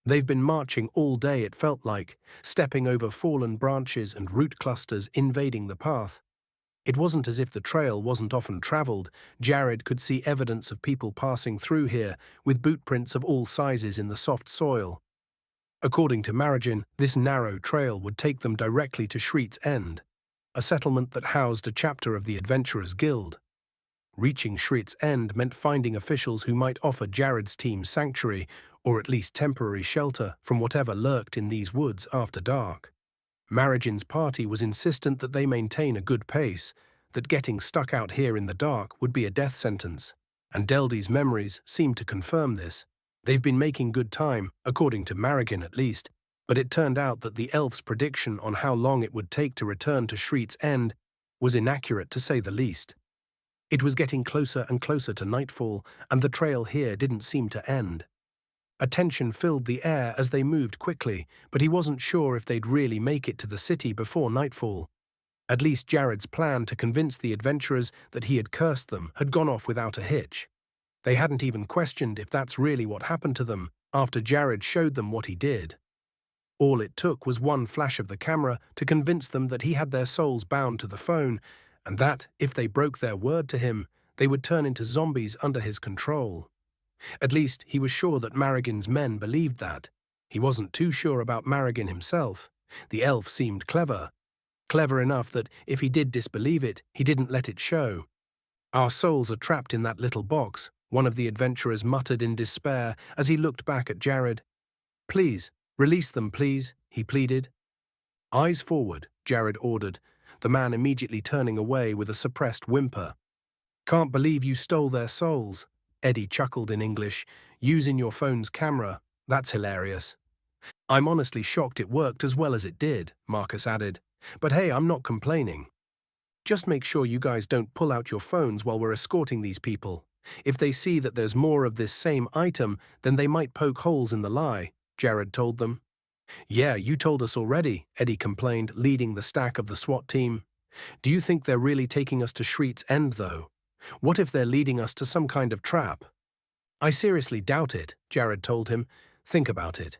They've been marching all day, it felt like, stepping over fallen branches and root clusters invading the path. It wasn't as if the trail wasn't often traveled. Jared could see evidence of people passing through here, with boot prints of all sizes in the soft soil. According to Marigan, this narrow trail would take them directly to Shriet's End, a settlement that housed a chapter of the Adventurers Guild. Reaching Shriet's End meant finding officials who might offer Jared's team sanctuary, or at least temporary shelter from whatever lurked in these woods after dark. Marigan's party was insistent that they maintain a good pace, that getting stuck out here in the dark would be a death sentence, and Deldy's memories seemed to confirm this. They've been making good time, according to Marigan at least, but it turned out that the elf's prediction on how long it would take to return to Shriet's End was inaccurate to say the least. It was getting closer and closer to nightfall, and the trail here didn't seem to end. A tension filled the air as they moved quickly, but he wasn't sure if they'd really make it to the city before nightfall. At least Jared's plan to convince the adventurers that he had cursed them had gone off without a hitch. They hadn't even questioned if that's really what happened to them after Jared showed them what he did. All it took was one flash of the camera to convince them that he had their souls bound to the phone, and that, if they broke their word to him, they would turn into zombies under his control. At least he was sure that Marrigan's men believed that. He wasn't too sure about Marrigan himself. The elf seemed clever. Clever enough that if he did disbelieve it, he didn't let it show. "Our souls are trapped in that little box," one of the adventurers muttered in despair as he looked back at Jared. "Please, release them, please," he pleaded. "Eyes forward," Jared ordered, the man immediately turning away with a suppressed whimper. "Can't believe you stole their souls," Eddie chuckled in English. "Using your phone's camera. That's hilarious." "I'm honestly shocked it worked as well as it did," Marcus added. "But hey, I'm not complaining. Just make sure you guys don't pull out your phones while we're escorting these people. If they see that there's more of this same item, then they might poke holes in the lie," Jared told them. "Yeah, you told us already," Eddie complained, leading the stack of the SWAT team. "Do you think they're really taking us to Shriet's End, though? What if they're leading us to some kind of trap?" "I seriously doubt it," Jared told him. "Think about it.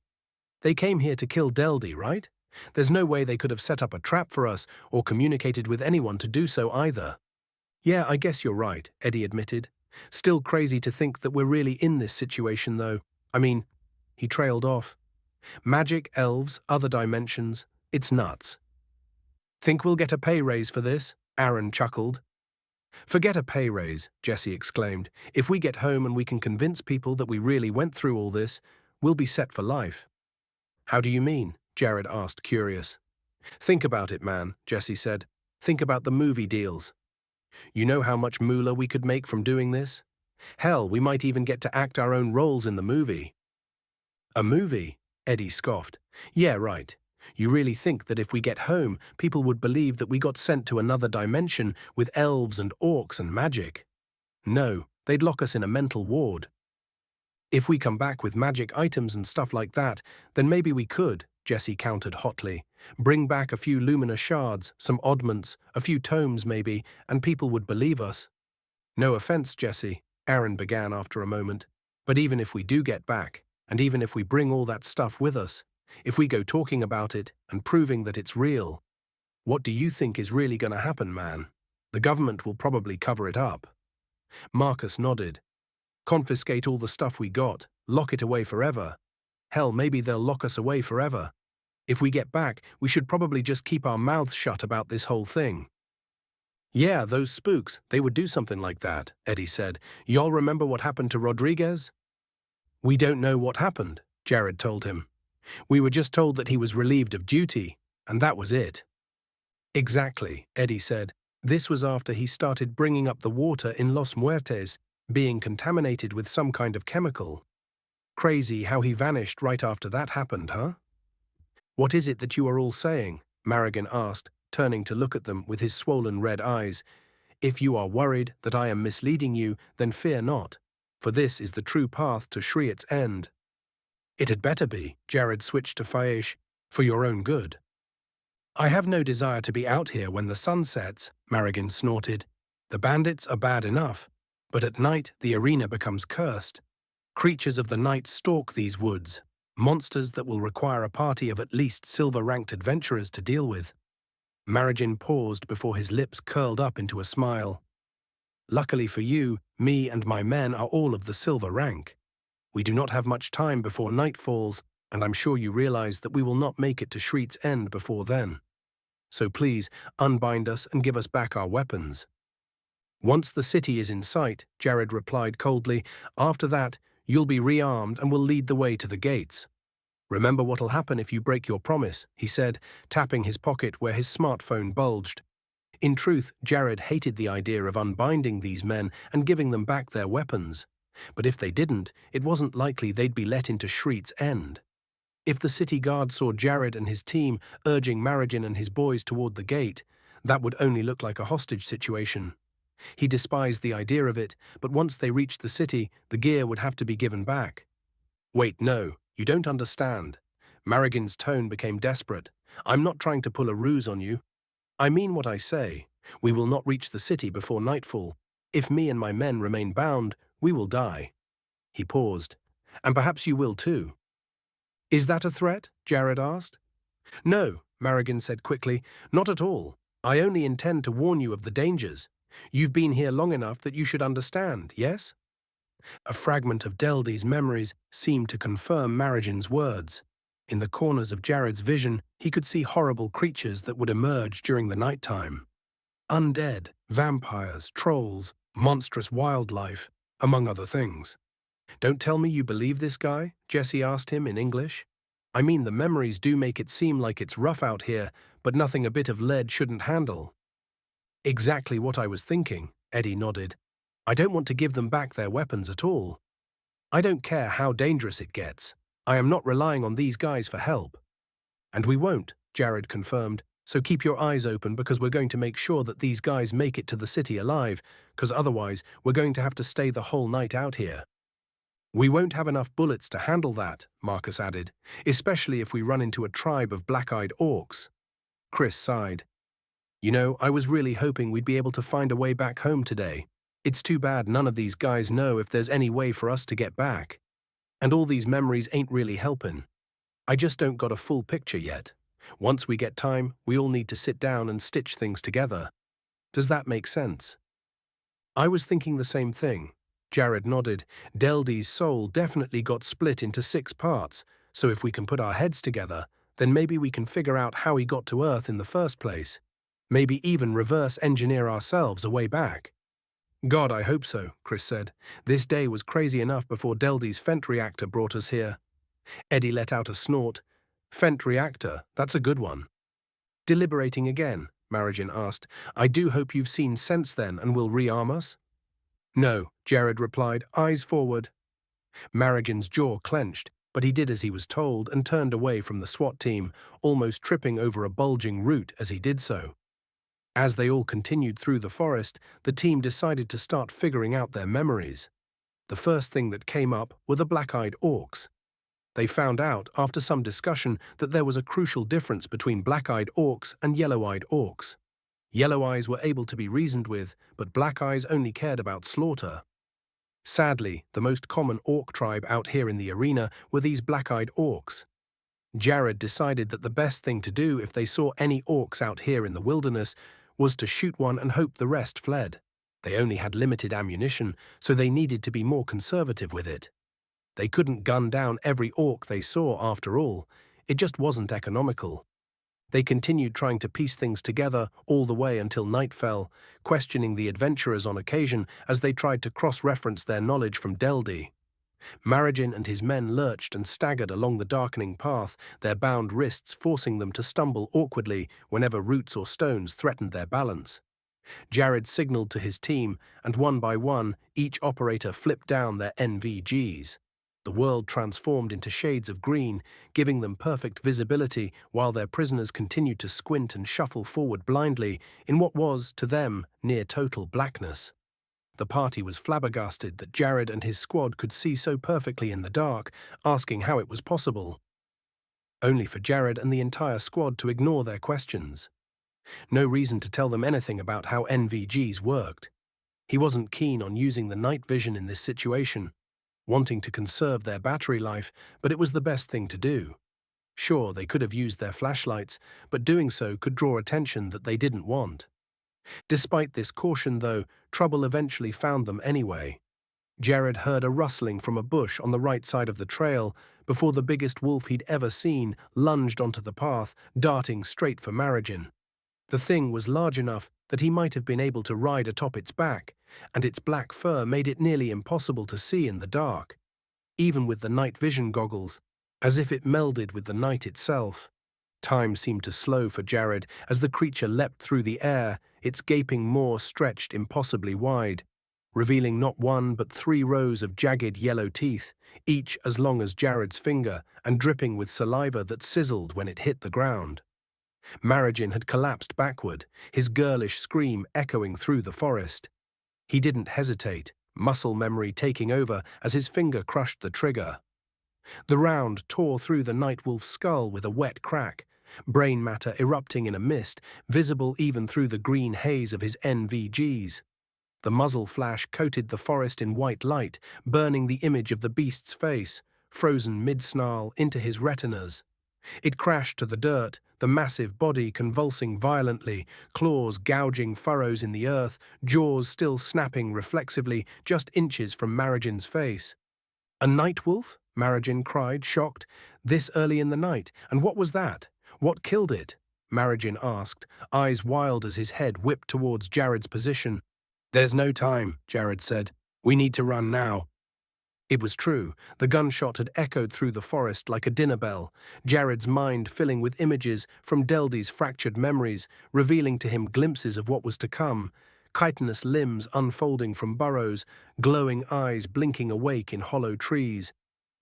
They came here to kill Deldy, right? There's no way they could have set up a trap for us or communicated with anyone to do so either." "Yeah, I guess you're right," Eddie admitted. "Still crazy to think that we're really in this situation, though. I mean," he trailed off. "Magic, elves, other dimensions. It's nuts." "Think we'll get a pay raise for this?" Aaron chuckled. "Forget a pay raise," Jesse exclaimed. "If we get home and we can convince people that we really went through all this, we'll be set for life." "How do you mean?" Jared asked, curious. "Think about it, man," Jesse said. "Think about the movie deals. You know how much moolah we could make from doing this? Hell, we might even get to act our own roles in the movie." "A movie?" Eddie scoffed. "Yeah, right. You really think that if we get home, people would believe that we got sent to another dimension with elves and orcs and magic? No, they'd lock us in a mental ward. If we come back with magic items and stuff like that, then maybe we could," Jesse countered hotly. "Bring back a few Lumina shards, some oddments, a few tomes maybe, and people would believe us." "No offense, Jesse," Aaron began after a moment, "but even if we do get back, and even if we bring all that stuff with us, if we go talking about it and proving that it's real, what do you think is really going to happen, man? The government will probably cover it up." Marcus nodded. "Confiscate all the stuff we got, lock it away forever. Hell, maybe they'll lock us away forever. If we get back, we should probably just keep our mouths shut about this whole thing." "Yeah, those spooks, they would do something like that," Eddie said. "Y'all remember what happened to Rodriguez?" "We don't know what happened," Jared told him. "We were just told that he was relieved of duty, and that was it." "Exactly," Eddie said. "This was after he started bringing up the water in Los Muertes, being contaminated with some kind of chemical. Crazy how he vanished right after that happened, huh?" "What is it that you are all saying?" Marrigan asked, turning to look at them with his swollen red eyes. "If you are worried that I am misleading you, then fear not, for this is the true path to Shriet's End." "It had better be," Jared switched to Faesh, "for your own good." "I have no desire to be out here when the sun sets," Marrigan snorted. "The bandits are bad enough, but at night the arena becomes cursed. Creatures of the night stalk these woods, monsters that will require a party of at least silver-ranked adventurers to deal with." Marrigan paused before his lips curled up into a smile. "Luckily for you, me and my men are all of the silver rank. We do not have much time before night falls, and I'm sure you realize that we will not make it to Shriet's End before then. So please, unbind us and give us back our weapons." "Once the city is in sight," Jared replied coldly, "after that, you'll be rearmed and will lead the way to the gates. Remember what'll happen if you break your promise," he said, tapping his pocket where his smartphone bulged. In truth, Jared hated the idea of unbinding these men and giving them back their weapons. But if they didn't, it wasn't likely they'd be let into Shriet's End. If the city guard saw Jared and his team urging Marrigan and his boys toward the gate, that would only look like a hostage situation. He despised the idea of it, but once they reached the city, the gear would have to be given back. Wait, no, you don't understand. Marrigan's tone became desperate. I'm not trying to pull a ruse on you. I mean what I say. We will not reach the city before nightfall. If me and my men remain bound, we will die. He paused. And perhaps you will too. Is that a threat? Jared asked. No, Marrigan said quickly, not at all. I only intend to warn you of the dangers. You've been here long enough that you should understand, yes? A fragment of Deldy's memories seemed to confirm Marrigan's words. In the corners of Jared's vision, he could see horrible creatures that would emerge during the nighttime. Undead, vampires, trolls, monstrous wildlife, among other things. Don't tell me you believe this guy? Jesse asked him in English. I mean, the memories do make it seem like it's rough out here, but nothing a bit of lead shouldn't handle. Exactly what I was thinking, Eddie nodded. I don't want to give them back their weapons at all. I don't care how dangerous it gets. I am not relying on these guys for help. And we won't, Jared confirmed, so keep your eyes open because we're going to make sure that these guys make it to the city alive, because otherwise we're going to have to stay the whole night out here. We won't have enough bullets to handle that, Marcus added, especially if we run into a tribe of black-eyed orcs. Chris sighed. You know, I was really hoping we'd be able to find a way back home today. It's too bad none of these guys know if there's any way for us to get back. And all these memories ain't really helping. I just don't got a full picture yet. Once we get time, we all need to sit down and stitch things together. Does that make sense? I was thinking the same thing. Jared nodded. Deldy's soul definitely got split into 6 parts, so if we can put our heads together, then maybe we can figure out how he got to Earth in the first place. Maybe even reverse engineer ourselves a way back. God, I hope so, Chris said. This day was crazy enough before Deldy's Fent reactor brought us here. Eddie let out a snort. Fent reactor, that's a good one. Deliberating again, Marrigan asked. I do hope you've seen sense then and will rearm us? No, Jared replied, eyes forward. Marrigan's jaw clenched, but he did as he was told and turned away from the SWAT team, almost tripping over a bulging root as he did so. As they all continued through the forest, the team decided to start figuring out their memories. The first thing that came up were the black-eyed orcs. They found out, after some discussion, that there was a crucial difference between black-eyed orcs and yellow-eyed orcs. Yellow Eyes were able to be reasoned with, but Black Eyes only cared about slaughter. Sadly, the most common orc tribe out here in the arena were these black-eyed orcs. Jared decided that the best thing to do if they saw any orcs out here in the wilderness was to shoot one and hope the rest fled. They only had limited ammunition, so they needed to be more conservative with it. They couldn't gun down every orc they saw after all. It just wasn't economical. They continued trying to piece things together all the way until night fell, questioning the adventurers on occasion as they tried to cross-reference their knowledge from Deldy. Marrigan and his men lurched and staggered along the darkening path, their bound wrists forcing them to stumble awkwardly whenever roots or stones threatened their balance. Jared signaled to his team, and one by one, each operator flipped down their NVGs. The world transformed into shades of green, giving them perfect visibility while their prisoners continued to squint and shuffle forward blindly in what was, to them, near total blackness. The party was flabbergasted that Jared and his squad could see so perfectly in the dark, asking how it was possible. Only for Jared and the entire squad to ignore their questions. No reason to tell them anything about how NVGs worked. He wasn't keen on using the night vision in this situation, wanting to conserve their battery life, but it was the best thing to do. Sure, they could have used their flashlights, but doing so could draw attention that they didn't want. Despite this caution, though, trouble eventually found them anyway. Jared heard a rustling from a bush on the right side of the trail before the biggest wolf he'd ever seen lunged onto the path, darting straight for Marrigan. The thing was large enough that he might have been able to ride atop its back, and its black fur made it nearly impossible to see in the dark, even with the night vision goggles, as if it melded with the night itself. Time seemed to slow for Jared as the creature leapt through the air, its gaping maw stretched impossibly wide, revealing not 1 but 3 rows of jagged yellow teeth, each as long as Jared's finger and dripping with saliva that sizzled when it hit the ground. Marrigan had collapsed backward, his girlish scream echoing through the forest. He didn't hesitate, muscle memory taking over as his finger crushed the trigger. The round tore through the night wolf's skull with a wet crack, brain matter erupting in a mist, visible even through the green haze of his NVGs. The muzzle flash coated the forest in white light, burning the image of the beast's face, frozen mid-snarl into his retinas. It crashed to the dirt, the massive body convulsing violently, claws gouging furrows in the earth, jaws still snapping reflexively just inches from Marigin's face. "A night wolf?" Marigin cried, shocked. "This early in the night, and what was that? What killed it?" Marigin asked, eyes wild as his head whipped towards Jared's position. "There's no time," Jared said. "We need to run now." It was true. The gunshot had echoed through the forest like a dinner bell, Jared's mind filling with images from Deldy's fractured memories, revealing to him glimpses of what was to come, chitinous limbs unfolding from burrows, glowing eyes blinking awake in hollow trees,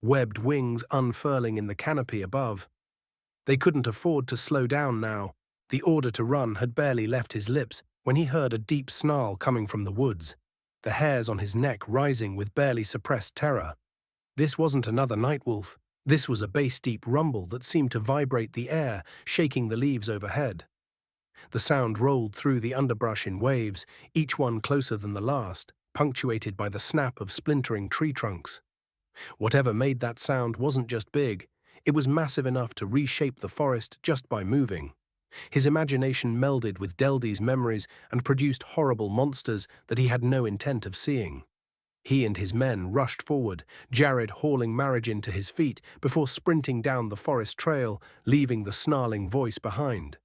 webbed wings unfurling in the canopy above. They couldn't afford to slow down now. The order to run had barely left his lips when he heard a deep snarl coming from the woods, the hairs on his neck rising with barely suppressed terror. This wasn't another night wolf. This was a bass-deep rumble that seemed to vibrate the air, shaking the leaves overhead. The sound rolled through the underbrush in waves, each one closer than the last, punctuated by the snap of splintering tree trunks. Whatever made that sound wasn't just big, it was massive enough to reshape the forest just by moving. His imagination melded with Deldy's memories and produced horrible monsters that he had no intent of seeing. He and his men rushed forward, Jared hauling Marigin to his feet before sprinting down the forest trail, leaving the snarling voice behind.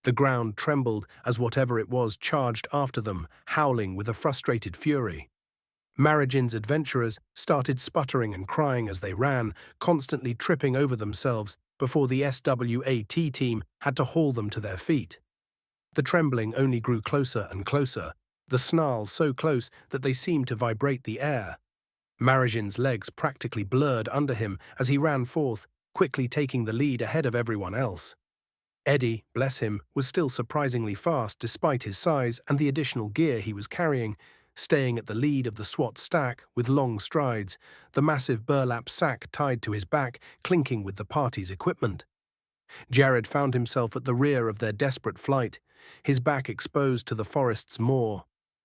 The ground trembled as whatever it was charged after them, howling with a frustrated fury. Marigin's adventurers started sputtering and crying as they ran, constantly tripping over themselves before the SWAT team had to haul them to their feet. The trembling only grew closer and closer, the snarls so close that they seemed to vibrate the air. Marigin's legs practically blurred under him as he ran forth, quickly taking the lead ahead of everyone else. Eddie, bless him, was still surprisingly fast despite his size and the additional gear he was carrying, staying at the lead of the SWAT stack with long strides, the massive burlap sack tied to his back clinking with the party's equipment. Jared found himself at the rear of their desperate flight, his back exposed to the forest's maw.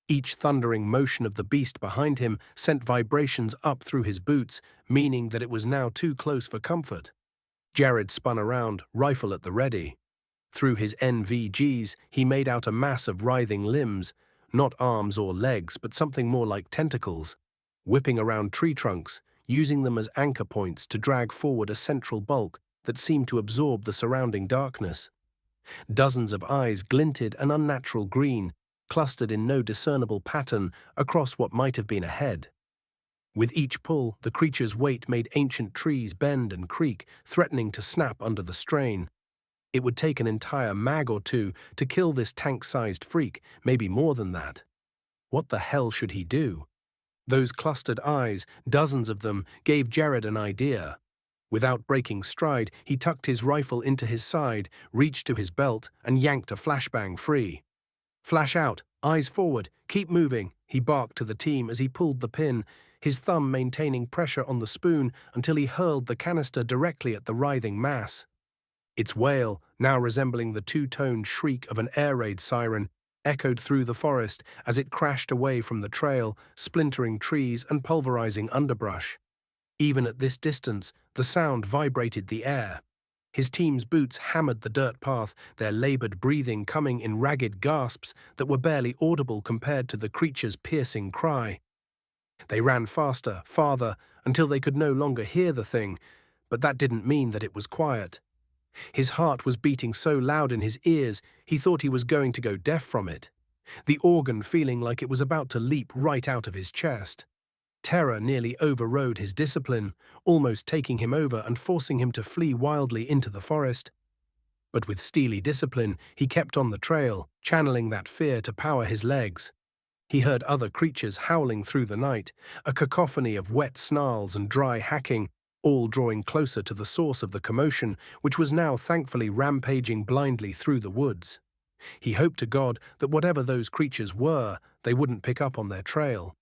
Each thundering motion of the beast behind him sent vibrations up through his boots, meaning that it was now too close for comfort. Jared spun around, rifle at the ready. Through his NVGs, he made out a mass of writhing limbs, not arms or legs, but something more like tentacles, whipping around tree trunks, using them as anchor points to drag forward a central bulk that seemed to absorb the surrounding darkness. Dozens of eyes glinted an unnatural green, clustered in no discernible pattern across what might have been a head. With each pull, the creature's weight made ancient trees bend and creak, threatening to snap under the strain. It would take an entire mag or two to kill this tank-sized freak, maybe more than that. What the hell should he do? Those clustered eyes, dozens of them, gave Jared an idea. Without breaking stride, he tucked his rifle into his side, reached to his belt, and yanked a flashbang free. "Flash out, eyes forward, keep moving," he barked to the team as he pulled the pin, his thumb maintaining pressure on the spoon until he hurled the canister directly at the writhing mass. Its wail, now resembling the two-toned shriek of an air raid siren, echoed through the forest as it crashed away from the trail, splintering trees and pulverizing underbrush. Even at this distance, the sound vibrated the air. His team's boots hammered the dirt path, their labored breathing coming in ragged gasps that were barely audible compared to the creature's piercing cry. They ran faster, farther, until they could no longer hear the thing, but that didn't mean that it was quiet. His heart was beating so loud in his ears, he thought he was going to go deaf from it, the organ feeling like it was about to leap right out of his chest. Terror nearly overrode his discipline, almost taking him over and forcing him to flee wildly into the forest. But with steely discipline, he kept on the trail, channeling that fear to power his legs. He heard other creatures howling through the night, a cacophony of wet snarls and dry hacking, all drawing closer to the source of the commotion, which was now thankfully rampaging blindly through the woods. He hoped to God that whatever those creatures were, they wouldn't pick up on their trail.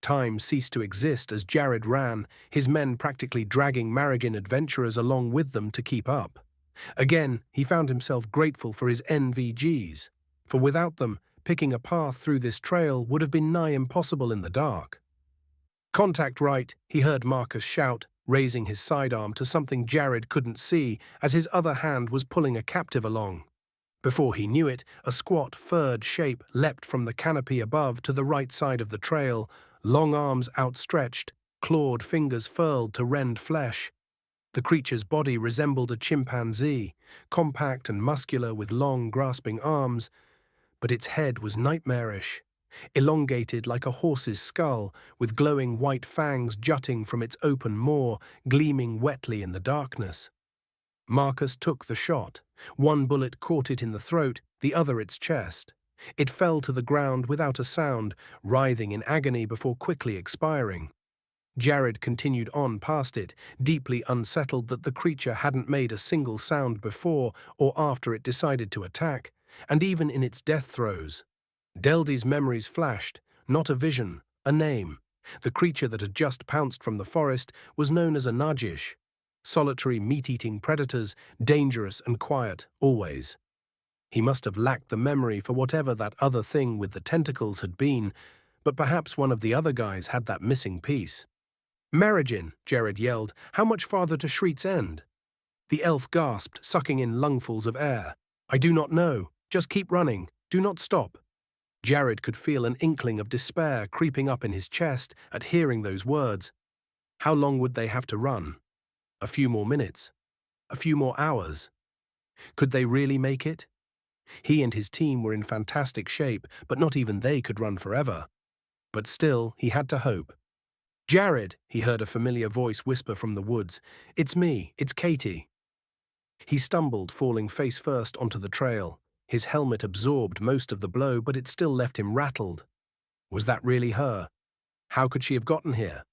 Time ceased to exist as Jared ran, his men practically dragging Marigin adventurers along with them to keep up. Again, he found himself grateful for his NVGs, for without them, picking a path through this trail would have been nigh impossible in the dark. "Contact right," he heard Marcus shout, raising his sidearm to something Jared couldn't see as his other hand was pulling a captive along. Before he knew it, a squat, furred shape leapt from the canopy above to the right side of the trail, long arms outstretched, clawed fingers furled to rend flesh. The creature's body resembled a chimpanzee, compact and muscular with long, grasping arms, but its head was nightmarish, elongated like a horse's skull, with glowing white fangs jutting from its open maw, gleaming wetly in the darkness. Marcus took the shot. One bullet caught it in the throat, the other its chest. It fell to the ground without a sound, writhing in agony before quickly expiring. Jared continued on past it, deeply unsettled that the creature hadn't made a single sound before or after it decided to attack, and even in its death throes. Deldy's memories flashed, not a vision, a name. The creature that had just pounced from the forest was known as a Najish. Solitary meat-eating predators, dangerous and quiet, always. He must have lacked the memory for whatever that other thing with the tentacles had been, but perhaps one of the other guys had that missing piece. "Merigin," Jared yelled, "how much farther to Shriet's End?" The elf gasped, sucking in lungfuls of air. "I do not know. Just keep running. Do not stop." Jared could feel an inkling of despair creeping up in his chest at hearing those words. How long would they have to run? A few more minutes? A few more hours? Could they really make it? He and his team were in fantastic shape, but not even they could run forever. But still, he had to hope. "Jared," he heard a familiar voice whisper from the woods. "It's me, it's Katie." He stumbled, falling face first onto the trail. His helmet absorbed most of the blow, but it still left him rattled. Was that really her? How could she have gotten here?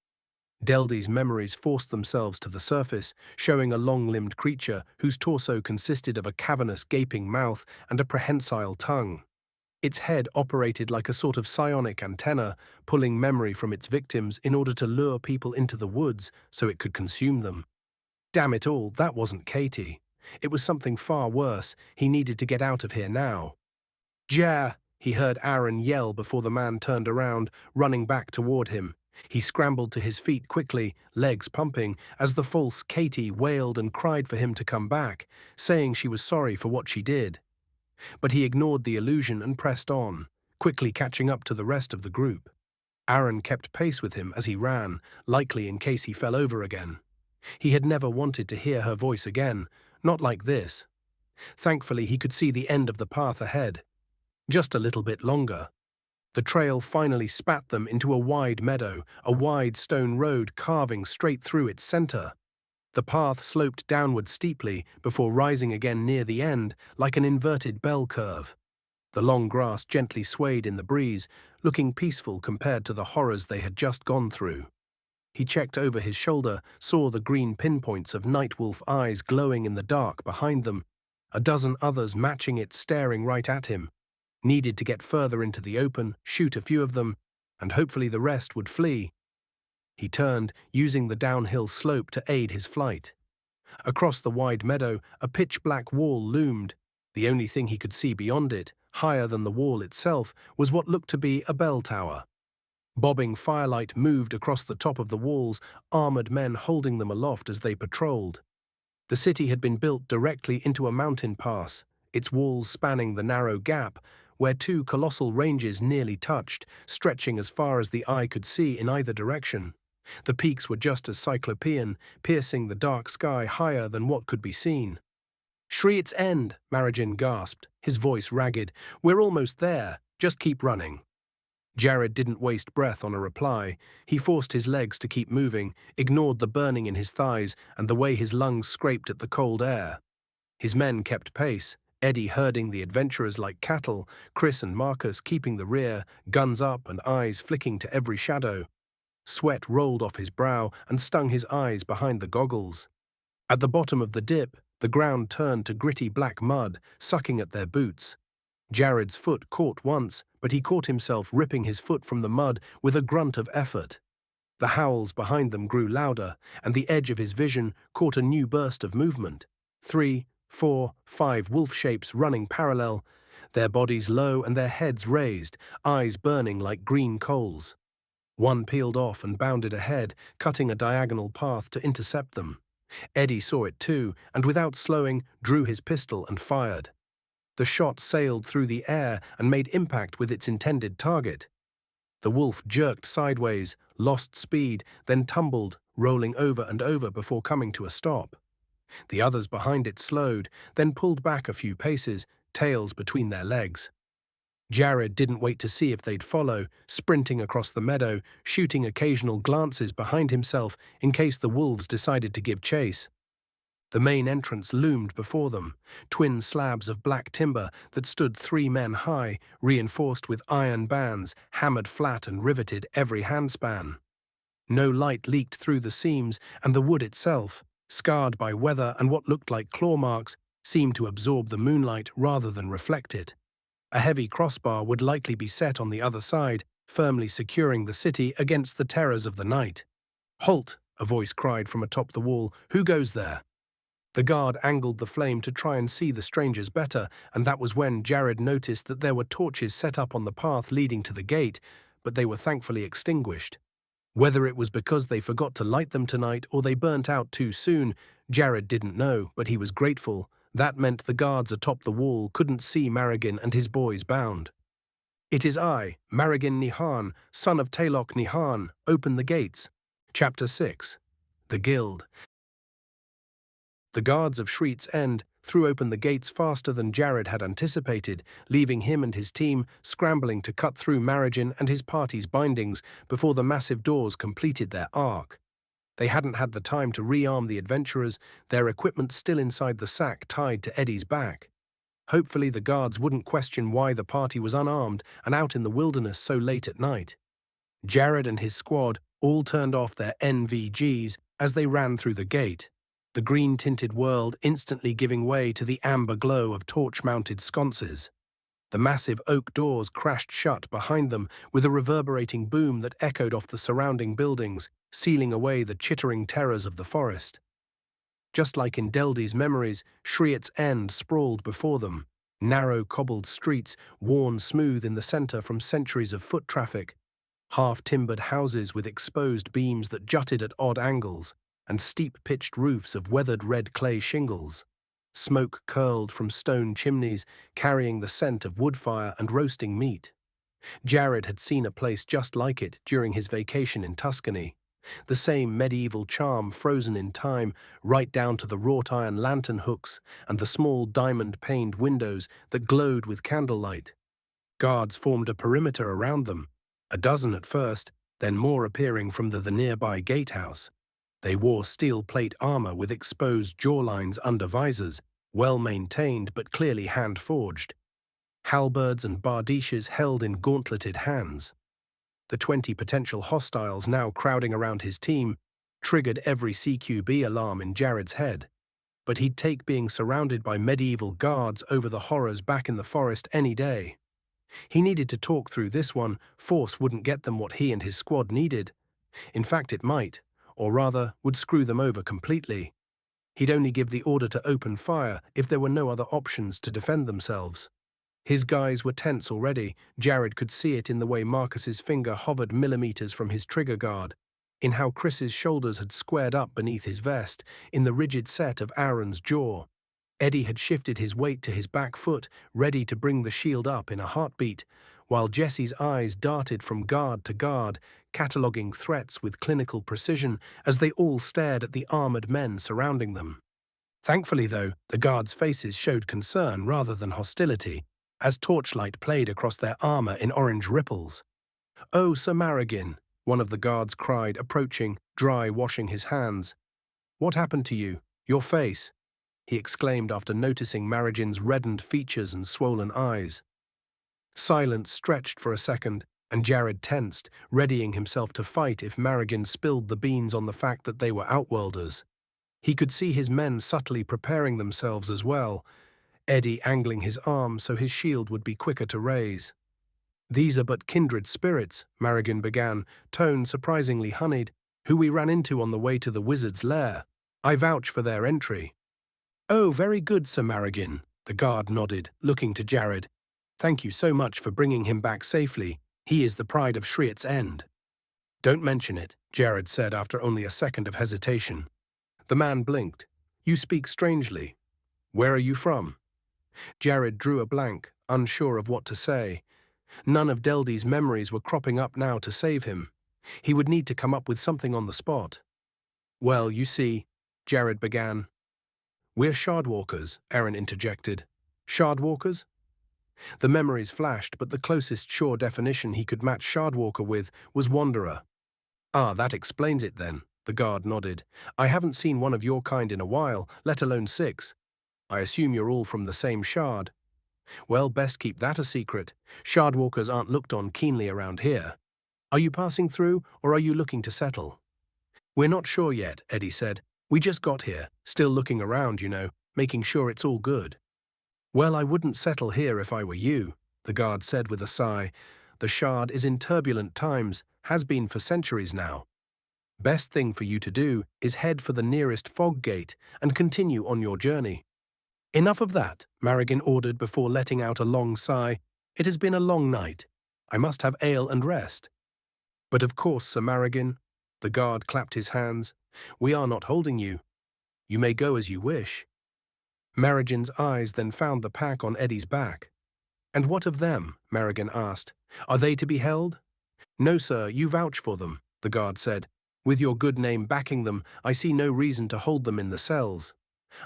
Deldy's memories forced themselves to the surface, showing a long-limbed creature whose torso consisted of a cavernous, gaping mouth and a prehensile tongue. Its head operated like a sort of psionic antenna, pulling memory from its victims in order to lure people into the woods so it could consume them. Damn it all, that wasn't Katie. It was something far worse. He needed to get out of here now. "Ja!" he heard Aaron yell before the man turned around, running back toward him. He scrambled to his feet quickly, legs pumping, as the false Katie wailed and cried for him to come back, saying she was sorry for what she did. But he ignored the illusion and pressed on, quickly catching up to the rest of the group. Aaron kept pace with him as he ran, likely in case he fell over again. He had never wanted to hear her voice again, not like this. Thankfully, he could see the end of the path ahead. Just a little bit longer. The trail finally spat them into a wide meadow, a wide stone road carving straight through its center. The path sloped downward steeply before rising again near the end, like an inverted bell curve. The long grass gently swayed in the breeze, looking peaceful compared to the horrors they had just gone through. He checked over his shoulder, saw the green pinpoints of Nightwolf eyes glowing in the dark behind them, a dozen others matching it staring right at him. Needed to get further into the open, shoot a few of them, and hopefully the rest would flee. He turned, using the downhill slope to aid his flight. Across the wide meadow, a pitch-black wall loomed. The only thing he could see beyond it, higher than the wall itself, was what looked to be a bell tower. Bobbing firelight moved across the top of the walls, armored men holding them aloft as they patrolled. The city had been built directly into a mountain pass, its walls spanning the narrow gap, where two colossal ranges nearly touched, stretching as far as the eye could see in either direction. The peaks were just as cyclopean, piercing the dark sky higher than what could be seen. "Shriet's End," Marigin gasped, his voice ragged. "We're almost there. Just keep running." Jared didn't waste breath on a reply. He forced his legs to keep moving, ignored the burning in his thighs and the way his lungs scraped at the cold air. His men kept pace, Eddie herding the adventurers like cattle, Chris and Marcus keeping the rear, guns up and eyes flicking to every shadow. Sweat rolled off his brow and stung his eyes behind the goggles. At the bottom of the dip, the ground turned to gritty black mud, sucking at their boots. Jared's foot caught once, but he caught himself ripping his foot from the mud with a grunt of effort. The howls behind them grew louder, and the edge of his vision caught a new burst of movement. 3, 4, 5 wolf shapes running parallel, their bodies low and their heads raised, eyes burning like green coals. One peeled off and bounded ahead, cutting a diagonal path to intercept them. Eddie saw it too, and without slowing, drew his pistol and fired. The shot sailed through the air and made impact with its intended target. The wolf jerked sideways, lost speed, then tumbled, rolling over and over before coming to a stop. The others behind it slowed, then pulled back a few paces, tails between their legs. Jared didn't wait to see if they'd follow, sprinting across the meadow, shooting occasional glances behind himself in case the wolves decided to give chase. The main entrance loomed before them, twin slabs of black timber that stood 3 men high, reinforced with iron bands, hammered flat and riveted every handspan. No light leaked through the seams, and the wood itself, scarred by weather and what looked like claw marks, seemed to absorb the moonlight rather than reflect it. A heavy crossbar would likely be set on the other side, firmly securing the city against the terrors of the night. "Halt!" a voice cried from atop the wall. "Who goes there?" The guard angled the flame to try and see the strangers better, and that was when Jared noticed that there were torches set up on the path leading to the gate, but they were thankfully extinguished. Whether it was because they forgot to light them tonight or they burnt out too soon, Jared didn't know, but he was grateful. That meant the guards atop the wall couldn't see Maragin and his boys bound. "It is I, Maragin Nihan, son of Talok Nihan. Open the gates." Chapter 6. The Guild. The guards of Shreet's End threw open the gates faster than Jared had anticipated, leaving him and his team scrambling to cut through Maragin and his party's bindings before the massive doors completed their arc. They hadn't had the time to rearm the adventurers, their equipment still inside the sack tied to Eddie's back. Hopefully the guards wouldn't question why the party was unarmed and out in the wilderness so late at night. Jared and his squad all turned off their NVGs as they ran through the gate, the green-tinted world instantly giving way to the amber glow of torch-mounted sconces. The massive oak doors crashed shut behind them with a reverberating boom that echoed off the surrounding buildings, sealing away the chittering terrors of the forest. Just like in Deldy's memories, Shreet's End sprawled before them, narrow cobbled streets worn smooth in the center from centuries of foot traffic, half-timbered houses with exposed beams that jutted at odd angles, and steep-pitched roofs of weathered red clay shingles. Smoke curled from stone chimneys, carrying the scent of wood fire and roasting meat. Jared had seen a place just like it during his vacation in Tuscany. The same medieval charm frozen in time, right down to the wrought-iron lantern hooks and the small diamond-paned windows that glowed with candlelight. Guards formed a perimeter around them, a dozen at first, then more appearing from the nearby gatehouse. They wore steel plate armor with exposed jawlines under visors, well-maintained but clearly hand-forged. Halberds and bardishes held in gauntleted hands. The 20 potential hostiles now crowding around his team triggered every CQB alarm in Jared's head. But he'd take being surrounded by medieval guards over the horrors back in the forest any day. He needed to talk through this one. Force wouldn't get them what he and his squad needed. In fact, it might, or rather, would screw them over completely. He'd only give the order to open fire if there were no other options to defend themselves. His guys were tense already. Jared could see it in the way Marcus's finger hovered millimeters from his trigger guard, in how Chris's shoulders had squared up beneath his vest, in the rigid set of Aaron's jaw. Eddie had shifted his weight to his back foot, ready to bring the shield up in a heartbeat, while Jesse's eyes darted from guard to guard, cataloguing threats with clinical precision as they all stared at the armored men surrounding them. Thankfully, though, the guards' faces showed concern rather than hostility, as torchlight played across their armor in orange ripples. "Oh, Sir Maragin," one of the guards cried, approaching, dry washing his hands. "What happened to you? Your face?" he exclaimed after noticing Maragin's reddened features and swollen eyes. Silence stretched for a second, and Jared tensed, readying himself to fight if Maragin spilled the beans on the fact that they were outworlders. He could see his men subtly preparing themselves as well. Eddie angling his arm so his shield would be quicker to raise. "These are but kindred spirits," Marigan began, tone surprisingly honeyed, "who we ran into on the way to the wizard's lair. I vouch for their entry." "Oh, very good, Sir Marigan," the guard nodded, looking to Jared. "Thank you so much for bringing him back safely. He is the pride of Shriet's End." "Don't mention it," Jared said after only a second of hesitation. The man blinked. "You speak strangely. Where are you from?" Jared drew a blank, unsure of what to say. None of Deldy's memories were cropping up now to save him. He would need to come up with something on the spot. "Well, you see," Jared began. "We're shardwalkers," Aaron interjected. "Shardwalkers?" The memories flashed, but the closest sure definition he could match shardwalker with was wanderer. "Ah, that explains it then," the guard nodded. "I haven't seen one of your kind in a while, let alone 6. I assume you're all from the same shard. Well, best keep that a secret. Shardwalkers aren't looked on keenly around here. Are you passing through, or are you looking to settle?" "We're not sure yet," Eddie said. "We just got here, still looking around, making sure it's all good." "Well, I wouldn't settle here if I were you," the guard said with a sigh. "The shard is in turbulent times, has been for centuries now. Best thing for you to do is head for the nearest fog gate and continue on your journey." "Enough of that," Marigan ordered before letting out a long sigh. "It has been a long night. I must have ale and rest." "But of course, Sir Marigan," the guard clapped his hands. "We are not holding you. You may go as you wish." Marigan's eyes then found the pack on Eddie's back. "And what of them?" Marigan asked. "Are they to be held?" "No, sir, you vouch for them," the guard said. "With your good name backing them, I see no reason to hold them in the cells.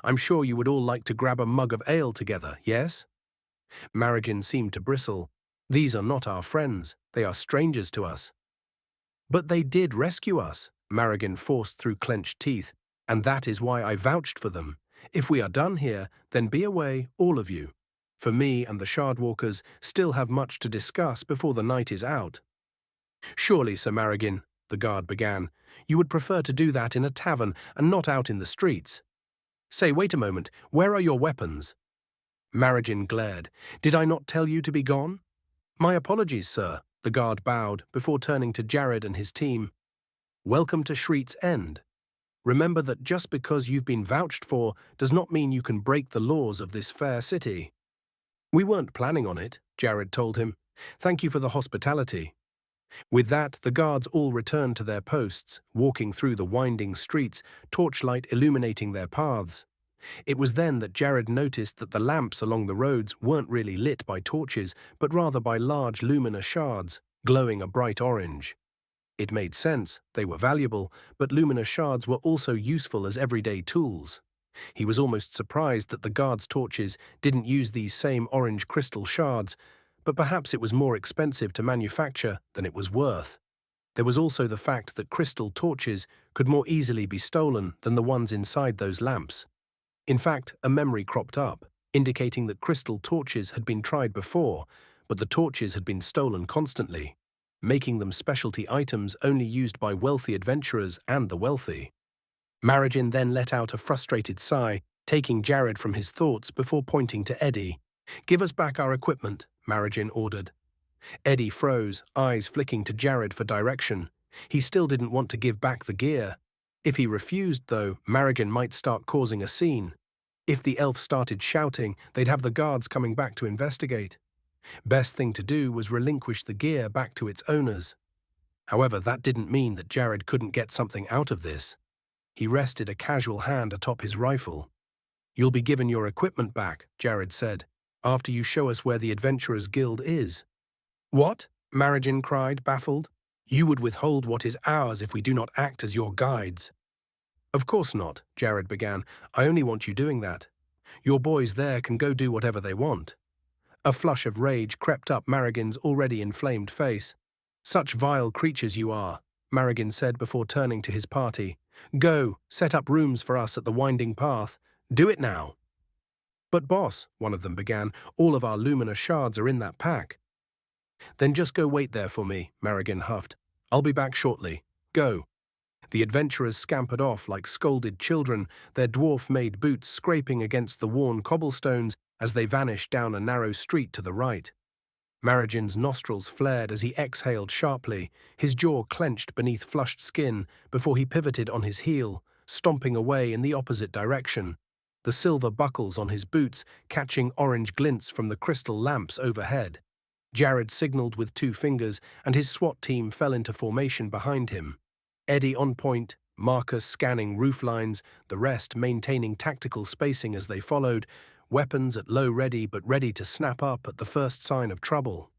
I'm sure you would all like to grab a mug of ale together, yes?" Marigan seemed to bristle. "These are not our friends. They are strangers to us." "But they did rescue us," Marigan forced through clenched teeth, "and that is why I vouched for them. If we are done here, then be away, all of you. For me and the Shardwalkers still have much to discuss before the night is out." "Surely, Sir Marigan," the guard began, "you would prefer to do that in a tavern and not out in the streets. Say, wait a moment, where are your weapons?" Marigan glared. "Did I not tell you to be gone?" "My apologies, sir," the guard bowed before turning to Jared and his team. "Welcome to Shriet's End. Remember that just because you've been vouched for does not mean you can break the laws of this fair city." "We weren't planning on it," Jared told him. "Thank you for the hospitality." With that, the guards all returned to their posts, walking through the winding streets, torchlight illuminating their paths. It was then that Jared noticed that the lamps along the roads weren't really lit by torches, but rather by large luminous shards, glowing a bright orange. It made sense, they were valuable, but luminous shards were also useful as everyday tools. He was almost surprised that the guards' torches didn't use these same orange crystal shards, but perhaps it was more expensive to manufacture than it was worth. There was also the fact that crystal torches could more easily be stolen than the ones inside those lamps. In fact, a memory cropped up, indicating that crystal torches had been tried before, but the torches had been stolen constantly, making them specialty items only used by wealthy adventurers and the wealthy. Marigan then let out a frustrated sigh, taking Jared from his thoughts before pointing to Eddie. "Give us back our equipment," Marigan ordered. Eddie froze, eyes flicking to Jared for direction. He still didn't want to give back the gear. If he refused, though, Marigan might start causing a scene. If the elf started shouting, they'd have the guards coming back to investigate. Best thing to do was relinquish the gear back to its owners. However, that didn't mean that Jared couldn't get something out of this. He rested a casual hand atop his rifle. "You'll be given your equipment back," Jared said, "after you show us where the Adventurers Guild is." "What?" Marigan cried, baffled. "You would withhold what is ours if we do not act as your guides." "Of course not," Jared began. "I only want you doing that. Your boys there can go do whatever they want." A flush of rage crept up Marigan's already inflamed face. "Such vile creatures you are," Marigan said before turning to his party. "Go, set up rooms for us at the winding path. Do it now." "But boss," one of them began, "all of our luminous shards are in that pack." "Then just go wait there for me," Marigan huffed. "I'll be back shortly. Go." The adventurers scampered off like scolded children, their dwarf-made boots scraping against the worn cobblestones as they vanished down a narrow street to the right. Marigin's nostrils flared as he exhaled sharply, his jaw clenched beneath flushed skin before he pivoted on his heel, stomping away in the opposite direction, the silver buckles on his boots catching orange glints from the crystal lamps overhead. Jared signaled with 2 fingers, and his SWAT team fell into formation behind him. Eddie on point, Marcus scanning roof lines, the rest maintaining tactical spacing as they followed, weapons at low ready but ready to snap up at the first sign of trouble.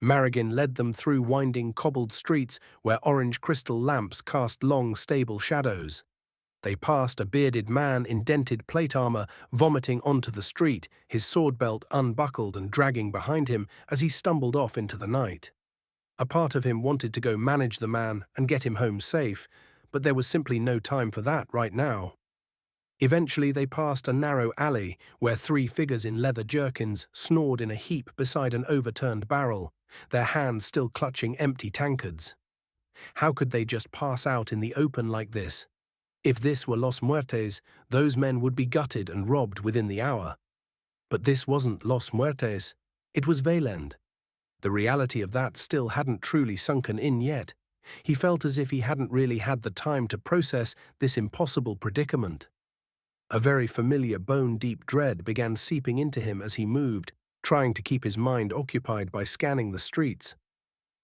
Marigin led them through winding cobbled streets where orange crystal lamps cast long, stable shadows. They passed a bearded man in dented plate armor vomiting onto the street, his sword belt unbuckled and dragging behind him as he stumbled off into the night. A part of him wanted to go manage the man and get him home safe, but there was simply no time for that right now. Eventually they passed a narrow alley where 3 figures in leather jerkins snored in a heap beside an overturned barrel, their hands still clutching empty tankards. How could they just pass out in the open like this? If this were Los Muertes, those men would be gutted and robbed within the hour. But this wasn't Los Muertes, it was Wielding. The reality of that still hadn't truly sunken in yet. He felt as if he hadn't really had the time to process this impossible predicament. A very familiar bone-deep dread began seeping into him as he moved, trying to keep his mind occupied by scanning the streets.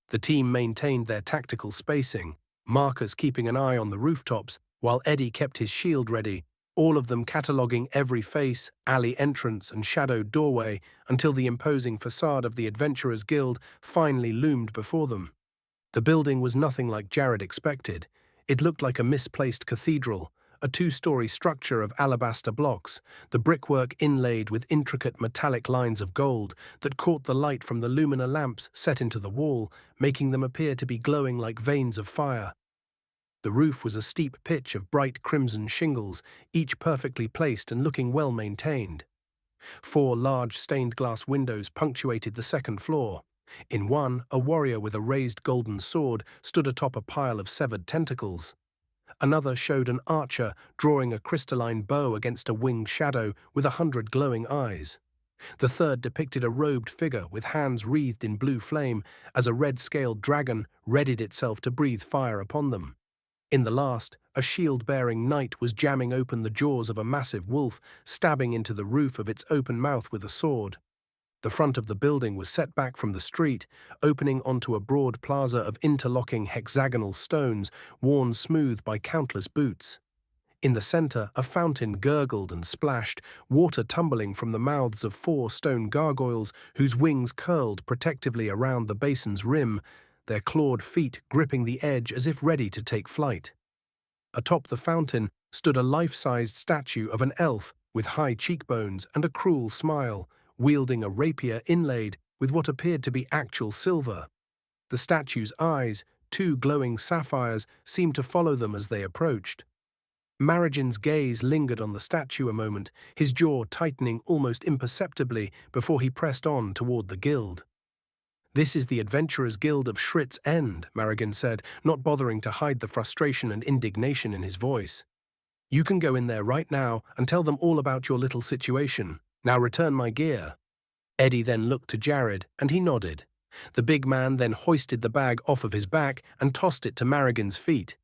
The team maintained their tactical spacing, Marcus keeping an eye on the rooftops, while Eddie kept his shield ready, all of them cataloguing every face, alley entrance, and shadowed doorway until the imposing facade of the Adventurers Guild finally loomed before them. The building was nothing like Jared expected. It looked like a misplaced cathedral, a 2-story structure of alabaster blocks, the brickwork inlaid with intricate metallic lines of gold that caught the light from the lumina lamps set into the wall, making them appear to be glowing like veins of fire. The roof was a steep pitch of bright crimson shingles, each perfectly placed and looking well maintained. 4 large stained glass windows punctuated the second floor. In one, a warrior with a raised golden sword stood atop a pile of severed tentacles. Another showed an archer drawing a crystalline bow against a winged shadow with 100 glowing eyes. The third depicted a robed figure with hands wreathed in blue flame as a red-scaled dragon readied itself to breathe fire upon them. In the last, a shield-bearing knight was jamming open the jaws of a massive wolf, stabbing into the roof of its open mouth with a sword. The front of the building was set back from the street, opening onto a broad plaza of interlocking hexagonal stones worn smooth by countless boots. In the center, a fountain gurgled and splashed, water tumbling from the mouths of 4 stone gargoyles whose wings curled protectively around the basin's rim, their clawed feet gripping the edge as if ready to take flight. Atop the fountain stood a life-sized statue of an elf with high cheekbones and a cruel smile, wielding a rapier inlaid with what appeared to be actual silver. The statue's eyes, 2 glowing sapphires, seemed to follow them as they approached. Marigin's gaze lingered on the statue a moment, his jaw tightening almost imperceptibly before he pressed on toward the guild. "This is the Adventurers Guild of Shrit's End," Marigin said, not bothering to hide the frustration and indignation in his voice. "You can go in there right now and tell them all about your little situation. Now return my gear." Eddie then looked to Jared, and he nodded. The big man then hoisted the bag off of his back and tossed it to Marigin's feet.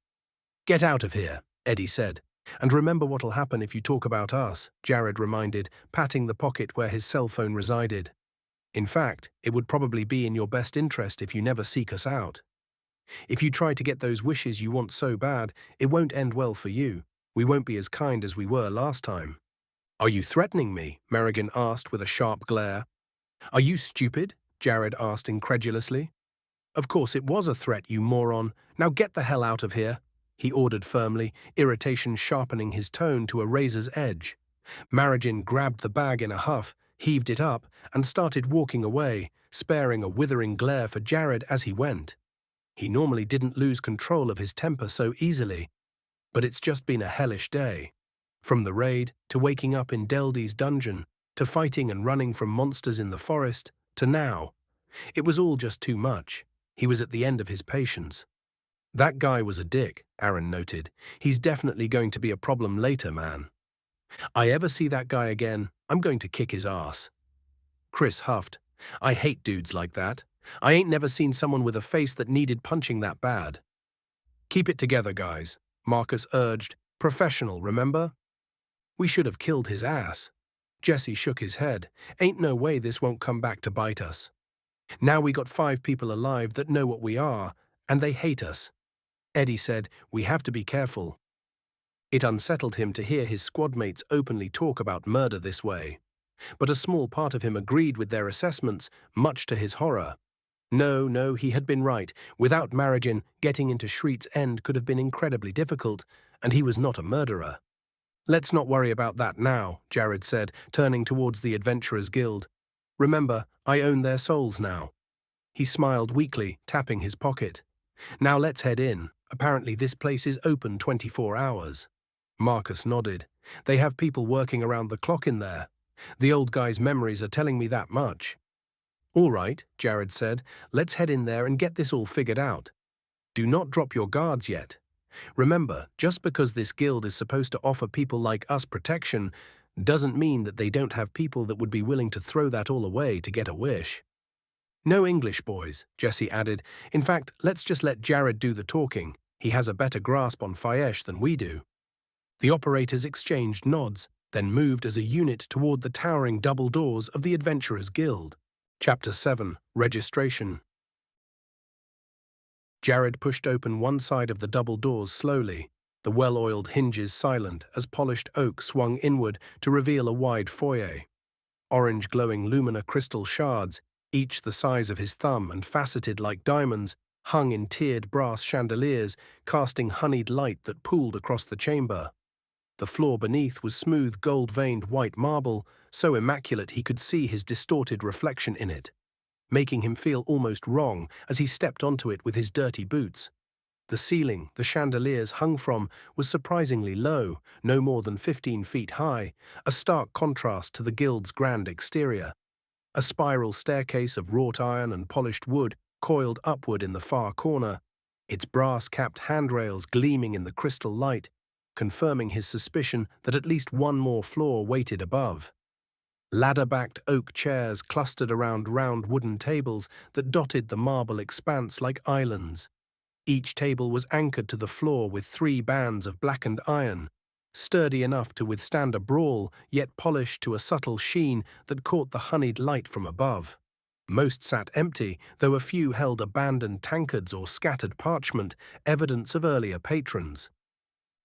"Get out of here," Eddie said. "And remember what'll happen if you talk about us," Jared reminded, patting the pocket where his cell phone resided. "In fact, it would probably be in your best interest if you never seek us out. If you try to get those wishes you want so bad, it won't end well for you. We won't be as kind as we were last time." "Are you threatening me?" Marigin asked with a sharp glare. "Are you stupid?" Jared asked incredulously. "Of course it was a threat, you moron. Now get the hell out of here," he ordered firmly, irritation sharpening his tone to a razor's edge. Marigin grabbed the bag in a huff, heaved it up, and started walking away, sparing a withering glare for Jared as he went. He normally didn't lose control of his temper so easily, but it's just been a hellish day. From the raid, to waking up in Deldy's dungeon, to fighting and running from monsters in the forest, to now. It was all just too much. He was at the end of his patience. "That guy was a dick," Aaron noted. "He's definitely going to be a problem later, man. I ever see that guy again, I'm going to kick his ass." Chris huffed. I hate dudes like that. I ain't never seen someone with a face that needed punching that bad. Keep it together, guys, Marcus urged. Professional, remember? We should have killed his ass. Jesse shook his head. Ain't no way this won't come back to bite us. Now we got 5 people alive that know what we are, and they hate us. Eddie said, we have to be careful. It unsettled him to hear his squad mates openly talk about murder this way. But a small part of him agreed with their assessments, much to his horror. No, he had been right. Without Marigin, getting into Shriet's End could have been incredibly difficult, and he was not a murderer. Let's not worry about that now, Jared said, turning towards the Adventurers Guild. Remember, I own their souls now. He smiled weakly, tapping his pocket. Now let's head in. Apparently this place is open 24 hours. Marcus nodded. They have people working around the clock in there. The old guy's memories are telling me that much. All right, Jared said. Let's head in there and get this all figured out. Do not drop your guards yet. Remember, just because this guild is supposed to offer people like us protection doesn't mean that they don't have people that would be willing to throw that all away to get a wish. No English, boys, Jesse added. In fact, let's just let Jared do the talking. He has a better grasp on Fayesh than we do. The operators exchanged nods, then moved as a unit toward the towering double doors of the Adventurers Guild. Chapter 7. Registration. Jared pushed open one side of the double doors slowly, the well-oiled hinges silent as polished oak swung inward to reveal a wide foyer. Orange glowing lumina crystal shards, each the size of his thumb and faceted like diamonds, hung in tiered brass chandeliers, casting honeyed light that pooled across the chamber. The floor beneath was smooth gold-veined white marble, so immaculate he could see his distorted reflection in it, making him feel almost wrong as he stepped onto it with his dirty boots. The ceiling the chandeliers hung from was surprisingly low, no more than 15 feet high, a stark contrast to the guild's grand exterior. A spiral staircase of wrought iron and polished wood coiled upward in the far corner, its brass-capped handrails gleaming in the crystal light, confirming his suspicion that at least one more floor waited above. Ladder-backed oak chairs clustered around round wooden tables that dotted the marble expanse like islands. Each table was anchored to the floor with 3 bands of blackened iron, sturdy enough to withstand a brawl, yet polished to a subtle sheen that caught the honeyed light from above. Most sat empty, though a few held abandoned tankards or scattered parchment, evidence of earlier patrons.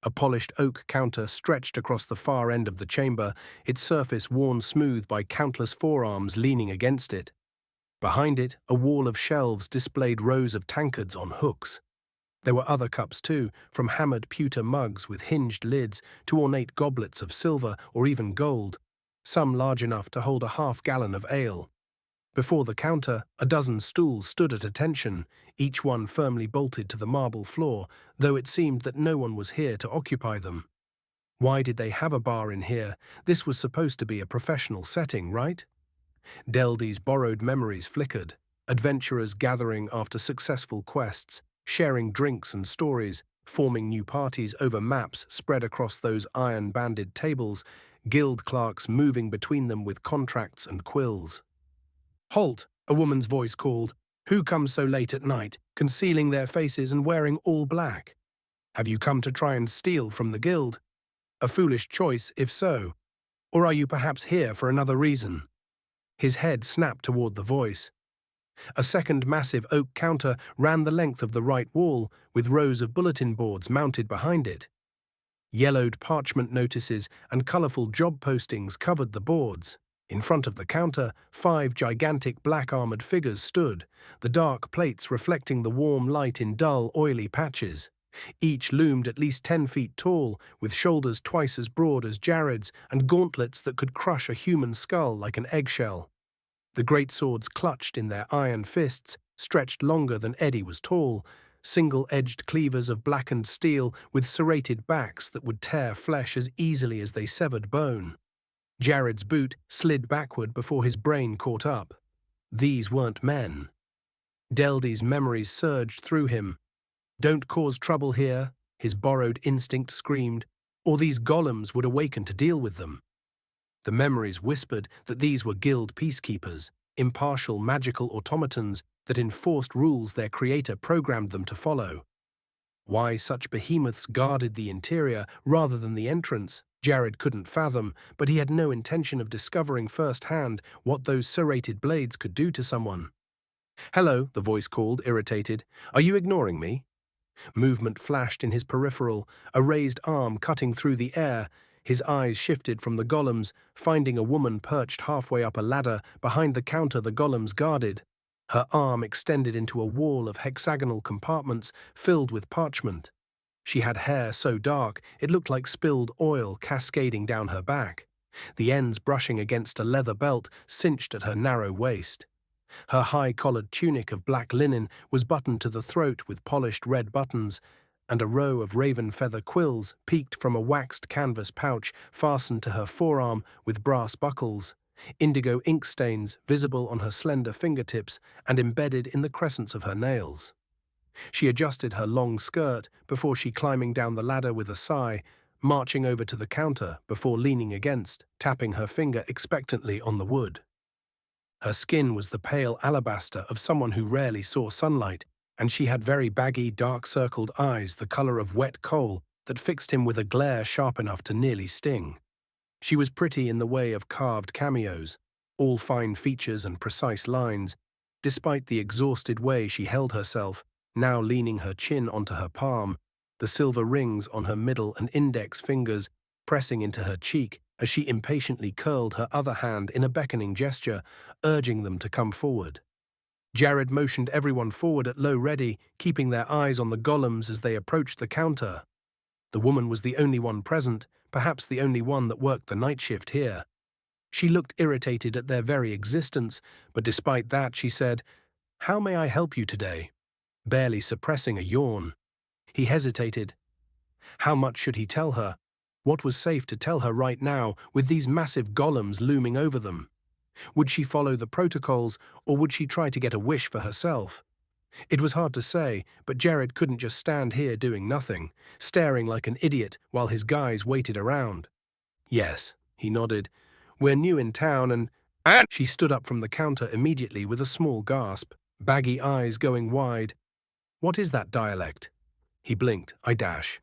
A polished oak counter stretched across the far end of the chamber, its surface worn smooth by countless forearms leaning against it. Behind it, a wall of shelves displayed rows of tankards on hooks. There were other cups too, from hammered pewter mugs with hinged lids to ornate goblets of silver or even gold, some large enough to hold a half-gallon of ale. Before the counter, a dozen stools stood at attention, each one firmly bolted to the marble floor, though it seemed that no one was here to occupy them. Why did they have a bar in here? This was supposed to be a professional setting, right? Deldy's borrowed memories flickered, adventurers gathering after successful quests, sharing drinks and stories, forming new parties over maps spread across those iron-banded tables, guild clerks moving between them with contracts and quills. Halt, a woman's voice called. Who comes so late at night, concealing their faces and wearing all black? Have you come to try and steal from the guild? A foolish choice, if so. Or are you perhaps here for another reason? His head snapped toward the voice. A second massive oak counter ran the length of the right wall, with rows of bulletin boards mounted behind it. Yellowed parchment notices and colorful job postings covered the boards. In front of the counter, 5 gigantic black-armored figures stood, the dark plates reflecting the warm light in dull, oily patches. Each loomed at least 10 feet tall, with shoulders twice as broad as Jared's and gauntlets that could crush a human skull like an eggshell. The great swords clutched in their iron fists, stretched longer than Eddie was tall, single-edged cleavers of blackened steel with serrated backs that would tear flesh as easily as they severed bone. Jared's boot slid backward before his brain caught up. These weren't men. Deldy's memories surged through him. Don't cause trouble here, his borrowed instinct screamed, or these golems would awaken to deal with them. The memories whispered that these were guild peacekeepers, impartial magical automatons that enforced rules their creator programmed them to follow. Why such behemoths guarded the interior rather than the entrance, Jared couldn't fathom, but he had no intention of discovering firsthand what those serrated blades could do to someone. "Hello," the voice called, irritated. "Are you ignoring me?" Movement flashed in his peripheral, a raised arm cutting through the air. His eyes shifted from the golems, finding a woman perched halfway up a ladder behind the counter the golems guarded. Her arm extended into a wall of hexagonal compartments filled with parchment. She had hair so dark it looked like spilled oil cascading down her back, the ends brushing against a leather belt cinched at her narrow waist. Her high-collared tunic of black linen was buttoned to the throat with polished red buttons, and a row of raven feather quills peeked from a waxed canvas pouch fastened to her forearm with brass buckles, indigo ink stains visible on her slender fingertips and embedded in the crescents of her nails. She adjusted her long skirt before climbing down the ladder with a sigh, marching over to the counter before leaning against, tapping her finger expectantly on the wood. Her skin was the pale alabaster of someone who rarely saw sunlight, and she had very baggy, dark-circled eyes the color of wet coal that fixed him with a glare sharp enough to nearly sting. She was pretty in the way of carved cameos, all fine features and precise lines, despite the exhausted way she held herself, now leaning her chin onto her palm, the silver rings on her middle and index fingers pressing into her cheek as she impatiently curled her other hand in a beckoning gesture, urging them to come forward. Jared motioned everyone forward at low ready, keeping their eyes on the golems as they approached the counter. The woman was the only one present, perhaps the only one that worked the night shift here. She looked irritated at their very existence, but despite that she said, "How may I help you today?" barely suppressing a yawn. He hesitated. How much should he tell her? What was safe to tell her right now with these massive golems looming over them? Would she follow the protocols, or would she try to get a wish for herself? It was hard to say, but Jared couldn't just stand here doing nothing, staring like an idiot while his guys waited around. "Yes," he nodded. "We're new in town and—" She stood up from the counter immediately with a small gasp, baggy eyes going wide. "What is that dialect?" He blinked. "I dash.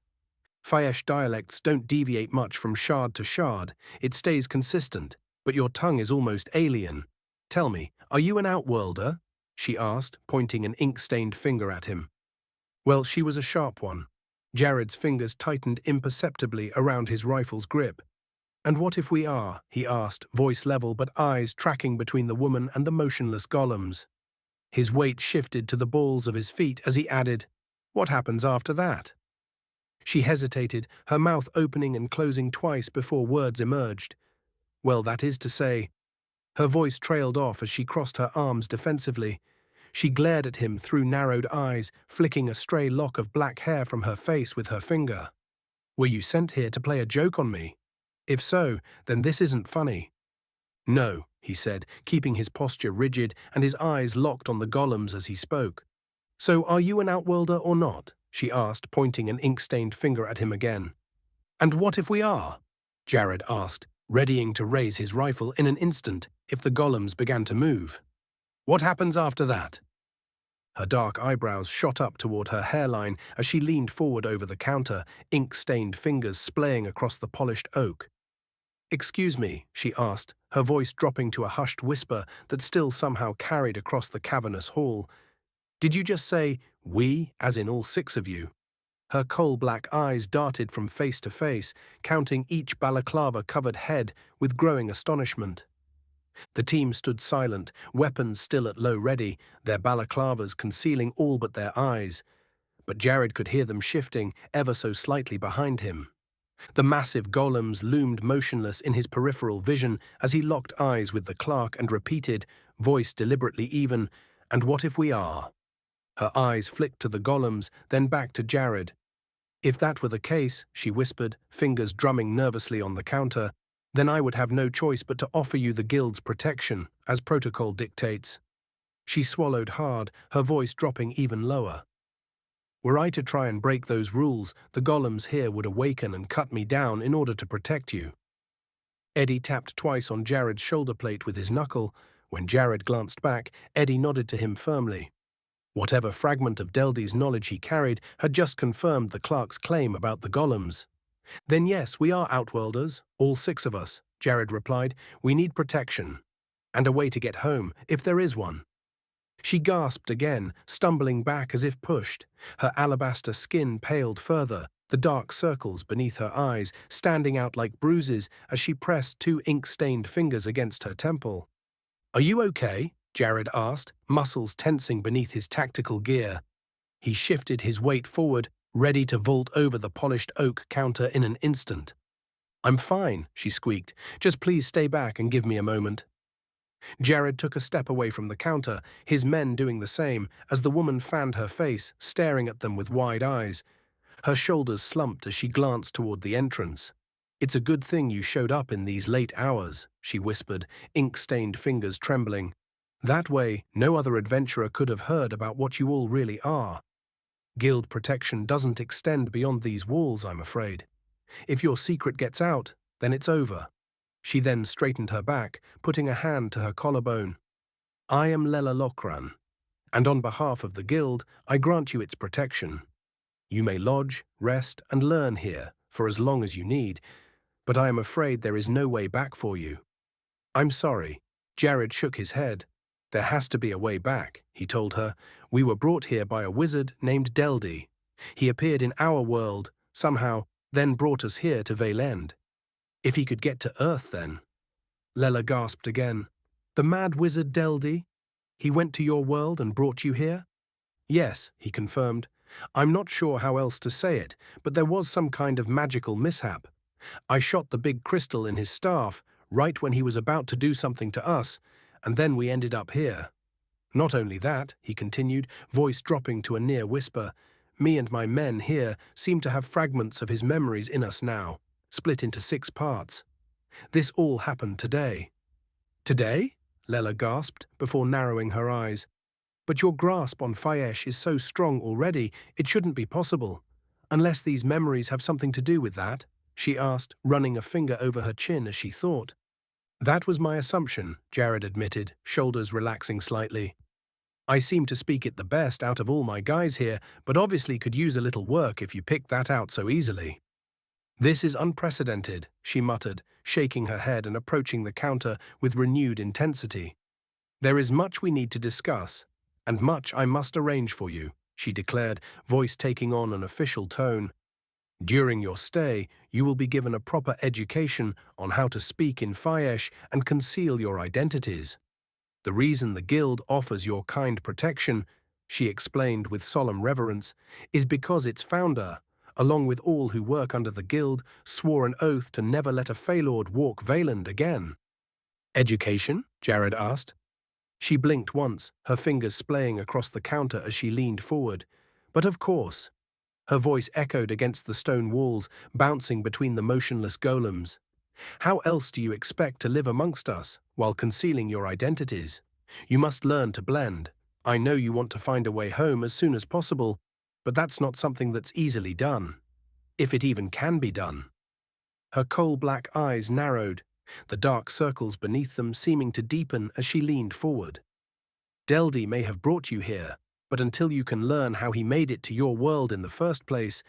Fayesh dialects don't deviate much from shard to shard. It stays consistent, but your tongue is almost alien. Tell me, are you an outworlder?" she asked, pointing an ink-stained finger at him. Well, she was a sharp one. Jared's fingers tightened imperceptibly around his rifle's grip. "And what if we are?" he asked, voice level but eyes tracking between the woman and the motionless golems. His weight shifted to the balls of his feet as he added, "What happens after that?" She hesitated, her mouth opening and closing twice before words emerged. "Well, that is to say—" Her voice trailed off as she crossed her arms defensively. She glared at him through narrowed eyes, flicking a stray lock of black hair from her face with her finger. "Were you sent here to play a joke on me? If so, then this isn't funny." "No," he said, keeping his posture rigid and his eyes locked on the golems as he spoke. "So are you an outworlder or not?" she asked, pointing an ink-stained finger at him again. "And what if we are?" Jared asked, readying to raise his rifle in an instant if the golems began to move. "What happens after that?" Her dark eyebrows shot up toward her hairline as she leaned forward over the counter, ink-stained fingers splaying across the polished oak. "Excuse me," she asked, her voice dropping to a hushed whisper that still somehow carried across the cavernous hall. "Did you just say, 'we', as in all 6 of you?" Her coal-black eyes darted from face to face, counting each balaclava-covered head with growing astonishment. The team stood silent, weapons still at low ready, their balaclavas concealing all but their eyes. But Jared could hear them shifting ever so slightly behind him. The massive golems loomed motionless in his peripheral vision as he locked eyes with the clerk and repeated, voice deliberately even, "And what if we are?" Her eyes flicked to the golems, then back to Jared. "If that were the case," she whispered, fingers drumming nervously on the counter, "then I would have no choice but to offer you the guild's protection, as protocol dictates." She swallowed hard, her voice dropping even lower. "Were I to try and break those rules, the golems here would awaken and cut me down in order to protect you." Eddie tapped twice on Jared's shoulder plate with his knuckle. When Jared glanced back, Eddie nodded to him firmly. Whatever fragment of Deldy's knowledge he carried had just confirmed the clerk's claim about the golems. Then yes, we are Outworlders, all 6 of us, Jared replied. We need protection. And a way to get home, if there is one. She gasped again, stumbling back as if pushed. Her alabaster skin paled further, the dark circles beneath her eyes standing out like bruises as she pressed 2 ink-stained fingers against her temple. Are you okay? Jared asked, muscles tensing beneath his tactical gear. He shifted his weight forward, ready to vault over the polished oak counter in an instant. I'm fine, she squeaked. Just please stay back and give me a moment. Jared took a step away from the counter, his men doing the same, as the woman fanned her face, staring at them with wide eyes. Her shoulders slumped as she glanced toward the entrance. It's a good thing you showed up in these late hours, she whispered, ink-stained fingers trembling. That way, no other adventurer could have heard about what you all really are. Guild protection doesn't extend beyond these walls, I'm afraid. If your secret gets out, then it's over. She then straightened her back, putting a hand to her collarbone. I am Lela Lokran, and on behalf of the guild, I grant you its protection. You may lodge, rest, and learn here for as long as you need, but I am afraid there is no way back for you. I'm sorry. Jared shook his head. There has to be a way back, he told her. We were brought here by a wizard named Deldy. He appeared in our world, somehow, then brought us here to Vale End. If he could get to Earth, then. Lela gasped again. The mad wizard Deldy? He went to your world and brought you here? Yes, he confirmed. I'm not sure how else to say it, but there was some kind of magical mishap. I shot the big crystal in his staff, right when he was about to do something to us, and then we ended up here. Not only that, he continued, voice dropping to a near whisper, me and my men here seem to have fragments of his memories in us now, split into 6 parts. This all happened today. Today? Lela gasped, before narrowing her eyes. But your grasp on Fayesh is so strong already, it shouldn't be possible. Unless these memories have something to do with that, she asked, running a finger over her chin as she thought. That was my assumption, Jared admitted, shoulders relaxing slightly. I seem to speak it the best out of all my guys here, but obviously could use a little work if you picked that out so easily. This is unprecedented, she muttered, shaking her head and approaching the counter with renewed intensity. There is much we need to discuss, and much I must arrange for you, she declared, voice taking on an official tone. During your stay, you will be given a proper education on how to speak in Fayesh and conceal your identities. The reason the guild offers your kind protection, she explained with solemn reverence, is because its founder, along with all who work under the guild, swore an oath to never let a Faelord walk Valand again. Education? Jared asked. She blinked once, her fingers splaying across the counter as she leaned forward. But of course. Her voice echoed against the stone walls, bouncing between the motionless golems. How else do you expect to live amongst us, while concealing your identities? You must learn to blend. I know you want to find a way home as soon as possible, but that's not something that's easily done. If it even can be done. Her coal-black eyes narrowed, the dark circles beneath them seeming to deepen as she leaned forward. Deldy may have brought you here, but until you can learn how he made it to your world in the first place,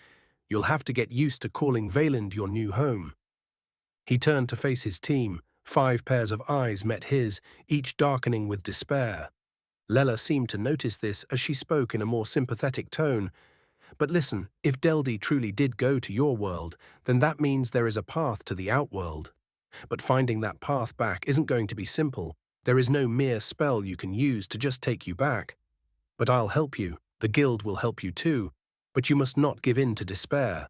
you'll have to get used to calling Valand your new home. He turned to face his team. 5 pairs of eyes met his, each darkening with despair. Lela seemed to notice this as she spoke in a more sympathetic tone. But listen, if Deldy truly did go to your world, then that means there is a path to the Outworld. But finding that path back isn't going to be simple. There is no mere spell you can use to just take you back. But I'll help you. The guild will help you too. But you must not give in to despair.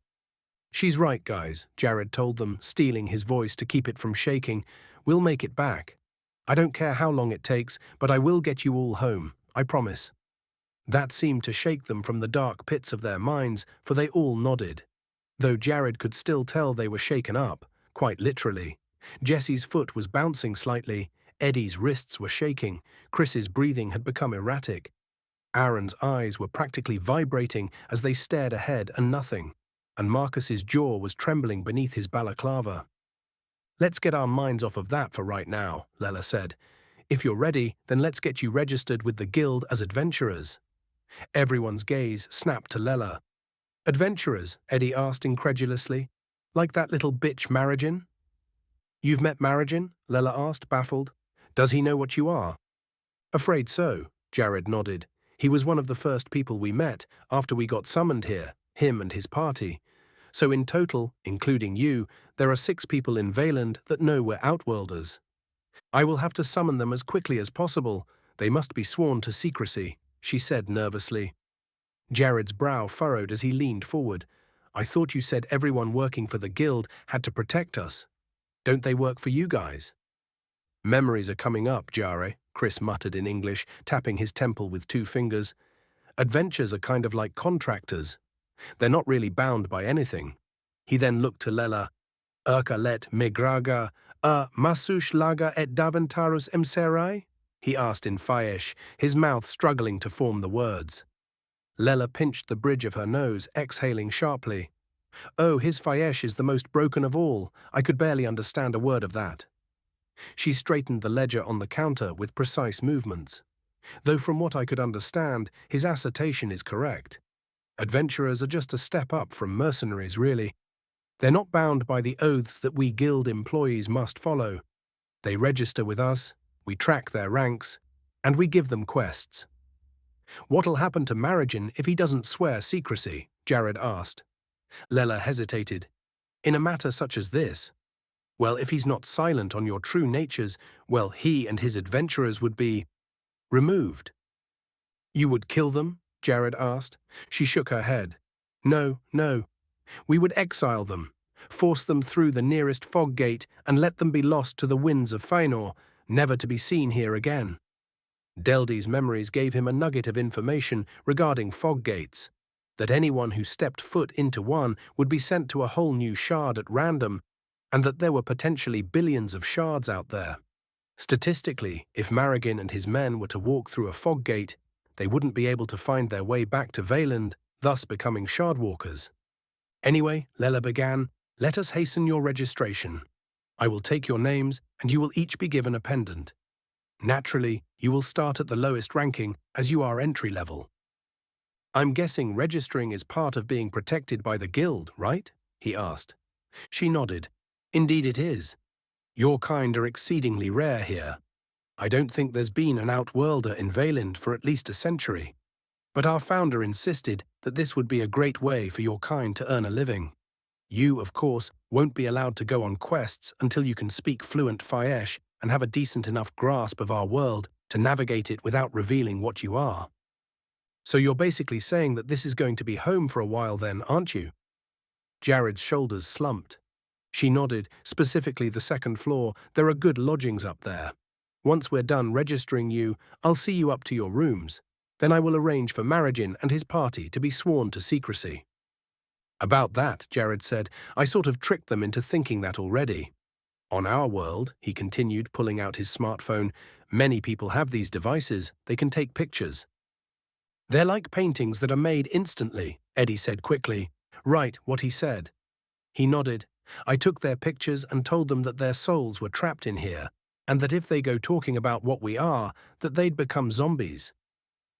She's right, guys, Jared told them, steeling his voice to keep it from shaking. We'll make it back. I don't care how long it takes, but I will get you all home. I promise. That seemed to shake them from the dark pits of their minds, for they all nodded. Though Jared could still tell they were shaken up, quite literally. Jesse's foot was bouncing slightly. Eddie's wrists were shaking. Chris's breathing had become erratic. Aaron's eyes were practically vibrating as they stared ahead and nothing, and Marcus's jaw was trembling beneath his balaclava. Let's get our minds off of that for right now, Lela said. If you're ready, then let's get you registered with the guild as adventurers. Everyone's gaze snapped to Lela. Adventurers? Eddie asked incredulously. Like that little bitch Marigin? You've met Marigin? Lela asked, baffled. Does he know what you are? Afraid so, Jared nodded. He was one of the first people we met after we got summoned here, him and his party. So in total, including you, there are 6 people in Valand that know we're Outworlders. I will have to summon them as quickly as possible. They must be sworn to secrecy, she said nervously. Jared's brow furrowed as he leaned forward. I thought you said everyone working for the guild had to protect us. Don't they work for you guys? Memories are coming up, Jare, Chris muttered in English, tapping his temple with 2 fingers. Adventures are kind of like contractors. They're not really bound by anything. He then looked to Lela. Urka let megraga masush laga et daventarus emserai? He asked in Faesh, his mouth struggling to form the words. Lela pinched the bridge of her nose, exhaling sharply. Oh, his Faesh is the most broken of all. I could barely understand a word of that. She straightened the ledger on the counter with precise movements. Though from what I could understand, his assertion is correct. Adventurers are just a step up from mercenaries, really. They're not bound by the oaths that we guild employees must follow. They register with us, we track their ranks, and we give them quests. What'll happen to Marigin if he doesn't swear secrecy? Jared asked. Lela hesitated. In a matter such as this? Well, if he's not silent on your true natures, well, he and his adventurers would be removed. You would kill them? Jared asked. She shook her head. No. We would exile them, force them through the nearest fog gate and let them be lost to the winds of Faenor, never to be seen here again. Deldy's memories gave him a nugget of information regarding fog gates, that anyone who stepped foot into one would be sent to a whole new shard at random, and that there were potentially billions of shards out there. Statistically, if Marigin and his men were to walk through a fog gate, they wouldn't be able to find their way back to Valand, thus becoming shardwalkers. Anyway, Lela began, let us hasten your registration. I will take your names, and you will each be given a pendant. Naturally, you will start at the lowest ranking, as you are entry level. I'm guessing registering is part of being protected by the guild, right? He asked. She nodded. Indeed it is. Your kind are exceedingly rare here. I don't think there's been an Outworlder in Valand for at least a century. But our founder insisted that this would be a great way for your kind to earn a living. You, of course, won't be allowed to go on quests until you can speak fluent Faesh and have a decent enough grasp of our world to navigate it without revealing what you are. So you're basically saying that this is going to be home for a while then, aren't you? Jared's shoulders slumped. She nodded, specifically the 2nd floor. There are good lodgings up there. Once we're done registering you, I'll see you up to your rooms. Then I will arrange for Marigin and his party to be sworn to secrecy. About that, Jared said, I sort of tricked them into thinking that already. On our world, he continued, pulling out his smartphone, many people have these devices. They can take pictures. They're like paintings that are made instantly, Eddie said quickly. Right, what he said. He nodded. I took their pictures and told them that their souls were trapped in here, and that if they go talking about what we are, that they'd become zombies.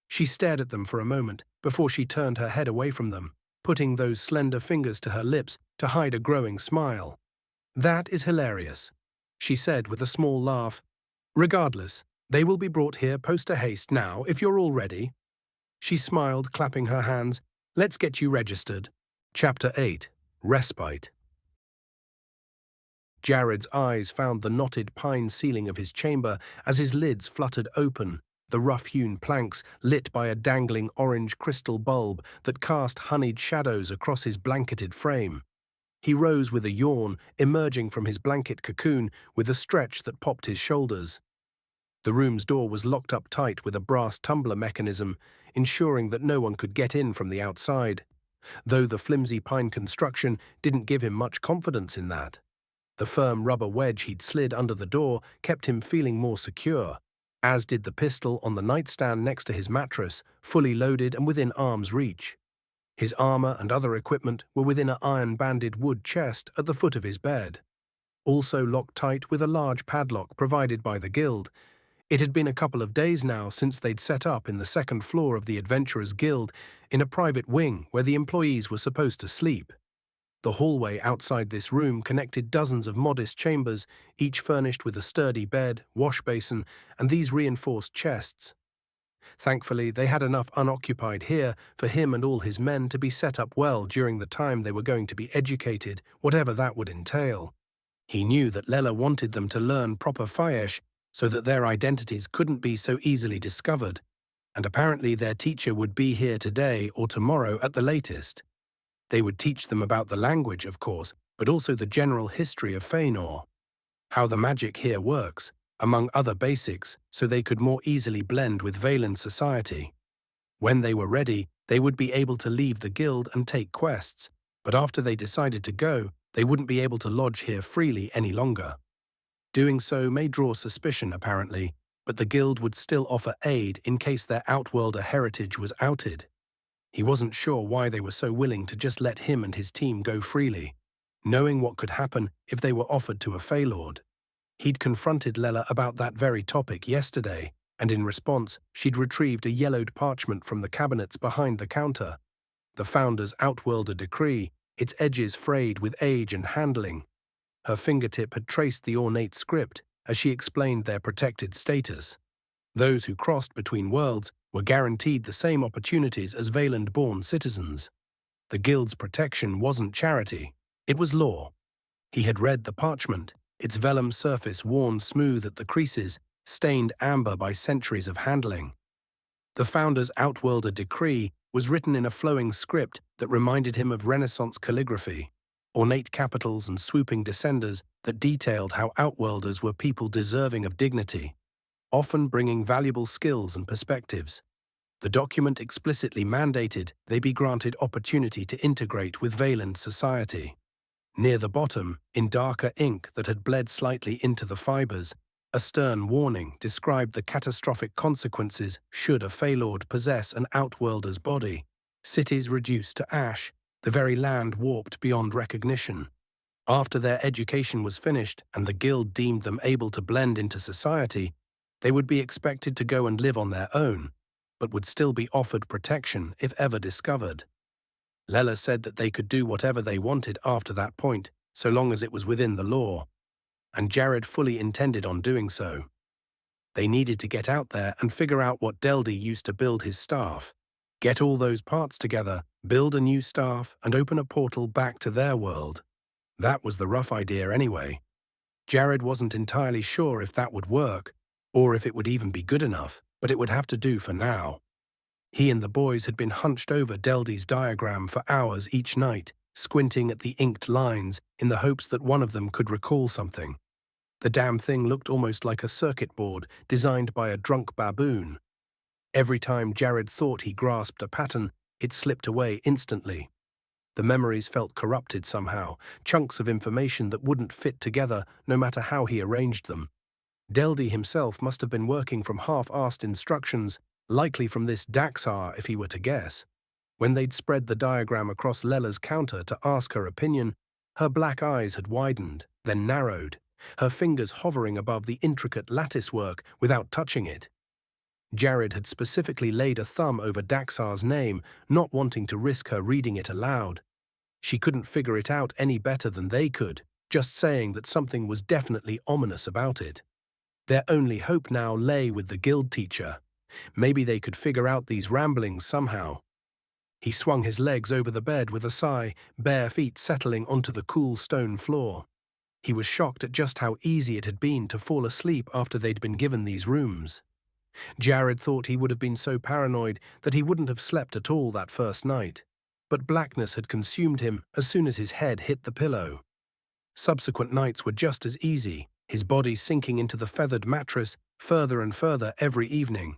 She stared at them for a moment before she turned her head away from them, putting those slender fingers to her lips to hide a growing smile. That is hilarious, she said with a small laugh. Regardless, they will be brought here post-haste now if you're all ready. She smiled, clapping her hands. Let's get you registered. Chapter 8. Respite. Jared's eyes found the knotted pine ceiling of his chamber as his lids fluttered open, the rough-hewn planks lit by a dangling orange crystal bulb that cast honeyed shadows across his blanketed frame. He rose with a yawn, emerging from his blanket cocoon with a stretch that popped his shoulders. The room's door was locked up tight with a brass tumbler mechanism, ensuring that no one could get in from the outside, though the flimsy pine construction didn't give him much confidence in that. The firm rubber wedge he'd slid under the door kept him feeling more secure, as did the pistol on the nightstand next to his mattress, fully loaded and within arm's reach. His armor and other equipment were within an iron-banded wood chest at the foot of his bed. also locked tight with a large padlock provided by the guild. It had been a couple of days now since they'd set up in the second floor of the Adventurers Guild in a private wing where the employees were supposed to sleep. The hallway outside this room connected dozens of modest chambers, each furnished with a sturdy bed, wash basin, and these reinforced chests. Thankfully, they had enough unoccupied here for him and all his men to be set up well during the time they were going to be educated, whatever that would entail. He knew that Lela wanted them to learn proper Faesh so that their identities couldn't be so easily discovered, and apparently their teacher would be here today or tomorrow at the latest. They would teach them about the language, of course, but also the general history of Feanor, how the magic here works, among other basics, so they could more easily blend with Valen's society. When they were ready, they would be able to leave the guild and take quests, but after they decided to go, they wouldn't be able to lodge here freely any longer. Doing so may draw suspicion, apparently, but the guild would still offer aid in case their Outworlder heritage was outed. He wasn't sure why they were so willing to just let him and his team go freely, knowing what could happen if they were offered to a Feylord. He'd confronted Lela about that very topic yesterday, and in response, she'd retrieved a yellowed parchment from the cabinets behind the counter. The Founder's Outworlder decree, its edges frayed with age and handling. Her fingertip had traced the ornate script as she explained their protected status. Those who crossed between worlds were guaranteed the same opportunities as Valand-born citizens. The guild's protection wasn't charity, it was law. He had read the parchment, its vellum surface worn smooth at the creases, stained amber by centuries of handling. The Founder's Outworlder decree was written in a flowing script that reminded him of Renaissance calligraphy, ornate capitals and swooping descenders that detailed how Outworlders were people deserving of dignity, often bringing valuable skills and perspectives. The document explicitly mandated they be granted opportunity to integrate with Valand society. Near the bottom, in darker ink that had bled slightly into the fibers, a stern warning described the catastrophic consequences should a Feylord possess an Outworlder's body. Cities reduced to ash, the very land warped beyond recognition. After their education was finished and the guild deemed them able to blend into society, they would be expected to go and live on their own, but would still be offered protection if ever discovered. Lela said that they could do whatever they wanted after that point, so long as it was within the law, and Jared fully intended on doing so. They needed to get out there and figure out what Deldy used to build his staff, get all those parts together, build a new staff, and open a portal back to their world. That was the rough idea anyway. Jared wasn't entirely sure if that would work, or if it would even be good enough, but it would have to do for now. He and the boys had been hunched over Deldy's diagram for hours each night, squinting at the inked lines in the hopes that one of them could recall something. The damn thing looked almost like a circuit board designed by a drunk baboon. Every time Jared thought he grasped a pattern, it slipped away instantly. The memories felt corrupted somehow, chunks of information that wouldn't fit together no matter how he arranged them. Deldy himself must have been working from half-assed instructions, likely from this Daxar if he were to guess. When they'd spread the diagram across Lela's counter to ask her opinion, her black eyes had widened, then narrowed, her fingers hovering above the intricate lattice work without touching it. Jared had specifically laid a thumb over Daxar's name, not wanting to risk her reading it aloud. She couldn't figure it out any better than they could, just saying that something was definitely ominous about it. Their only hope now lay with the guild teacher. Maybe they could figure out these ramblings somehow. He swung his legs over the bed with a sigh, bare feet settling onto the cool stone floor. He was shocked at just how easy it had been to fall asleep after they'd been given these rooms. Jared thought he would have been so paranoid that he wouldn't have slept at all that first night, but blackness had consumed him as soon as his head hit the pillow. Subsequent nights were just as easy, his body sinking into the feathered mattress further and further every evening.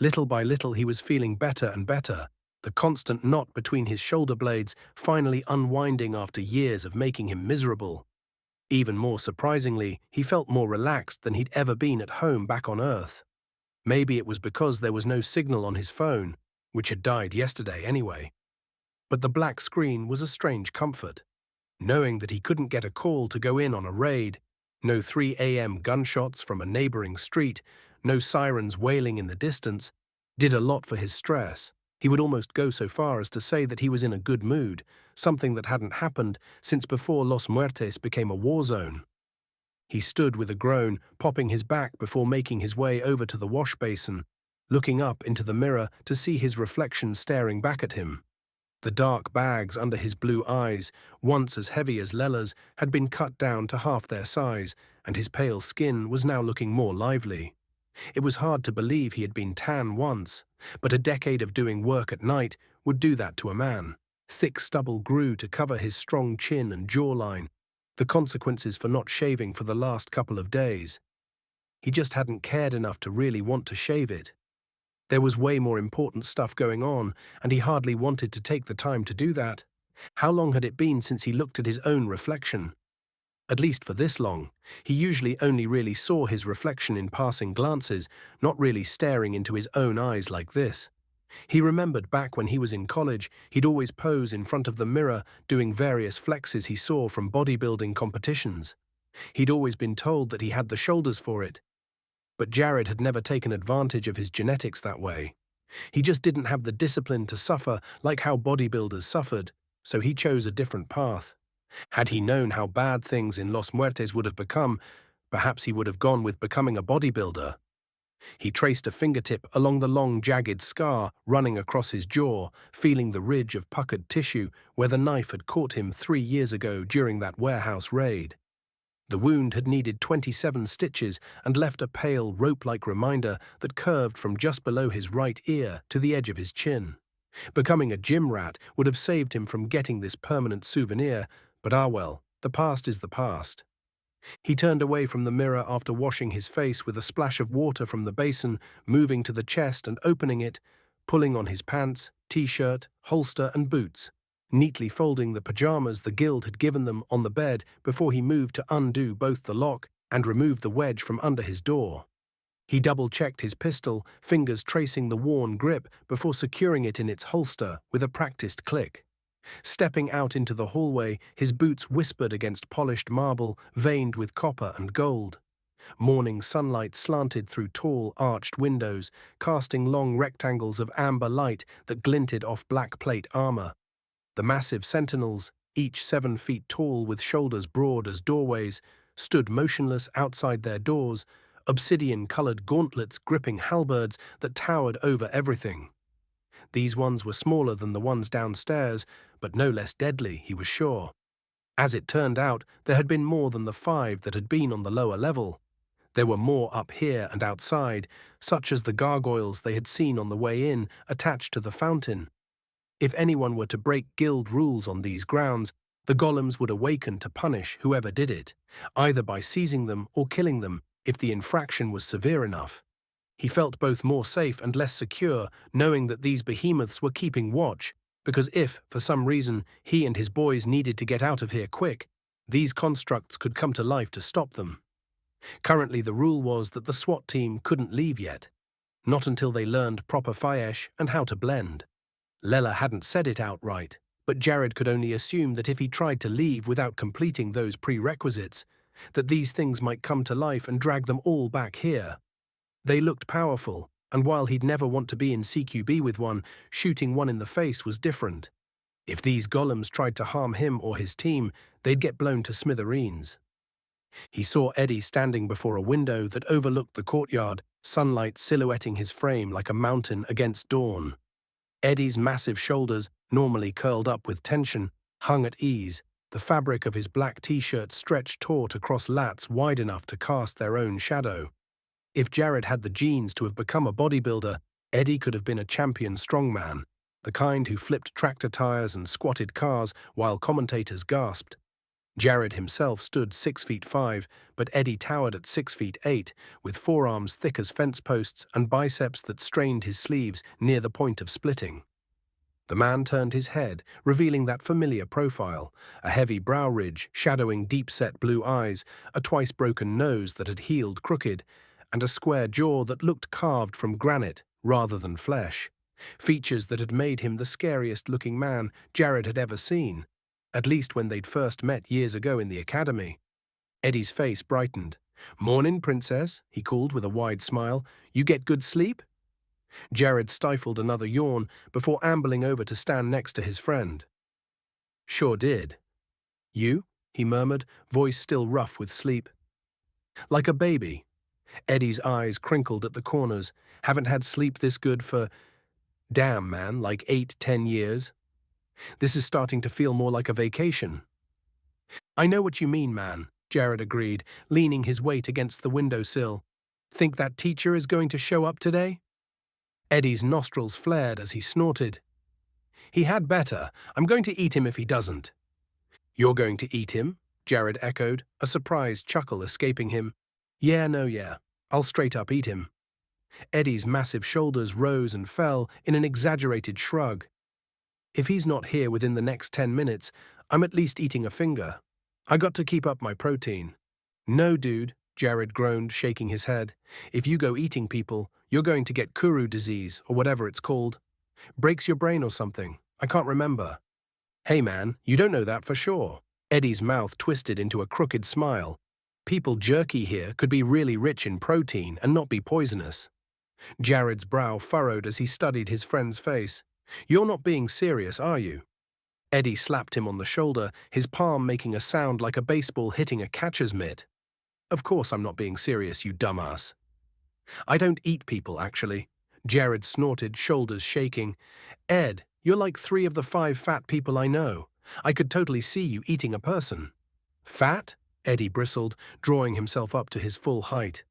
Little by little he was feeling better and better, the constant knot between his shoulder blades finally unwinding after years of making him miserable. Even more surprisingly, he felt more relaxed than he'd ever been at home back on Earth. Maybe it was because there was no signal on his phone, which had died yesterday anyway. But the black screen was a strange comfort. Knowing that he couldn't get a call to go in on a raid, no 3 a.m. gunshots from a neighboring street, no sirens wailing in the distance, did a lot for his stress. He would almost go so far as to say that he was in a good mood, something that hadn't happened since before Los Muertes became a war zone. He stood with a groan, popping his back before making his way over to the wash basin, looking up into the mirror to see his reflection staring back at him. The dark bags under his blue eyes, once as heavy as Lella's, had been cut down to half their size, and his pale skin was now looking more lively. It was hard to believe he had been tan once, but a decade of doing work at night would do that to a man. Thick stubble grew to cover his strong chin and jawline, the consequences for not shaving for the last couple of days. He just hadn't cared enough to really want to shave it. There was way more important stuff going on, and he hardly wanted to take the time to do that. How long had it been since he looked at his own reflection? At least for this long. He usually only really saw his reflection in passing glances, not really staring into his own eyes like this. He remembered back when he was in college, he'd always pose in front of the mirror doing various flexes he saw from bodybuilding competitions. He'd always been told that he had the shoulders for it. But Jared had never taken advantage of his genetics that way. He just didn't have the discipline to suffer like how bodybuilders suffered, so he chose a different path. Had he known how bad things in Los Muertes would have become, perhaps he would have gone with becoming a bodybuilder. He traced a fingertip along the long, jagged scar running across his jaw, feeling the ridge of puckered tissue where the knife had caught him 3 years ago during that warehouse raid. The wound had needed 27 stitches and left a pale, rope-like reminder that curved from just below his right ear to the edge of his chin. Becoming a gym rat would have saved him from getting this permanent souvenir, but well, the past is the past. He turned away from the mirror after washing his face with a splash of water from the basin, moving to the chest and opening it, pulling on his pants, t-shirt, holster and boots, neatly folding the pajamas the guild had given them on the bed before he moved to undo both the lock and remove the wedge from under his door. He double-checked his pistol, fingers tracing the worn grip before securing it in its holster with a practiced click. Stepping out into the hallway, his boots whispered against polished marble veined with copper and gold. Morning sunlight slanted through tall, arched windows, casting long rectangles of amber light that glinted off black plate armor. The massive sentinels, each 7 feet tall with shoulders broad as doorways, stood motionless outside their doors, obsidian-colored gauntlets gripping halberds that towered over everything. These ones were smaller than the ones downstairs, but no less deadly, he was sure. As it turned out, there had been more than the 5 that had been on the lower level. There were more up here and outside, such as the gargoyles they had seen on the way in, attached to the fountain. If anyone were to break guild rules on these grounds, the golems would awaken to punish whoever did it, either by seizing them or killing them if the infraction was severe enough. He felt both more safe and less secure knowing that these behemoths were keeping watch, because if, for some reason, he and his boys needed to get out of here quick, these constructs could come to life to stop them. Currently the rule was that the SWAT team couldn't leave yet, not until they learned proper Fayesh and how to blend. Lella hadn't said it outright, but Jared could only assume that if he tried to leave without completing those prerequisites, that these things might come to life and drag them all back here. They looked powerful, and while he'd never want to be in CQB with one, shooting one in the face was different. If these golems tried to harm him or his team, they'd get blown to smithereens. He saw Eddie standing before a window that overlooked the courtyard, sunlight silhouetting his frame like a mountain against dawn. Eddie's massive shoulders, normally curled up with tension, hung at ease, the fabric of his black t-shirt stretched taut across lats wide enough to cast their own shadow. If Jared had the genes to have become a bodybuilder, Eddie could have been a champion strongman, the kind who flipped tractor tires and squatted cars while commentators gasped. Jared himself stood 6'5", but Eddie towered at 6'8", with forearms thick as fence posts and biceps that strained his sleeves near the point of splitting. The man turned his head, revealing that familiar profile, a heavy brow ridge shadowing deep-set blue eyes, a twice-broken nose that had healed crooked, and a square jaw that looked carved from granite rather than flesh, features that had made him the scariest-looking man Jared had ever seen. at least when they'd first met years ago in the academy. Eddie's face brightened. "Mornin', princess," he called with a wide smile. "You get good sleep?" Jared stifled another yawn before ambling over to stand next to his friend. "Sure did." "You?" he murmured, voice still rough with sleep. "Like a baby." Eddie's eyes crinkled at the corners. "Haven't had sleep this good for, damn man, like 8-10 years. This is starting to feel more like a vacation." "I know what you mean, man," Jared agreed, leaning his weight against the windowsill. "Think that teacher is going to show up today?" Eddie's nostrils flared as he snorted. "He had better. I'm going to eat him if he doesn't." "You're going to eat him?" Jared echoed, a surprised chuckle escaping him. Yeah. I'll straight up eat him." Eddie's massive shoulders rose and fell in an exaggerated shrug. "If he's not here within the next 10 minutes, I'm at least eating a finger. I got to keep up my protein." "No, dude," Jared groaned, shaking his head. "If you go eating people, you're going to get Kuru disease, or whatever it's called. Breaks your brain or something. I can't remember." "Hey man, you don't know that for sure." Eddie's mouth twisted into a crooked smile. "People jerky here could be really rich in protein and not be poisonous." Jared's brow furrowed as he studied his friend's face. "You're not being serious, are you?" Eddie slapped him on the shoulder, his palm making a sound like a baseball hitting a catcher's mitt. "Of course I'm not being serious, you dumbass." "I don't eat people, actually." Jared snorted, shoulders shaking. "Ed, you're like 3 of the 5 fat people I know. I could totally see you eating a person." "Fat?" Eddie bristled, drawing himself up to his full height.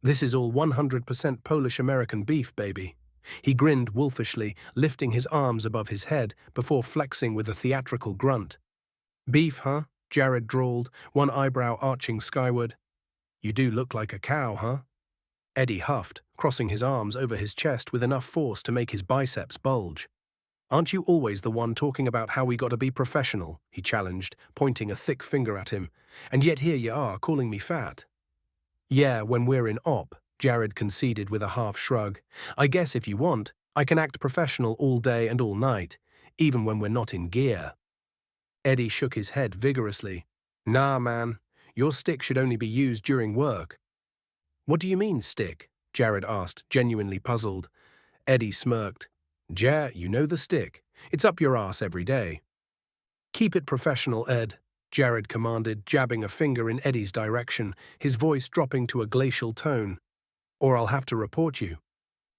"This is all 100% Polish-American beef, baby." He grinned wolfishly, lifting his arms above his head before flexing with a theatrical grunt. "Beef, huh?" Jared drawled, one eyebrow arching skyward. "You do look like a cow, huh?" Eddie huffed, crossing his arms over his chest with enough force to make his biceps bulge. "Aren't you always the one talking about how we got to be professional?" he challenged, pointing a thick finger at him. "And yet here you are, calling me fat." "Yeah, when we're in op," Jared conceded with a half shrug. "I guess if you want, I can act professional all day and all night, even when we're not in gear." Eddie shook his head vigorously. "Nah, man. Your stick should only be used during work." "What do you mean, stick?" Jared asked, genuinely puzzled. Eddie smirked. You know the stick. It's up your ass every day." "Keep it professional, Ed," Jared commanded, jabbing a finger in Eddie's direction, his voice dropping to a glacial tone. "Or I'll have to report you."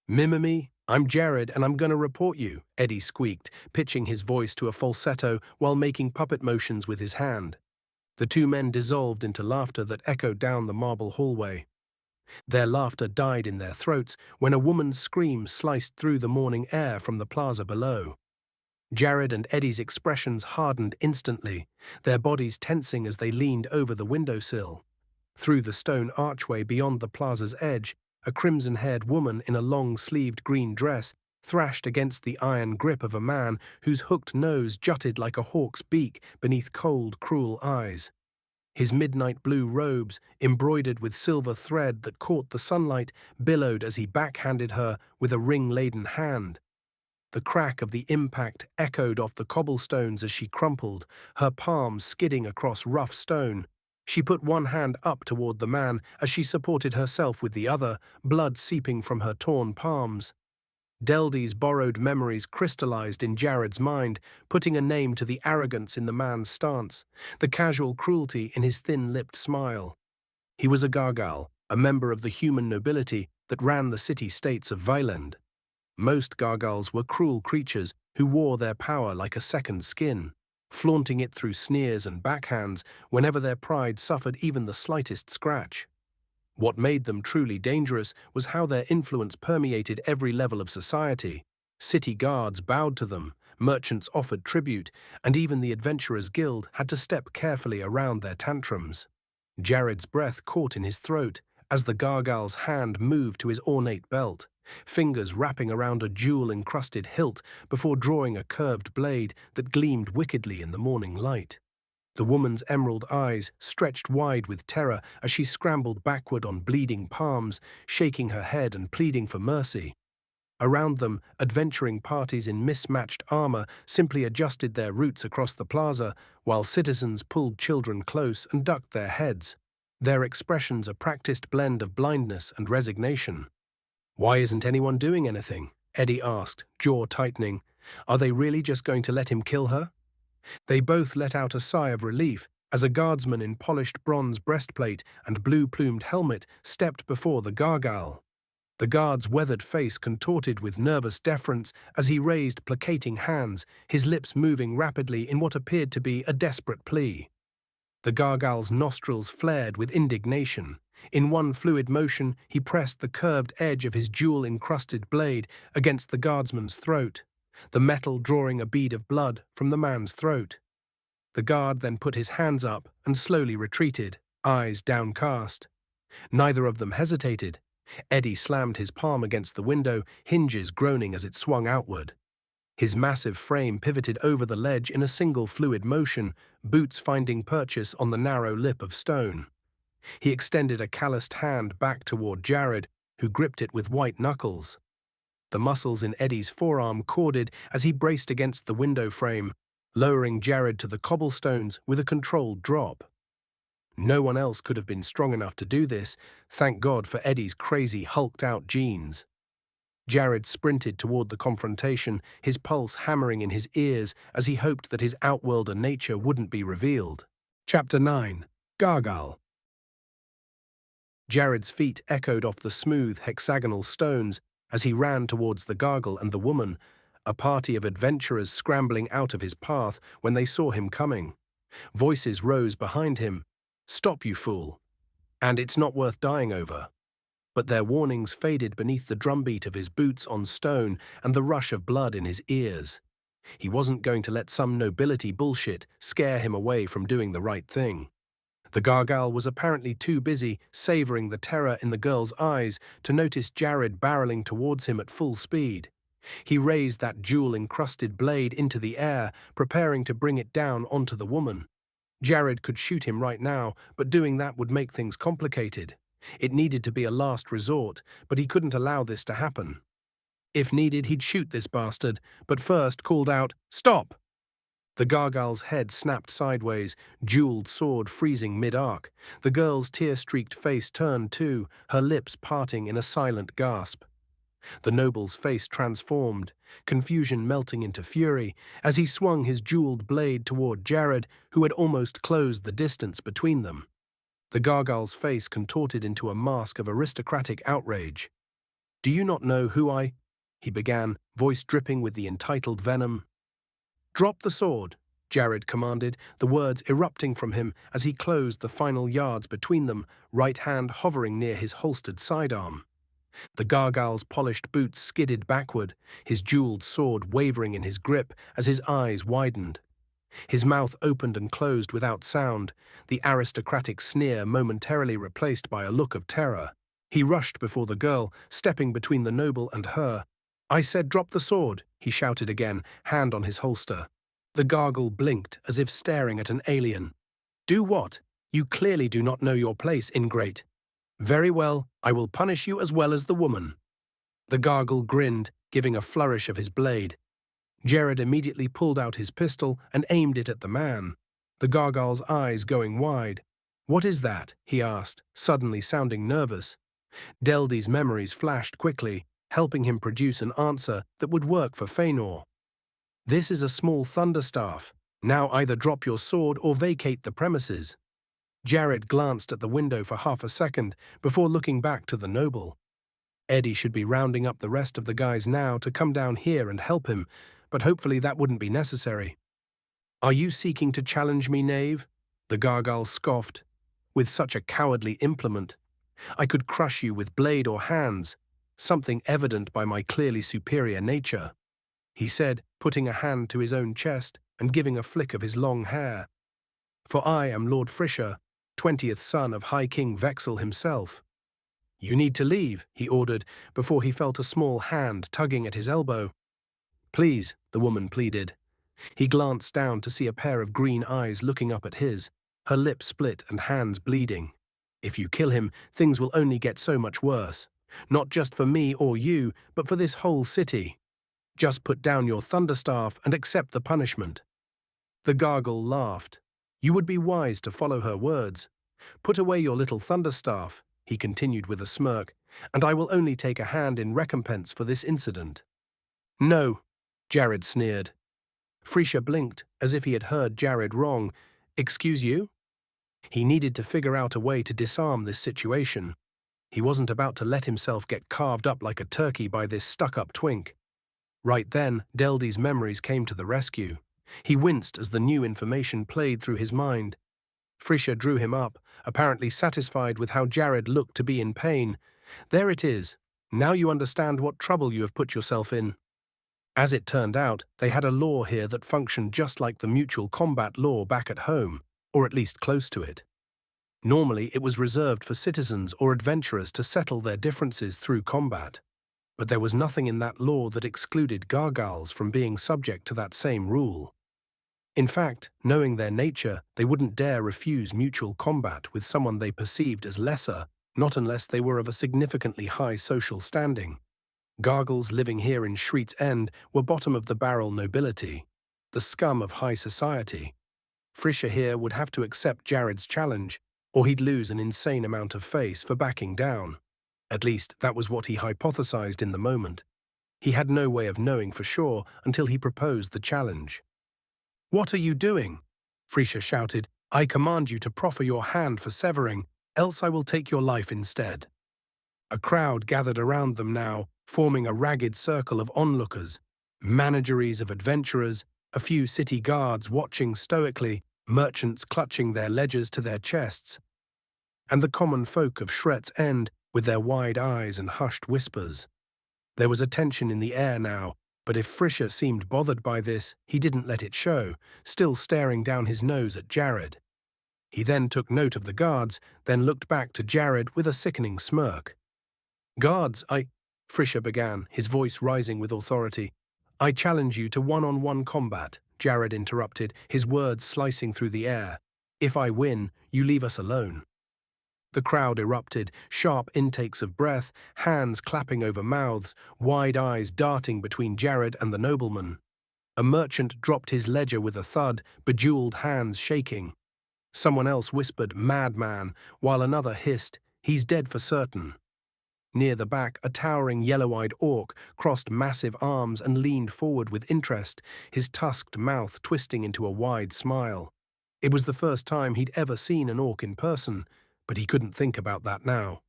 "Mimimi, I'm Jared and I'm gonna report you," Eddie squeaked, pitching his voice to a falsetto while making puppet motions with his hand. The 2 men dissolved into laughter that echoed down the marble hallway. Their laughter died in their throats when a woman's scream sliced through the morning air from the plaza below. Jared and Eddie's expressions hardened instantly, their bodies tensing as they leaned over the windowsill. Through the stone archway beyond the plaza's edge, a crimson-haired woman in a long-sleeved green dress thrashed against the iron grip of a man whose hooked nose jutted like a hawk's beak beneath cold, cruel eyes. His midnight blue robes, embroidered with silver thread that caught the sunlight, billowed as he backhanded her with a ring-laden hand. The crack of the impact echoed off the cobblestones as she crumpled, her palms skidding across rough stone. She put one hand up toward the man as she supported herself with the other, blood seeping from her torn palms. Deldy's borrowed memories crystallized in Jared's mind, putting a name to the arrogance in the man's stance, the casual cruelty in his thin-lipped smile. He was a gargal, a member of the human nobility that ran the city-states of Viland. Most gargals were cruel creatures who wore their power like a second skin, flaunting it through sneers and backhands whenever their pride suffered even the slightest scratch. What made them truly dangerous was how their influence permeated every level of society. City guards bowed to them, merchants offered tribute, and even the Adventurers Guild had to step carefully around their tantrums. Jared's breath caught in his throat as the gargal's hand moved to his ornate belt, fingers wrapping around a jewel-encrusted hilt before drawing a curved blade that gleamed wickedly in the morning light. The woman's emerald eyes stretched wide with terror as she scrambled backward on bleeding palms, shaking her head and pleading for mercy. Around them, adventuring parties in mismatched armor simply adjusted their routes across the plaza, while citizens pulled children close and ducked their heads, their expressions a practiced blend of blindness and resignation. "Why isn't anyone doing anything?" Eddie asked, jaw tightening. "Are they really just going to let him kill her?" They both let out a sigh of relief as a guardsman in polished bronze breastplate and blue-plumed helmet stepped before the gargoyle. The guard's weathered face contorted with nervous deference as he raised placating hands, his lips moving rapidly in what appeared to be a desperate plea. The gargoyle's nostrils flared with indignation. In one fluid motion, he pressed the curved edge of his jewel-encrusted blade against the guardsman's throat, the metal drawing a bead of blood from the man's throat. The guard then put his hands up and slowly retreated, eyes downcast. Neither of them hesitated. Eddie slammed his palm against the window, hinges groaning as it swung outward. His massive frame pivoted over the ledge in a single fluid motion, boots finding purchase on the narrow lip of stone. He extended a calloused hand back toward Jared, who gripped it with white knuckles. The muscles in Eddie's forearm corded as he braced against the window frame, lowering Jared to the cobblestones with a controlled drop. No one else could have been strong enough to do this, thank God for Eddie's crazy hulked-out genes. Jared sprinted toward the confrontation, his pulse hammering in his ears as he hoped that his outworlder nature wouldn't be revealed. Chapter 9. Gargoyle. Jared's feet echoed off the smooth, hexagonal stones as he ran towards the gargoyle and the woman, a party of adventurers scrambling out of his path when they saw him coming. Voices rose behind him. "Stop, you fool! And it's not worth dying over." But their warnings faded beneath the drumbeat of his boots on stone and the rush of blood in his ears. He wasn't going to let some nobility bullshit scare him away from doing the right thing. The gargoyle was apparently too busy savoring the terror in the girl's eyes to notice Jared barreling towards him at full speed. He raised that jewel-encrusted blade into the air, preparing to bring it down onto the woman. Jared could shoot him right now, but doing that would make things complicated. It needed to be a last resort, but he couldn't allow this to happen. If needed, he'd shoot this bastard, but first called out, "Stop!" The gargoyle's head snapped sideways, jeweled sword freezing mid-arc. The girl's tear-streaked face turned too, her lips parting in a silent gasp. The noble's face transformed, confusion melting into fury, as he swung his jeweled blade toward Jared, who had almost closed the distance between them. The gargoyle's face contorted into a mask of aristocratic outrage. "Do you not know who I—" he began, voice dripping with the entitled venom. "Drop the sword," Jared commanded, the words erupting from him as he closed the final yards between them, right hand hovering near his holstered sidearm. The gargoyle's polished boots skidded backward, his jeweled sword wavering in his grip as his eyes widened. His mouth opened and closed without sound, the aristocratic sneer momentarily replaced by a look of terror. He rushed before the girl, stepping between the noble and her. "I said drop the sword," he shouted again, hand on his holster. The gargoyle blinked as if staring at an alien. "Do what? You clearly do not know your place, ingrate." "Very well, I will punish you as well as the woman." The gargoyle grinned, giving a flourish of his blade. Jared immediately pulled out his pistol and aimed it at the man, the gargoyle's eyes going wide. "What is that?" he asked, suddenly sounding nervous. Deldy's memories flashed quickly, helping him produce an answer that would work for Feanor. "This is a small thunderstaff. Now either drop your sword or vacate the premises." Jared glanced at the window for half a second before looking back to the noble. Eddie should be rounding up the rest of the guys now to come down here and help him, but hopefully that wouldn't be necessary. "Are you seeking to challenge me, knave?" The gargoyle scoffed. "With such a cowardly implement, I could crush you with blade or hands, something evident by my clearly superior nature," he said, putting a hand to his own chest and giving a flick of his long hair. "For I am Lord Frisher, 20th son of High King Vexel himself." "You need to leave," he ordered, before he felt a small hand tugging at his elbow. "Please," the woman pleaded. He glanced down to see a pair of green eyes looking up at his, her lips split and hands bleeding. "If you kill him, things will only get so much worse. Not just for me or you, but for this whole city. Just put down your thunderstaff and accept the punishment." The gargle laughed. "You would be wise to follow her words. Put away your little thunderstaff," he continued with a smirk, "and I will only take a hand in recompense for this incident." "No," Jared sneered. Frisha blinked, as if he had heard Jared wrong. "Excuse you?" He needed to figure out a way to disarm this situation. He wasn't about to let himself get carved up like a turkey by this stuck-up twink. Right then, Deldy's memories came to the rescue. He winced as the new information played through his mind. Frisha drew him up, apparently satisfied with how Jared looked to be in pain. "There it is. Now you understand what trouble you have put yourself in." As it turned out, they had a law here that functioned just like the mutual combat law back at home, or at least close to it. Normally, it was reserved for citizens or adventurers to settle their differences through combat. But there was nothing in that law that excluded gargals from being subject to that same rule. In fact, knowing their nature, they wouldn't dare refuse mutual combat with someone they perceived as lesser, not unless they were of a significantly high social standing. Gargles living here in Shreet's End were bottom-of-the-barrel nobility, the scum of high society. Frisha here would have to accept Jared's challenge, or he'd lose an insane amount of face for backing down. At least, that was what he hypothesized in the moment. He had no way of knowing for sure until he proposed the challenge. "What are you doing?" Frisha shouted. "I command you to proffer your hand for severing, else I will take your life instead." A crowd gathered around them now, forming a ragged circle of onlookers, manageries of adventurers, a few city guards watching stoically, merchants clutching their ledgers to their chests, and the common folk of Shreet's End with their wide eyes and hushed whispers. There was a tension in the air now, but if Frisha seemed bothered by this, he didn't let it show, still staring down his nose at Jared. He then took note of the guards, then looked back to Jared with a sickening smirk. "Guards, Frisha began, his voice rising with authority. "I challenge you to one-on-one combat," Jared interrupted, his words slicing through the air. "If I win, you leave us alone." The crowd erupted, sharp intakes of breath, hands clapping over mouths, wide eyes darting between Jared and the nobleman. A merchant dropped his ledger with a thud, bejeweled hands shaking. Someone else whispered, "Madman," while another hissed, "He's dead for certain." Near the back, a towering yellow-eyed orc crossed massive arms and leaned forward with interest, his tusked mouth twisting into a wide smile. It was the first time he'd ever seen an orc in person, but he couldn't think about that now.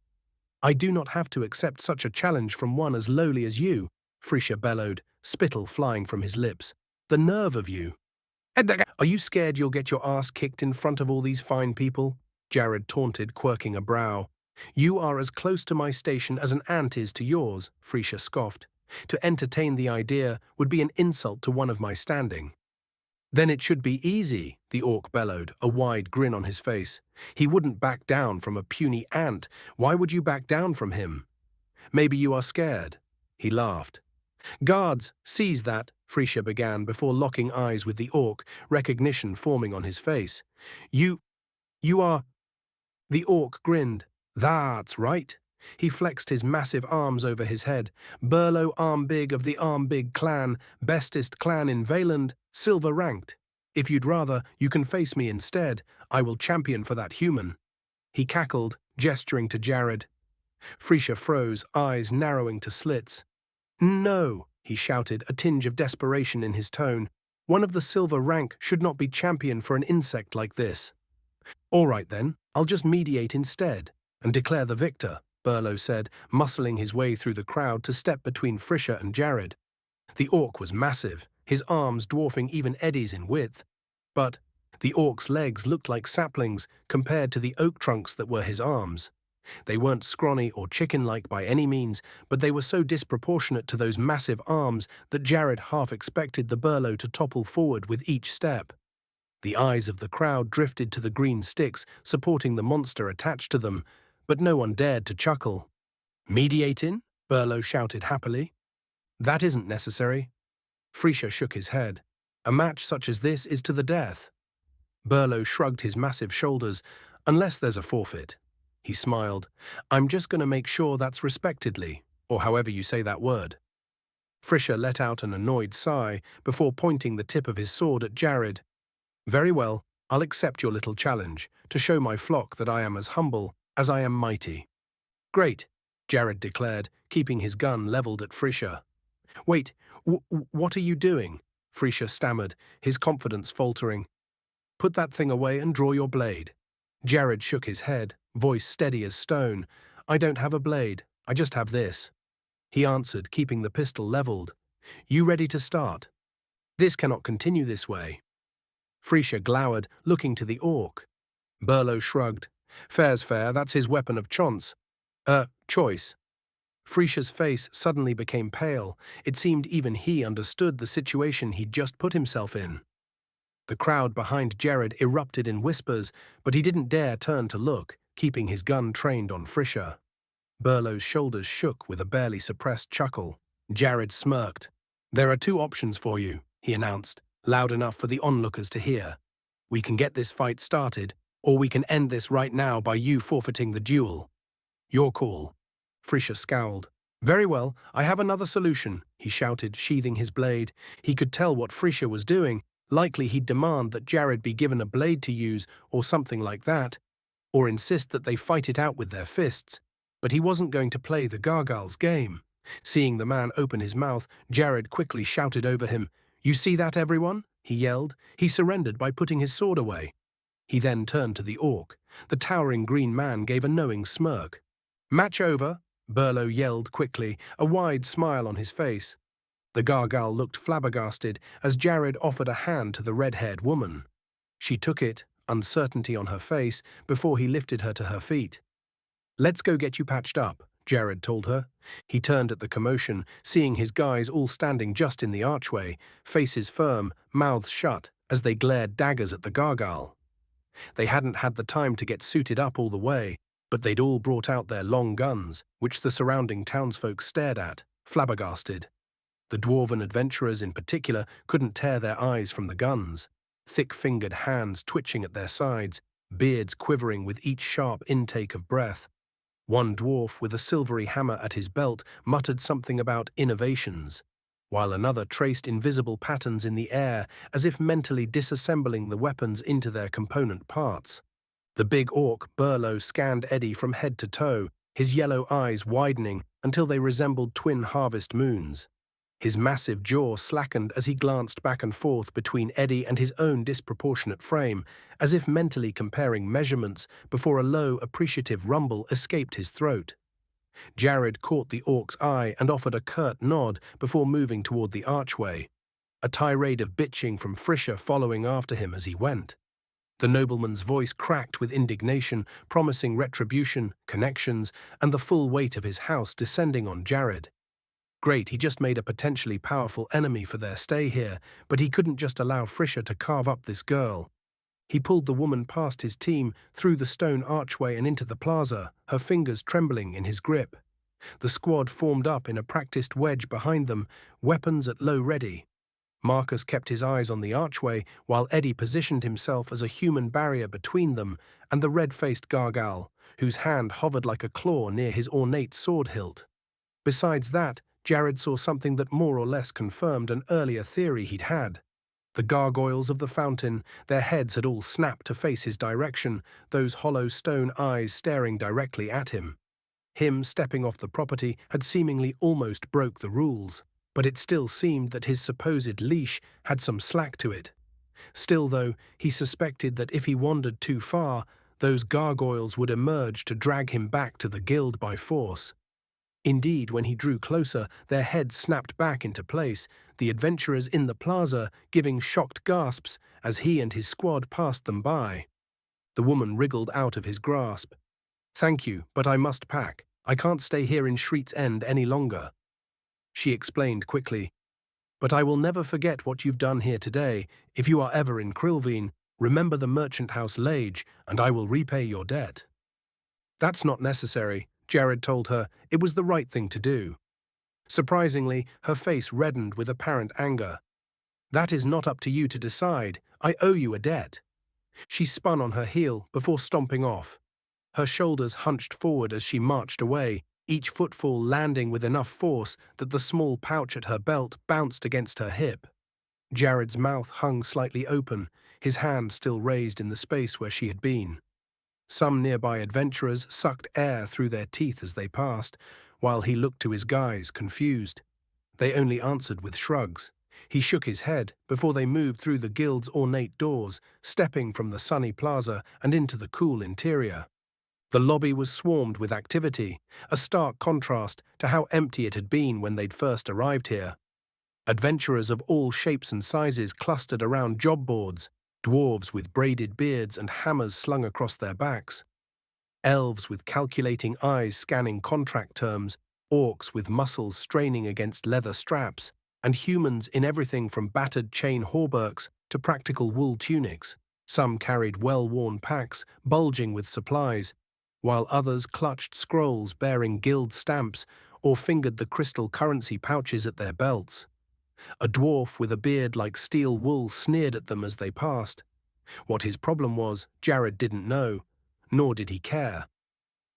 "I do not have to accept such a challenge from one as lowly as you," Frisha bellowed, spittle flying from his lips. "The nerve of you!" "Are you scared you'll get your ass kicked in front of all these fine people?" Jared taunted, quirking a brow. "You are as close to my station as an ant is to yours," Frisha scoffed. "To entertain the idea would be an insult to one of my standing." "Then it should be easy," the orc bellowed, a wide grin on his face. "He wouldn't back down from a puny ant. Why would you back down from him?" "Maybe you are scared." He laughed. "Guards, seize that," Frisha began before locking eyes with the orc, recognition forming on his face. You are—" The orc grinned. "That's right." He flexed his massive arms over his head. "Burlo Armbig of the Armbig clan, bestest clan in Valand, silver ranked. If you'd rather, you can face me instead. I will champion for that human." He cackled, gesturing to Jared. Frisha froze, eyes narrowing to slits. "No," he shouted, a tinge of desperation in his tone. "One of the silver rank should not be champion for an insect like this." "All right then, I'll just mediate instead and declare the victor," Burlo said, muscling his way through the crowd to step between Frisha and Jared. The orc was massive, his arms dwarfing even Eddie's in width. But the orc's legs looked like saplings compared to the oak trunks that were his arms. They weren't scrawny or chicken-like by any means, but they were so disproportionate to those massive arms that Jared half expected the Burlo to topple forward with each step. The eyes of the crowd drifted to the green sticks supporting the monster attached to them, but no one dared to chuckle. "Mediating?" Burlo shouted happily. "That isn't necessary." Frisha shook his head. "A match such as this is to the death." Burlo shrugged his massive shoulders. "Unless there's a forfeit." He smiled. I'm just going to make sure that's respectedly, or however you say that word. Frisha let out an annoyed sigh before pointing the tip of his sword at Jared. Very well, I'll accept your little challenge, to show my flock that I am as humble as I am mighty. Great, Jared declared, keeping his gun leveled at Frisha. Wait, what are you doing? Frisha stammered, his confidence faltering. Put that thing away and draw your blade. Jared shook his head, voice steady as stone. I don't have a blade, I just have this. He answered, keeping the pistol leveled. You ready to start? This cannot continue this way. Frisha glowered, looking to the orc. Burlo shrugged. Fair's fair, that's his weapon of choice. Frisha's face suddenly became pale. It seemed even he understood the situation he'd just put himself in. The crowd behind Jared erupted in whispers, but he didn't dare turn to look, keeping his gun trained on Frisha. Burlo's shoulders shook with a barely suppressed chuckle. Jared smirked. There are two options for you, he announced, loud enough for the onlookers to hear. We can get this fight started, or we can end this right now by you forfeiting the duel. Your call. Frisha scowled. Very well, I have another solution, he shouted, sheathing his blade. He could tell what Frisha was doing. Likely he'd demand that Jared be given a blade to use or something like that, or insist that they fight it out with their fists. But he wasn't going to play the gargoyle's game. Seeing the man open his mouth, Jared quickly shouted over him. You see that, everyone? He yelled. He surrendered by putting his sword away. He then turned to the orc. The towering green man gave a knowing smirk. Match over, Burlo yelled quickly, a wide smile on his face. The gargoyle looked flabbergasted as Jared offered a hand to the red-haired woman. She took it, uncertainty on her face, before he lifted her to her feet. Let's go get you patched up, Jared told her. He turned at the commotion, seeing his guys all standing just in the archway, faces firm, mouths shut, as they glared daggers at the gargoyle. They hadn't had the time to get suited up all the way, but they'd all brought out their long guns, which the surrounding townsfolk stared at, flabbergasted. The dwarven adventurers in particular couldn't tear their eyes from the guns, thick-fingered hands twitching at their sides, beards quivering with each sharp intake of breath. One dwarf with a silvery hammer at his belt muttered something about innovations, while another traced invisible patterns in the air as if mentally disassembling the weapons into their component parts. The big orc, Burlo, scanned Eddie from head to toe, his yellow eyes widening until they resembled twin harvest moons. His massive jaw slackened as he glanced back and forth between Eddie and his own disproportionate frame, as if mentally comparing measurements before a low, appreciative rumble escaped his throat. Jared caught the orc's eye and offered a curt nod before moving toward the archway, a tirade of bitching from Frisha following after him as he went. The nobleman's voice cracked with indignation, promising retribution, connections, and the full weight of his house descending on Jared. Great, he just made a potentially powerful enemy for their stay here, but he couldn't just allow Frisha to carve up this girl. He pulled the woman past his team, through the stone archway and into the plaza, her fingers trembling in his grip. The squad formed up in a practiced wedge behind them, weapons at low ready. Marcus kept his eyes on the archway, while Eddie positioned himself as a human barrier between them and the red-faced gargoyle, whose hand hovered like a claw near his ornate sword hilt. Besides that, Jared saw something that more or less confirmed an earlier theory he'd had. The gargoyles of the fountain, their heads had all snapped to face his direction, those hollow stone eyes staring directly at him. Him stepping off the property had seemingly almost broke the rules, but it still seemed that his supposed leash had some slack to it. Still, though, he suspected that if he wandered too far, those gargoyles would emerge to drag him back to the guild by force. Indeed, when he drew closer, their heads snapped back into place, the adventurers in the plaza giving shocked gasps as he and his squad passed them by. The woman wriggled out of his grasp. Thank you, but I must pack. I can't stay here in Shreet's End any longer. She explained quickly. But I will never forget what you've done here today. If you are ever in Krillveen, remember the merchant house Lage, and I will repay your debt. That's not necessary, Jared told her. It was the right thing to do. Surprisingly, her face reddened with apparent anger. That is not up to you to decide. I owe you a debt. She spun on her heel before stomping off. her shoulders hunched forward as she marched away, each footfall landing with enough force that the small pouch at her belt bounced against her hip. Jared's mouth hung slightly open, his hand still raised in the space where she had been. Some nearby adventurers sucked air through their teeth as they passed, while he looked to his guys, confused. They only answered with shrugs. He shook his head before they moved through the guild's ornate doors, stepping from the sunny plaza and into the cool interior. The lobby was swarmed with activity, a stark contrast to how empty it had been when they'd first arrived here. Adventurers of all shapes and sizes clustered around job boards, dwarves with braided beards and hammers slung across their backs, elves with calculating eyes scanning contract terms, orcs with muscles straining against leather straps, and humans in everything from battered chain hauberks to practical wool tunics. Some carried well-worn packs, bulging with supplies, while others clutched scrolls bearing guild stamps or fingered the crystal currency pouches at their belts. A dwarf with a beard like steel wool sneered at them as they passed. What his problem was, Jared didn't know, nor did he care.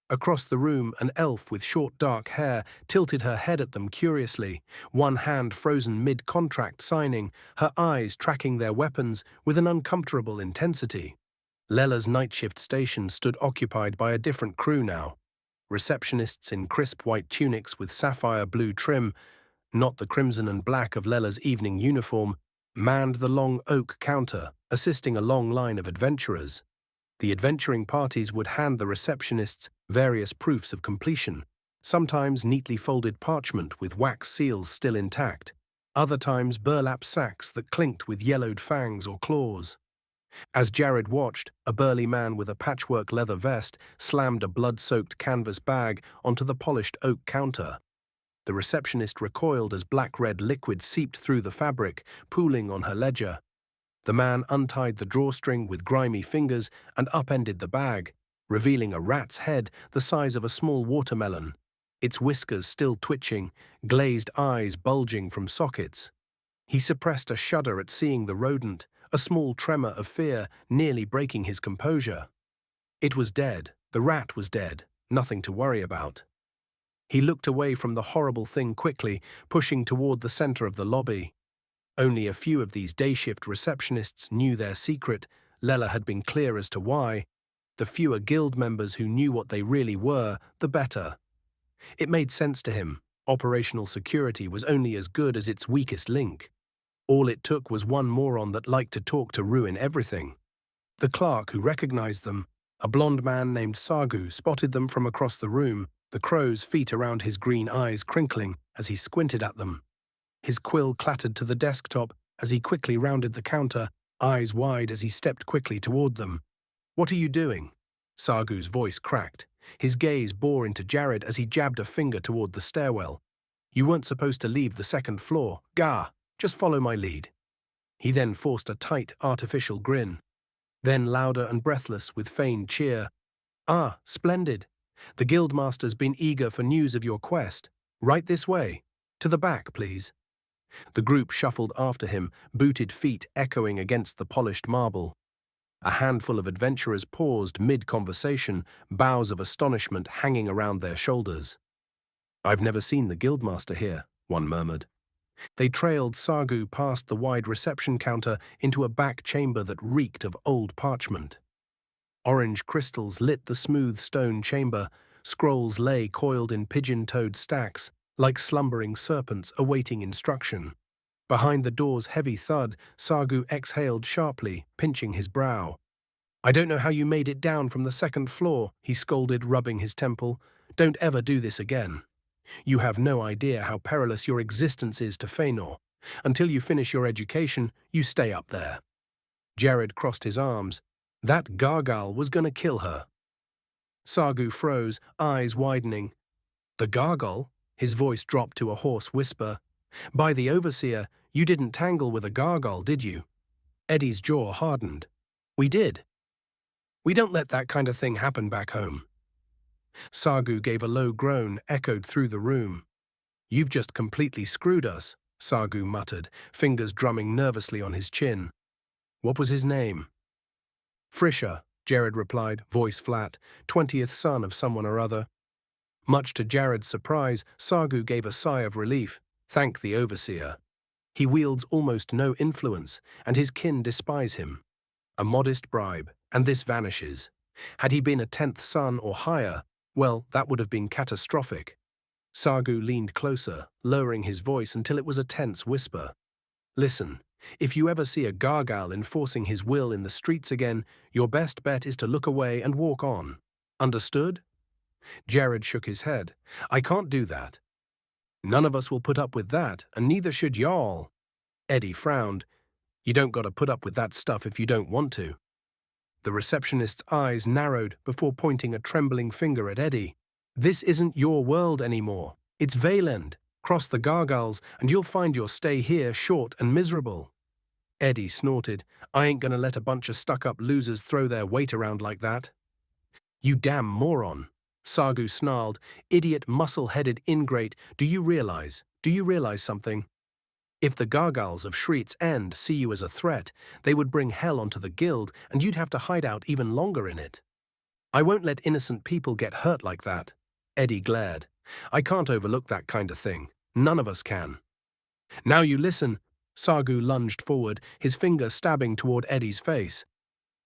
Across the room, an elf with short dark hair tilted her head at them curiously, one hand frozen mid-contract signing, her eyes tracking their weapons with an uncomfortable intensity. Lella's night shift station stood occupied by a different crew now. Receptionists in crisp white tunics with sapphire blue trim, not the crimson and black of Lella's evening uniform, manned the long oak counter, assisting a long line of adventurers. The adventuring parties would hand the receptionists various proofs of completion, sometimes neatly folded parchment with wax seals still intact, other times burlap sacks that clinked with yellowed fangs or claws. As Jared watched, a burly man with a patchwork leather vest slammed a blood-soaked canvas bag onto the polished oak counter. The receptionist recoiled as black-red liquid seeped through the fabric, pooling on her ledger. The man untied the drawstring with grimy fingers and upended the bag, revealing a rat's head the size of a small watermelon, its whiskers still twitching, glazed eyes bulging from sockets. He suppressed a shudder at seeing the rodent, a small tremor of fear nearly breaking his composure. It was dead. The rat was dead. Nothing to worry about. He looked away from the horrible thing quickly, pushing toward the center of the lobby. Only a few of these day-shift receptionists knew their secret. Lella had been clear as to why. The fewer guild members who knew what they really were, the better. It made sense to him. Operational security was only as good as its weakest link. All it took was one moron that liked to talk to ruin everything. The clerk who recognized them, a blond man named Sagu, spotted them from across the room, the crow's feet around his green eyes crinkling as he squinted at them. His quill clattered to the desktop as he quickly rounded the counter, eyes wide as he stepped quickly toward them. "What are you doing?" Sagu's voice cracked. His gaze bore into Jared as he jabbed a finger toward the stairwell. "You weren't supposed to leave the second floor. Gah! Just follow my lead." He then forced a tight, artificial grin. Then louder and breathless with feigned cheer. "Ah, splendid. The guildmaster's been eager for news of your quest. Right this way. To the back, please." The group shuffled after him, booted feet echoing against the polished marble. A handful of adventurers paused mid-conversation, bows of astonishment hanging around their shoulders. "I've never seen the guildmaster here," one murmured. They trailed Sagu past the wide reception counter into a back chamber that reeked of old parchment. Orange crystals lit the smooth stone chamber, scrolls lay coiled in pigeon-toed stacks, like slumbering serpents awaiting instruction. Behind the door's heavy thud, Sagu exhaled sharply, pinching his brow. "I don't know how you made it down from the second floor," he scolded, rubbing his temple. "Don't ever do this again. You have no idea how perilous your existence is to Feanor. Until you finish your education, you stay up there." Jared crossed his arms. That gargoyle was going to kill her. Sagu froze, eyes widening. "The gargoyle?" His voice dropped to a hoarse whisper. "By the overseer, you didn't tangle with a gargoyle, did you?" Eddie's jaw hardened. "We did. We don't let that kind of thing happen back home." Sagu gave a low groan, echoed through the room. "You've just completely screwed us," Sagu muttered, fingers drumming nervously on his chin. "What was his name?" "Frischer," Jared replied, voice flat, 20th son of someone or other. Much to Jared's surprise, Sagu gave a sigh of relief. Thank the overseer. He wields almost no influence, and his kin despise him. A modest bribe, and this vanishes. Had he been a 10th son or higher, well, that would have been catastrophic. Sagu leaned closer, lowering his voice until it was a tense whisper. Listen, if you ever see a gargoyle enforcing his will in the streets again, your best bet is to look away and walk on. Understood? Jared shook his head. I can't do that. None of us will put up with that, and neither should y'all. Eddie frowned. You don't got to put up with that stuff if you don't want to. The receptionist's eyes narrowed before pointing a trembling finger at Eddie. This isn't your world anymore. It's Veyland. Cross the gargoyles, and you'll find your stay here short and miserable. Eddie snorted. I ain't gonna let a bunch of stuck-up losers throw their weight around like that. You damn moron. Sagu snarled. Idiot, muscle-headed ingrate, do you realize something? If the gargoyles of Shriet's End see you as a threat, they would bring hell onto the guild, and you'd have to hide out even longer in it. I won't let innocent people get hurt like that. Eddie glared. I can't overlook that kind of thing. None of us can. Now you listen. Sagu lunged forward, his finger stabbing toward Eddie's face.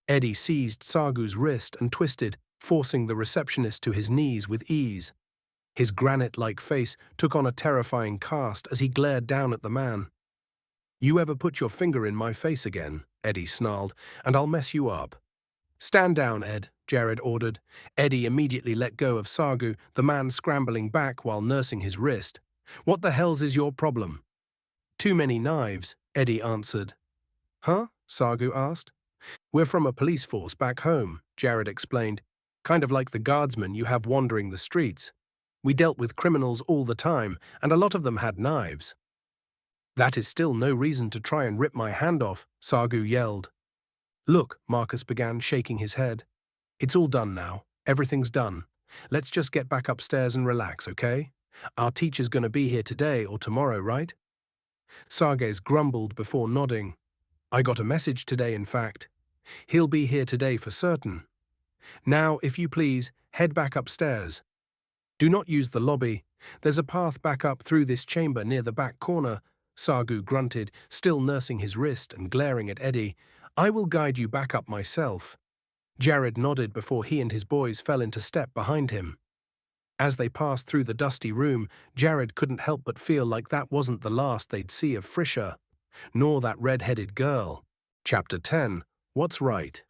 Eddie seized Sagu's wrist and twisted, forcing the receptionist to his knees with ease. His granite-like face took on a terrifying cast as he glared down at the man. You ever put your finger in my face again, Eddie snarled, and I'll mess you up. Stand down, Ed, Jared ordered. Eddie immediately let go of Sagu, the man scrambling back while nursing his wrist. What the hell's is your problem? Too many knives, Eddie answered. Huh? Sagu asked. We're from a police force back home, Jared explained. Kind of like the guardsmen you have wandering the streets. We dealt with criminals all the time, and a lot of them had knives. That is still no reason to try and rip my hand off, Sagu yelled. Look, Marcus began, shaking his head. It's all done now. Everything's done. Let's just get back upstairs and relax, okay? Our teacher's gonna be here today or tomorrow, right? Sarges grumbled before nodding. I got a message today, in fact. He'll be here today for certain. Now, if you please, head back upstairs. Do not use the lobby. There's a path back up through this chamber near the back corner, Sagu grunted, still nursing his wrist and glaring at Eddie. I will guide you back up myself. Jared nodded before he and his boys fell into step behind him. As they passed through the dusty room, Jared couldn't help but feel like that wasn't the last they'd see of Frisha, nor that red-headed girl. Chapter 10. What's right?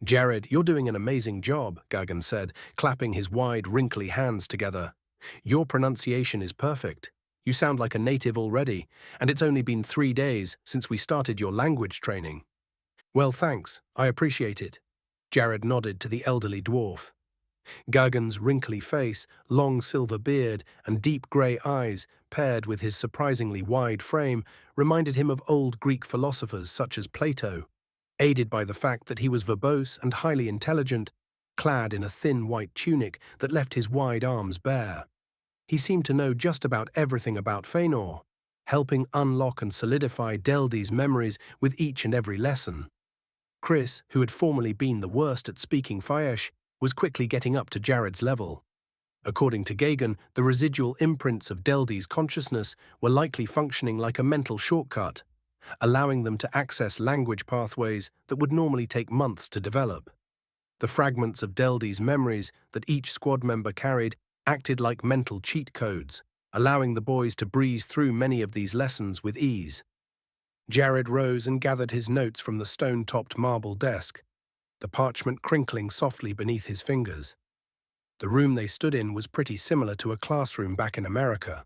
Jared, you're doing an amazing job, Gagan said, clapping his wide, wrinkly hands together. Your pronunciation is perfect. You sound like a native already, and it's only been 3 days since we started your language training. Well, thanks. I appreciate it. Jared nodded to the elderly dwarf. Gagan's wrinkly face, long silver beard, and deep grey eyes, paired with his surprisingly wide frame, reminded him of old Greek philosophers such as Plato, aided by the fact that he was verbose and highly intelligent, clad in a thin white tunic that left his wide arms bare. He seemed to know just about everything about Fëanor, helping unlock and solidify Deldy's memories with each and every lesson. Chris, who had formerly been the worst at speaking Faesh, was quickly getting up to Jared's level. According to Gagan, the residual imprints of Deldy's consciousness were likely functioning like a mental shortcut, allowing them to access language pathways that would normally take months to develop. The fragments of Deldy's memories that each squad member carried acted like mental cheat codes, allowing the boys to breeze through many of these lessons with ease. Jared rose and gathered his notes from the stone-topped marble desk, the parchment crinkling softly beneath his fingers. The room they stood in was pretty similar to a classroom back in America.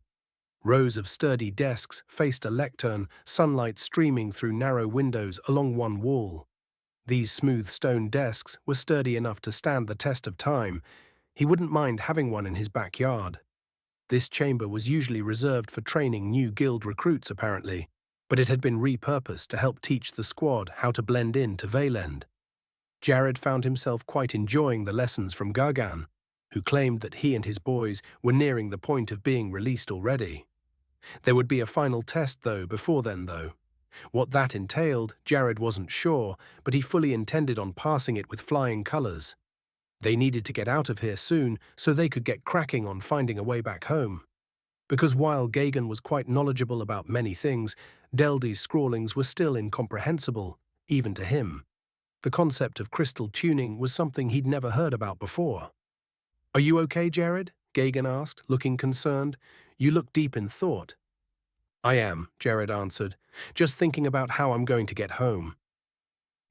Rows of sturdy desks faced a lectern, sunlight streaming through narrow windows along one wall. These smooth stone desks were sturdy enough to stand the test of time. He wouldn't mind having one in his backyard. This chamber was usually reserved for training new guild recruits, apparently, but it had been repurposed to help teach the squad how to blend in to Veyland. Jared found himself quite enjoying the lessons from Gagan, who claimed that he and his boys were nearing the point of being released already. There would be a final test, before then, though. What that entailed, Jared wasn't sure, but he fully intended on passing it with flying colors. They needed to get out of here soon so they could get cracking on finding a way back home. Because while Gagan was quite knowledgeable about many things, Deldy's scrawlings were still incomprehensible, even to him. The concept of crystal tuning was something he'd never heard about before. "Are you okay, Jared?" Gagan asked, looking concerned. "You look deep in thought." "I am," Jared answered, "just thinking about how I'm going to get home."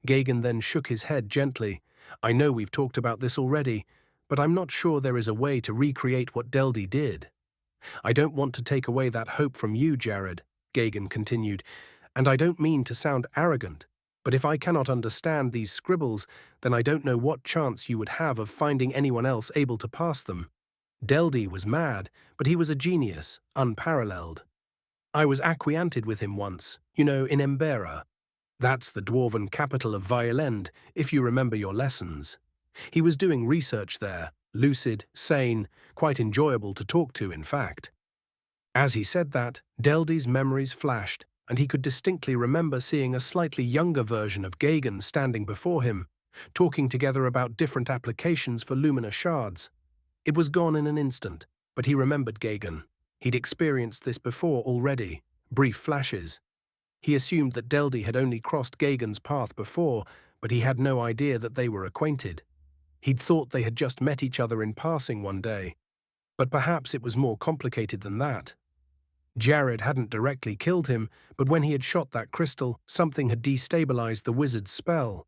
Gagan then shook his head gently. "I know we've talked about this already, but I'm not sure there is a way to recreate what Deldy did. I don't want to take away that hope from you, Jared," Gagan continued, "and I don't mean to sound arrogant, but if I cannot understand these scribbles, then I don't know what chance you would have of finding anyone else able to pass them. Deldy was mad, but he was a genius, unparalleled. I was acquainted with him once, in Embera. That's the dwarven capital of Violend, if you remember your lessons. He was doing research there, lucid, sane, quite enjoyable to talk to, in fact." As he said that, Deldy's memories flashed, and he could distinctly remember seeing a slightly younger version of Gagan standing before him, talking together about different applications for Lumina shards. It was gone in an instant, but he remembered Gagan. He'd experienced this before already, brief flashes. He assumed that Deldy had only crossed Gagan's path before, but he had no idea that they were acquainted. He'd thought they had just met each other in passing one day. But perhaps it was more complicated than that. Jared hadn't directly killed him, but when he had shot that crystal, something had destabilized the wizard's spell.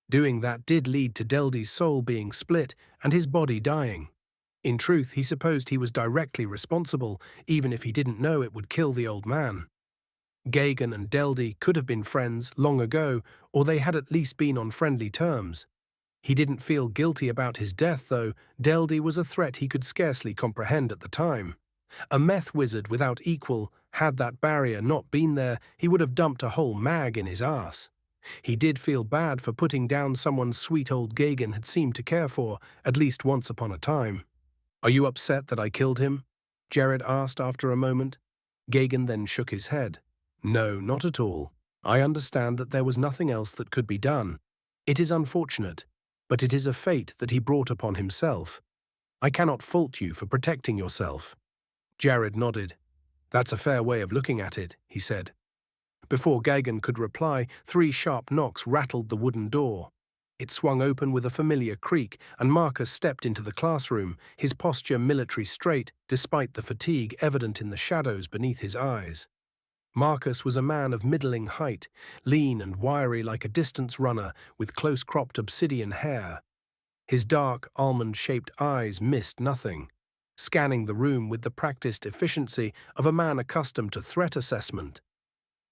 Doing that did lead to Deldy's soul being split and his body dying. In truth, he supposed he was directly responsible, even if he didn't know it would kill the old man. Gagan and Deldy could have been friends long ago, or they had at least been on friendly terms. He didn't feel guilty about his death, though. Deldy was a threat he could scarcely comprehend at the time. A meth wizard without equal. Had that barrier not been there, he would have dumped a whole mag in his ass. He did feel bad for putting down someone sweet old Gagan had seemed to care for, at least once upon a time. "Are you upset that I killed him?" Jared asked after a moment. Gagan then shook his head. "No, not at all. I understand that there was nothing else that could be done. It is unfortunate, but it is a fate that he brought upon himself. I cannot fault you for protecting yourself." Jared nodded. "That's a fair way of looking at it," he said. Before Gagan could reply, 3 sharp knocks rattled the wooden door. It swung open with a familiar creak, and Marcus stepped into the classroom, his posture military straight, despite the fatigue evident in the shadows beneath his eyes. Marcus was a man of middling height, lean and wiry like a distance runner with close-cropped obsidian hair. His dark, almond-shaped eyes missed nothing, scanning the room with the practiced efficiency of a man accustomed to threat assessment.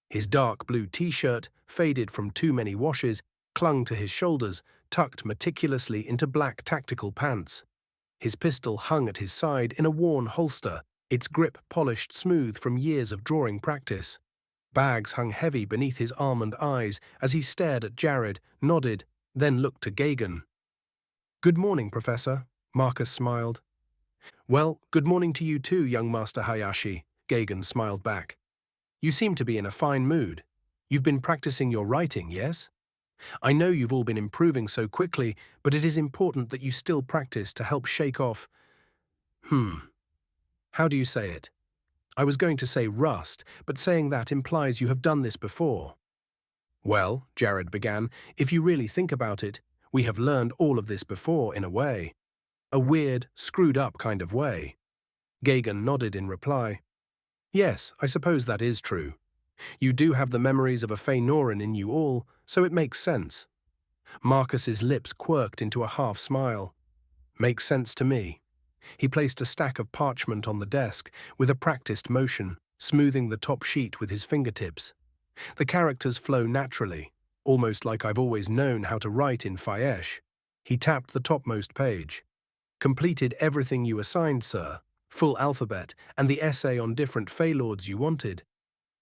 His dark blue t-shirt, faded from too many washes, clung to his shoulders, tucked meticulously into black tactical pants. His pistol hung at his side in a worn holster, its grip polished smooth from years of drawing practice. Bags hung heavy beneath his almond eyes as he stared at Jared, nodded, then looked to Gagan. "Good morning, Professor," Marcus smiled. "Well, good morning to you too, young Master Hayashi," Gagan smiled back. "You seem to be in a fine mood. You've been practicing your writing, yes? I know you've all been improving so quickly, but it is important that you still practice to help shake off… How do you say it? I was going to say rust, but saying that implies you have done this before." "Well," Jared began, "if you really think about it, we have learned all of this before, in a way. A weird, screwed-up kind of way." Gagan nodded in reply. "Yes, I suppose that is true. You do have the memories of a Fënoran in you all, so it makes sense." Marcus's lips quirked into a half-smile. "Makes sense to me." He placed a stack of parchment on the desk, with a practiced motion, smoothing the top sheet with his fingertips. The characters flow naturally, almost like I've always known how to write in Faesh. He tapped the topmost page. "Completed everything you assigned, sir. Full alphabet, and the essay on different Feylords you wanted."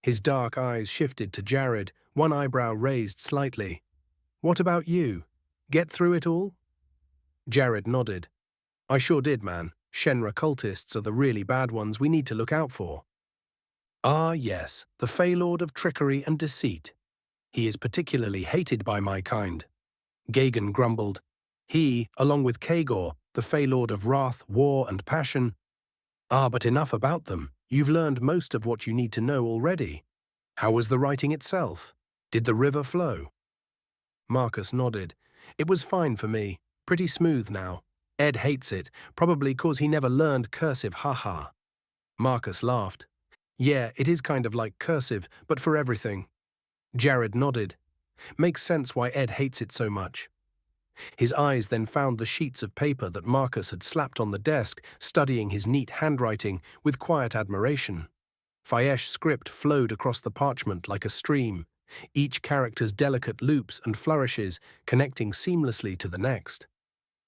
His dark eyes shifted to Jared, one eyebrow raised slightly. "What about you? Get through it all?" Jared nodded. "I sure did, man. Shenra cultists are the really bad ones we need to look out for." Ah, yes, the Faelord of trickery and deceit. He is particularly hated by my kind. Gagan grumbled. He, along with Kagor, the Faelord of wrath, war, and passion. Ah, but enough about them. You've learned most of what you need to know already. How was the writing itself? Did the river flow? Marcus nodded. It was fine for me. Pretty smooth now. Ed hates it, probably 'cause he never learned cursive, haha. Marcus laughed. Yeah, it is kind of like cursive, but for everything. Jared nodded. Makes sense why Ed hates it so much. His eyes then found the sheets of paper that Marcus had slapped on the desk, studying his neat handwriting with quiet admiration. Fayesh script flowed across the parchment like a stream, each character's delicate loops and flourishes connecting seamlessly to the next.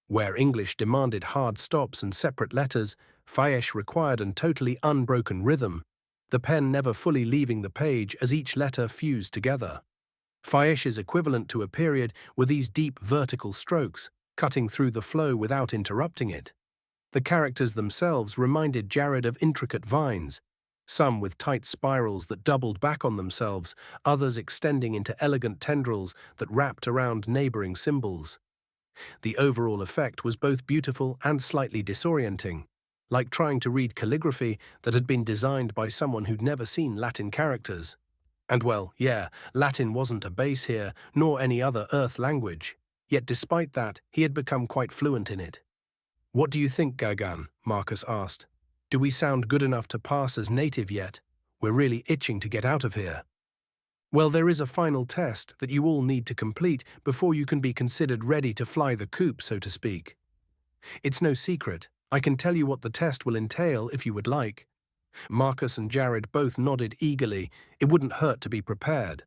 Where English demanded hard stops and separate letters, Fayesh required an totally unbroken rhythm, the pen never fully leaving the page as each letter fused together. Fayesh's equivalent to a period were these deep vertical strokes, cutting through the flow without interrupting it. The characters themselves reminded Jared of intricate vines, some with tight spirals that doubled back on themselves, others extending into elegant tendrils that wrapped around neighboring symbols. The overall effect was both beautiful and slightly disorienting, like trying to read calligraphy that had been designed by someone who'd never seen Latin characters. And well, yeah, Latin wasn't a base here, nor any other Earth language. Yet despite that, he had become quite fluent in it. What do you think, Gagan? Marcus asked. Do we sound good enough to pass as native yet? We're really itching to get out of here. Well, there is a final test that you all need to complete before you can be considered ready to fly the coop, so to speak. It's no secret. I can tell you what the test will entail if you would like. Marcus and Jared both nodded eagerly. It wouldn't hurt to be prepared.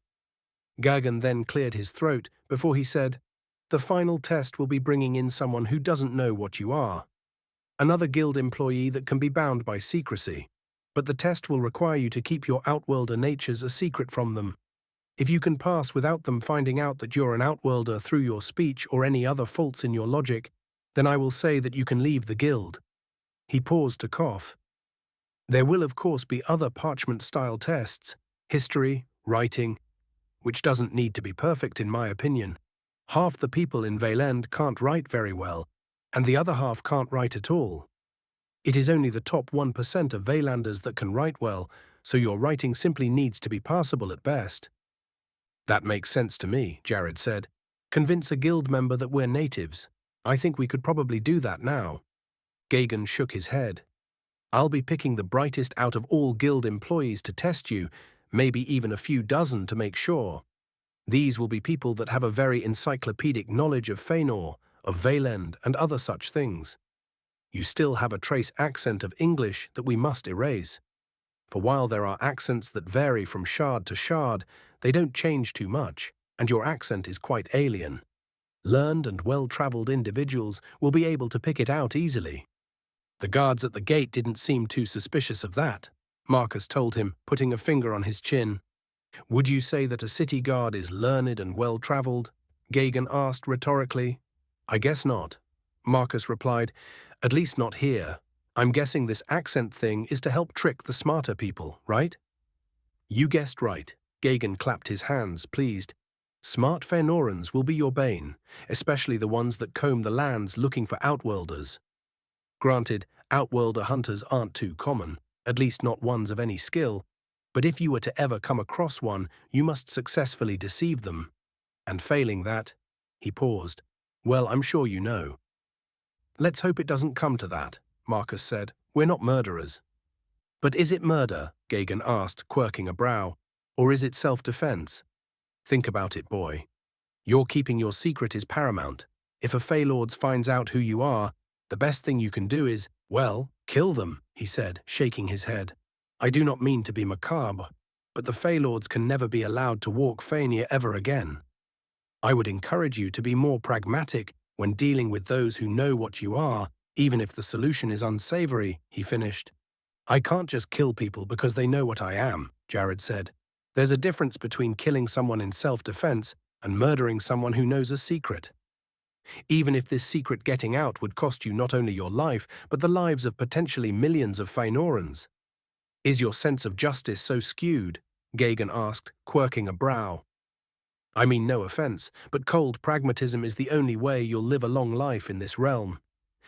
Gagan then cleared his throat before he said, The final test will be bringing in someone who doesn't know what you are. Another guild employee that can be bound by secrecy. But the test will require you to keep your outworlder natures a secret from them. If you can pass without them finding out that you're an outworlder through your speech or any other faults in your logic, then I will say that you can leave the guild. He paused to cough. There will of course be other parchment-style tests, history, writing, which doesn't need to be perfect in my opinion. Half the people in Valend can't write very well, and the other half can't write at all. It is only the top 1% of Valanders that can write well, so your writing simply needs to be passable at best. That makes sense to me, Jared said. Convince a guild member that we're natives. I think we could probably do that now. Gagan shook his head. I'll be picking the brightest out of all guild employees to test you, maybe even a few dozen to make sure. These will be people that have a very encyclopedic knowledge of Fëanor, of Valend, and other such things. You still have a trace accent of English that we must erase. For while there are accents that vary from shard to shard, they don't change too much, and your accent is quite alien. Learned and well-traveled individuals will be able to pick it out easily. The guards at the gate didn't seem too suspicious of that, Marcus told him, putting a finger on his chin. Would you say that a city guard is learned and well-traveled? Gagan asked rhetorically. I guess not, Marcus replied. At least not here. I'm guessing this accent thing is to help trick the smarter people, right? You guessed right. Gagan clapped his hands, pleased. Smart Fëanorans will be your bane, especially the ones that comb the lands looking for outworlders. Granted, outworlder hunters aren't too common, at least not ones of any skill, but if you were to ever come across one, you must successfully deceive them. And failing that, he paused. Well, I'm sure you know. Let's hope it doesn't come to that, Marcus said. We're not murderers. But is it murder? Gagan asked, quirking a brow. Or is it self-defense? Think about it, boy. Your keeping your secret is paramount. If a Faelord finds out who you are, the best thing you can do is, well, kill them, he said, shaking his head. I do not mean to be macabre, but the Faelords can never be allowed to walk Fëanor ever again. I would encourage you to be more pragmatic when dealing with those who know what you are, even if the solution is unsavory, he finished. I can't just kill people because they know what I am, Jared said. There's a difference between killing someone in self-defense and murdering someone who knows a secret. Even if this secret getting out would cost you not only your life, but the lives of potentially millions of Fëanorans. Is your sense of justice so skewed? Gagan asked, quirking a brow. I mean no offense, but cold pragmatism is the only way you'll live a long life in this realm.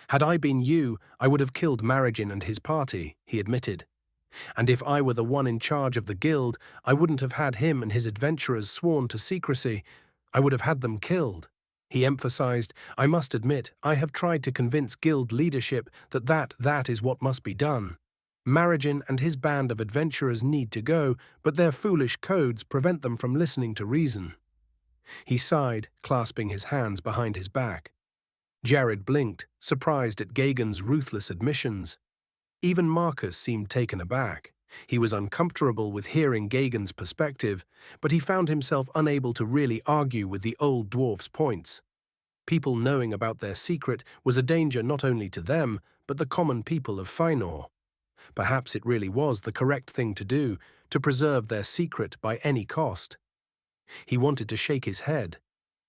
Had I been you, I would have killed Marigin and his party, he admitted. And if I were the one in charge of the guild, I wouldn't have had him and his adventurers sworn to secrecy. I would have had them killed. He emphasized, I must admit, I have tried to convince guild leadership that is what must be done. Marigin and his band of adventurers need to go, but their foolish codes prevent them from listening to reason. He sighed, clasping his hands behind his back. Jared blinked, surprised at Gagan's ruthless admissions. Even Marcus seemed taken aback. He was uncomfortable with hearing Gagan's perspective, but he found himself unable to really argue with the old dwarf's points. People knowing about their secret was a danger not only to them, but the common people of Fëanor. Perhaps it really was the correct thing to do, to preserve their secret by any cost. He wanted to shake his head.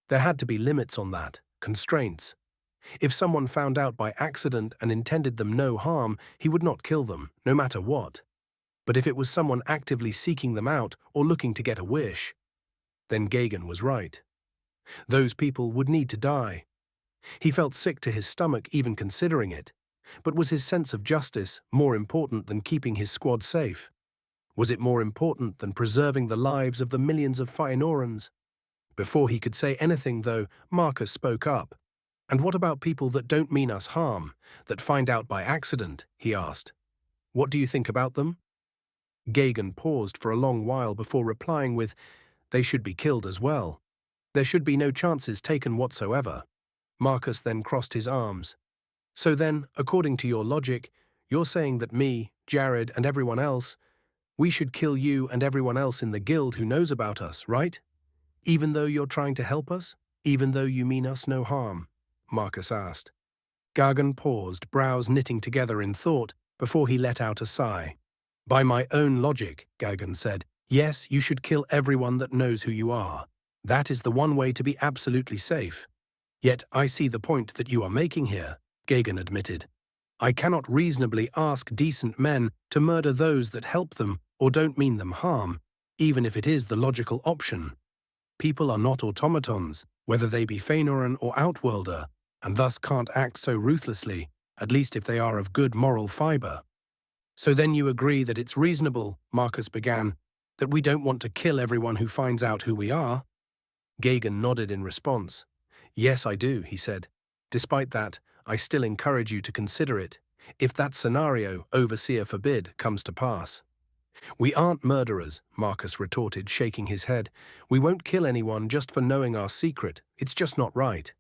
There had to be limits on that, constraints. If someone found out by accident and intended them no harm, he would not kill them, no matter what. But if it was someone actively seeking them out or looking to get a wish, then Gagan was right. Those people would need to die. He felt sick to his stomach even considering it. But was his sense of justice more important than keeping his squad safe? Was it more important than preserving the lives of the millions of Fëanorans? Before he could say anything, though, Marcus spoke up. And what about people that don't mean us harm, that find out by accident? He asked. What do you think about them? Gagan paused for a long while before replying with, they should be killed as well. There should be no chances taken whatsoever. Marcus then crossed his arms. So then, according to your logic, you're saying that me, Jared, and everyone else, we should kill you and everyone else in the guild who knows about us, right? Even though you're trying to help us? Even though you mean us no harm? Marcus asked. Gagan paused, brows knitting together in thought, before he let out a sigh. By my own logic, Gagan said, yes, you should kill everyone that knows who you are. That is the one way to be absolutely safe. Yet I see the point that you are making here, Gagan admitted. I cannot reasonably ask decent men to murder those that help them or don't mean them harm, even if it is the logical option. People are not automatons, whether they be Fëanoran or Outworlder, and thus can't act so ruthlessly, at least if they are of good moral fiber. So then you agree that it's reasonable, Marcus began, that we don't want to kill everyone who finds out who we are? Gagan nodded in response. Yes, I do, he said. Despite that, I still encourage you to consider it, if that scenario, Overseer forbid, comes to pass. We aren't murderers, Marcus retorted, shaking his head. We won't kill anyone just for knowing our secret. It's just not right.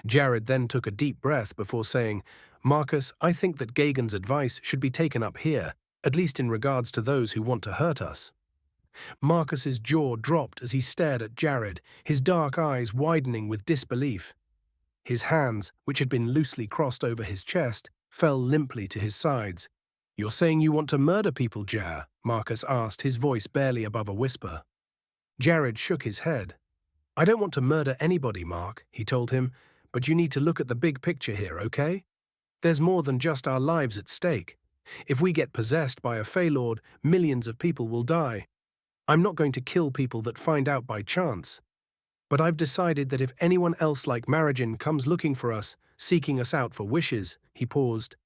Jared then took a deep breath before saying, Marcus, I think that Gagan's advice should be taken up here, at least in regards to those who want to hurt us. Marcus's jaw dropped as he stared at Jared, his dark eyes widening with disbelief. His hands, which had been loosely crossed over his chest, fell limply to his sides. You're saying you want to murder people, Jar? Marcus asked, his voice barely above a whisper. Jared shook his head. I don't want to murder anybody, Mark, he told him, but you need to look at the big picture here, okay? There's more than just our lives at stake. If we get possessed by a Feylord, millions of people will die. I'm not going to kill people that find out by chance. But I've decided that if anyone else like Marigin comes looking for us, seeking us out for wishes, he paused,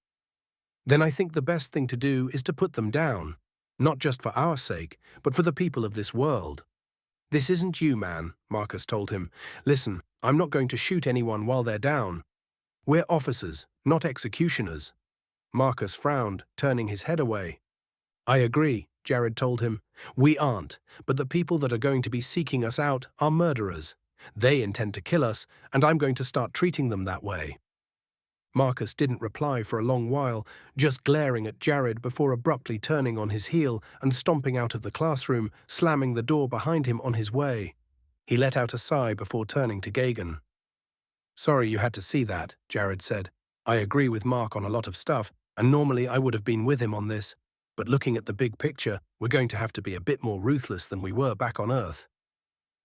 then I think the best thing to do is to put them down, not just for our sake, but for the people of this world. This isn't you, man, Marcus told him. Listen, I'm not going to shoot anyone while they're down. We're officers, not executioners. Marcus frowned, turning his head away. I agree, Jared told him. We aren't, but the people that are going to be seeking us out are murderers. They intend to kill us, and I'm going to start treating them that way. Marcus didn't reply for a long while, just glaring at Jared before abruptly turning on his heel and stomping out of the classroom, slamming the door behind him on his way. He let out a sigh before turning to Gagan. Sorry you had to see that, Jared said. I agree with Mark on a lot of stuff, and normally I would have been with him on this, but looking at the big picture, we're going to have to be a bit more ruthless than we were back on Earth.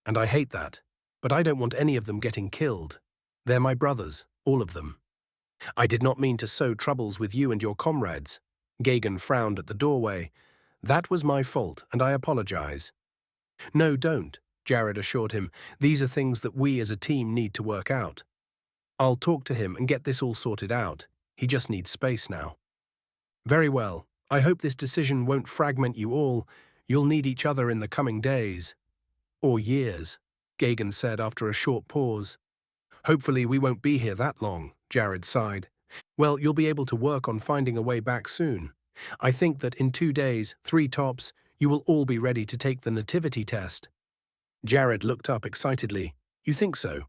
And I hate that, but I don't want any of them getting killed. They're my brothers, all of them. I did not mean to sow troubles with you and your comrades. Gagan frowned at the doorway. That was my fault, and I apologize. No, don't, Jared assured him. These are things that we as a team need to work out. I'll talk to him and get this all sorted out. He just needs space now. Very well. I hope this decision won't fragment you all. You'll need each other in the coming days. Or years, Gagan said after a short pause. Hopefully we won't be here that long, Jared sighed. Well, you'll be able to work on finding a way back soon. I think that in 2 days, 3 tops, you will all be ready to take the nativity test. Jared looked up excitedly. You think so?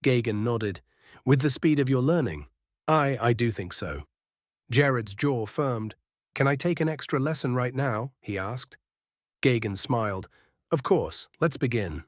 Gagan nodded. With the speed of your learning? I do think so. Jared's jaw firmed. Can I take an extra lesson right now? He asked. Gagan smiled. Of course, let's begin.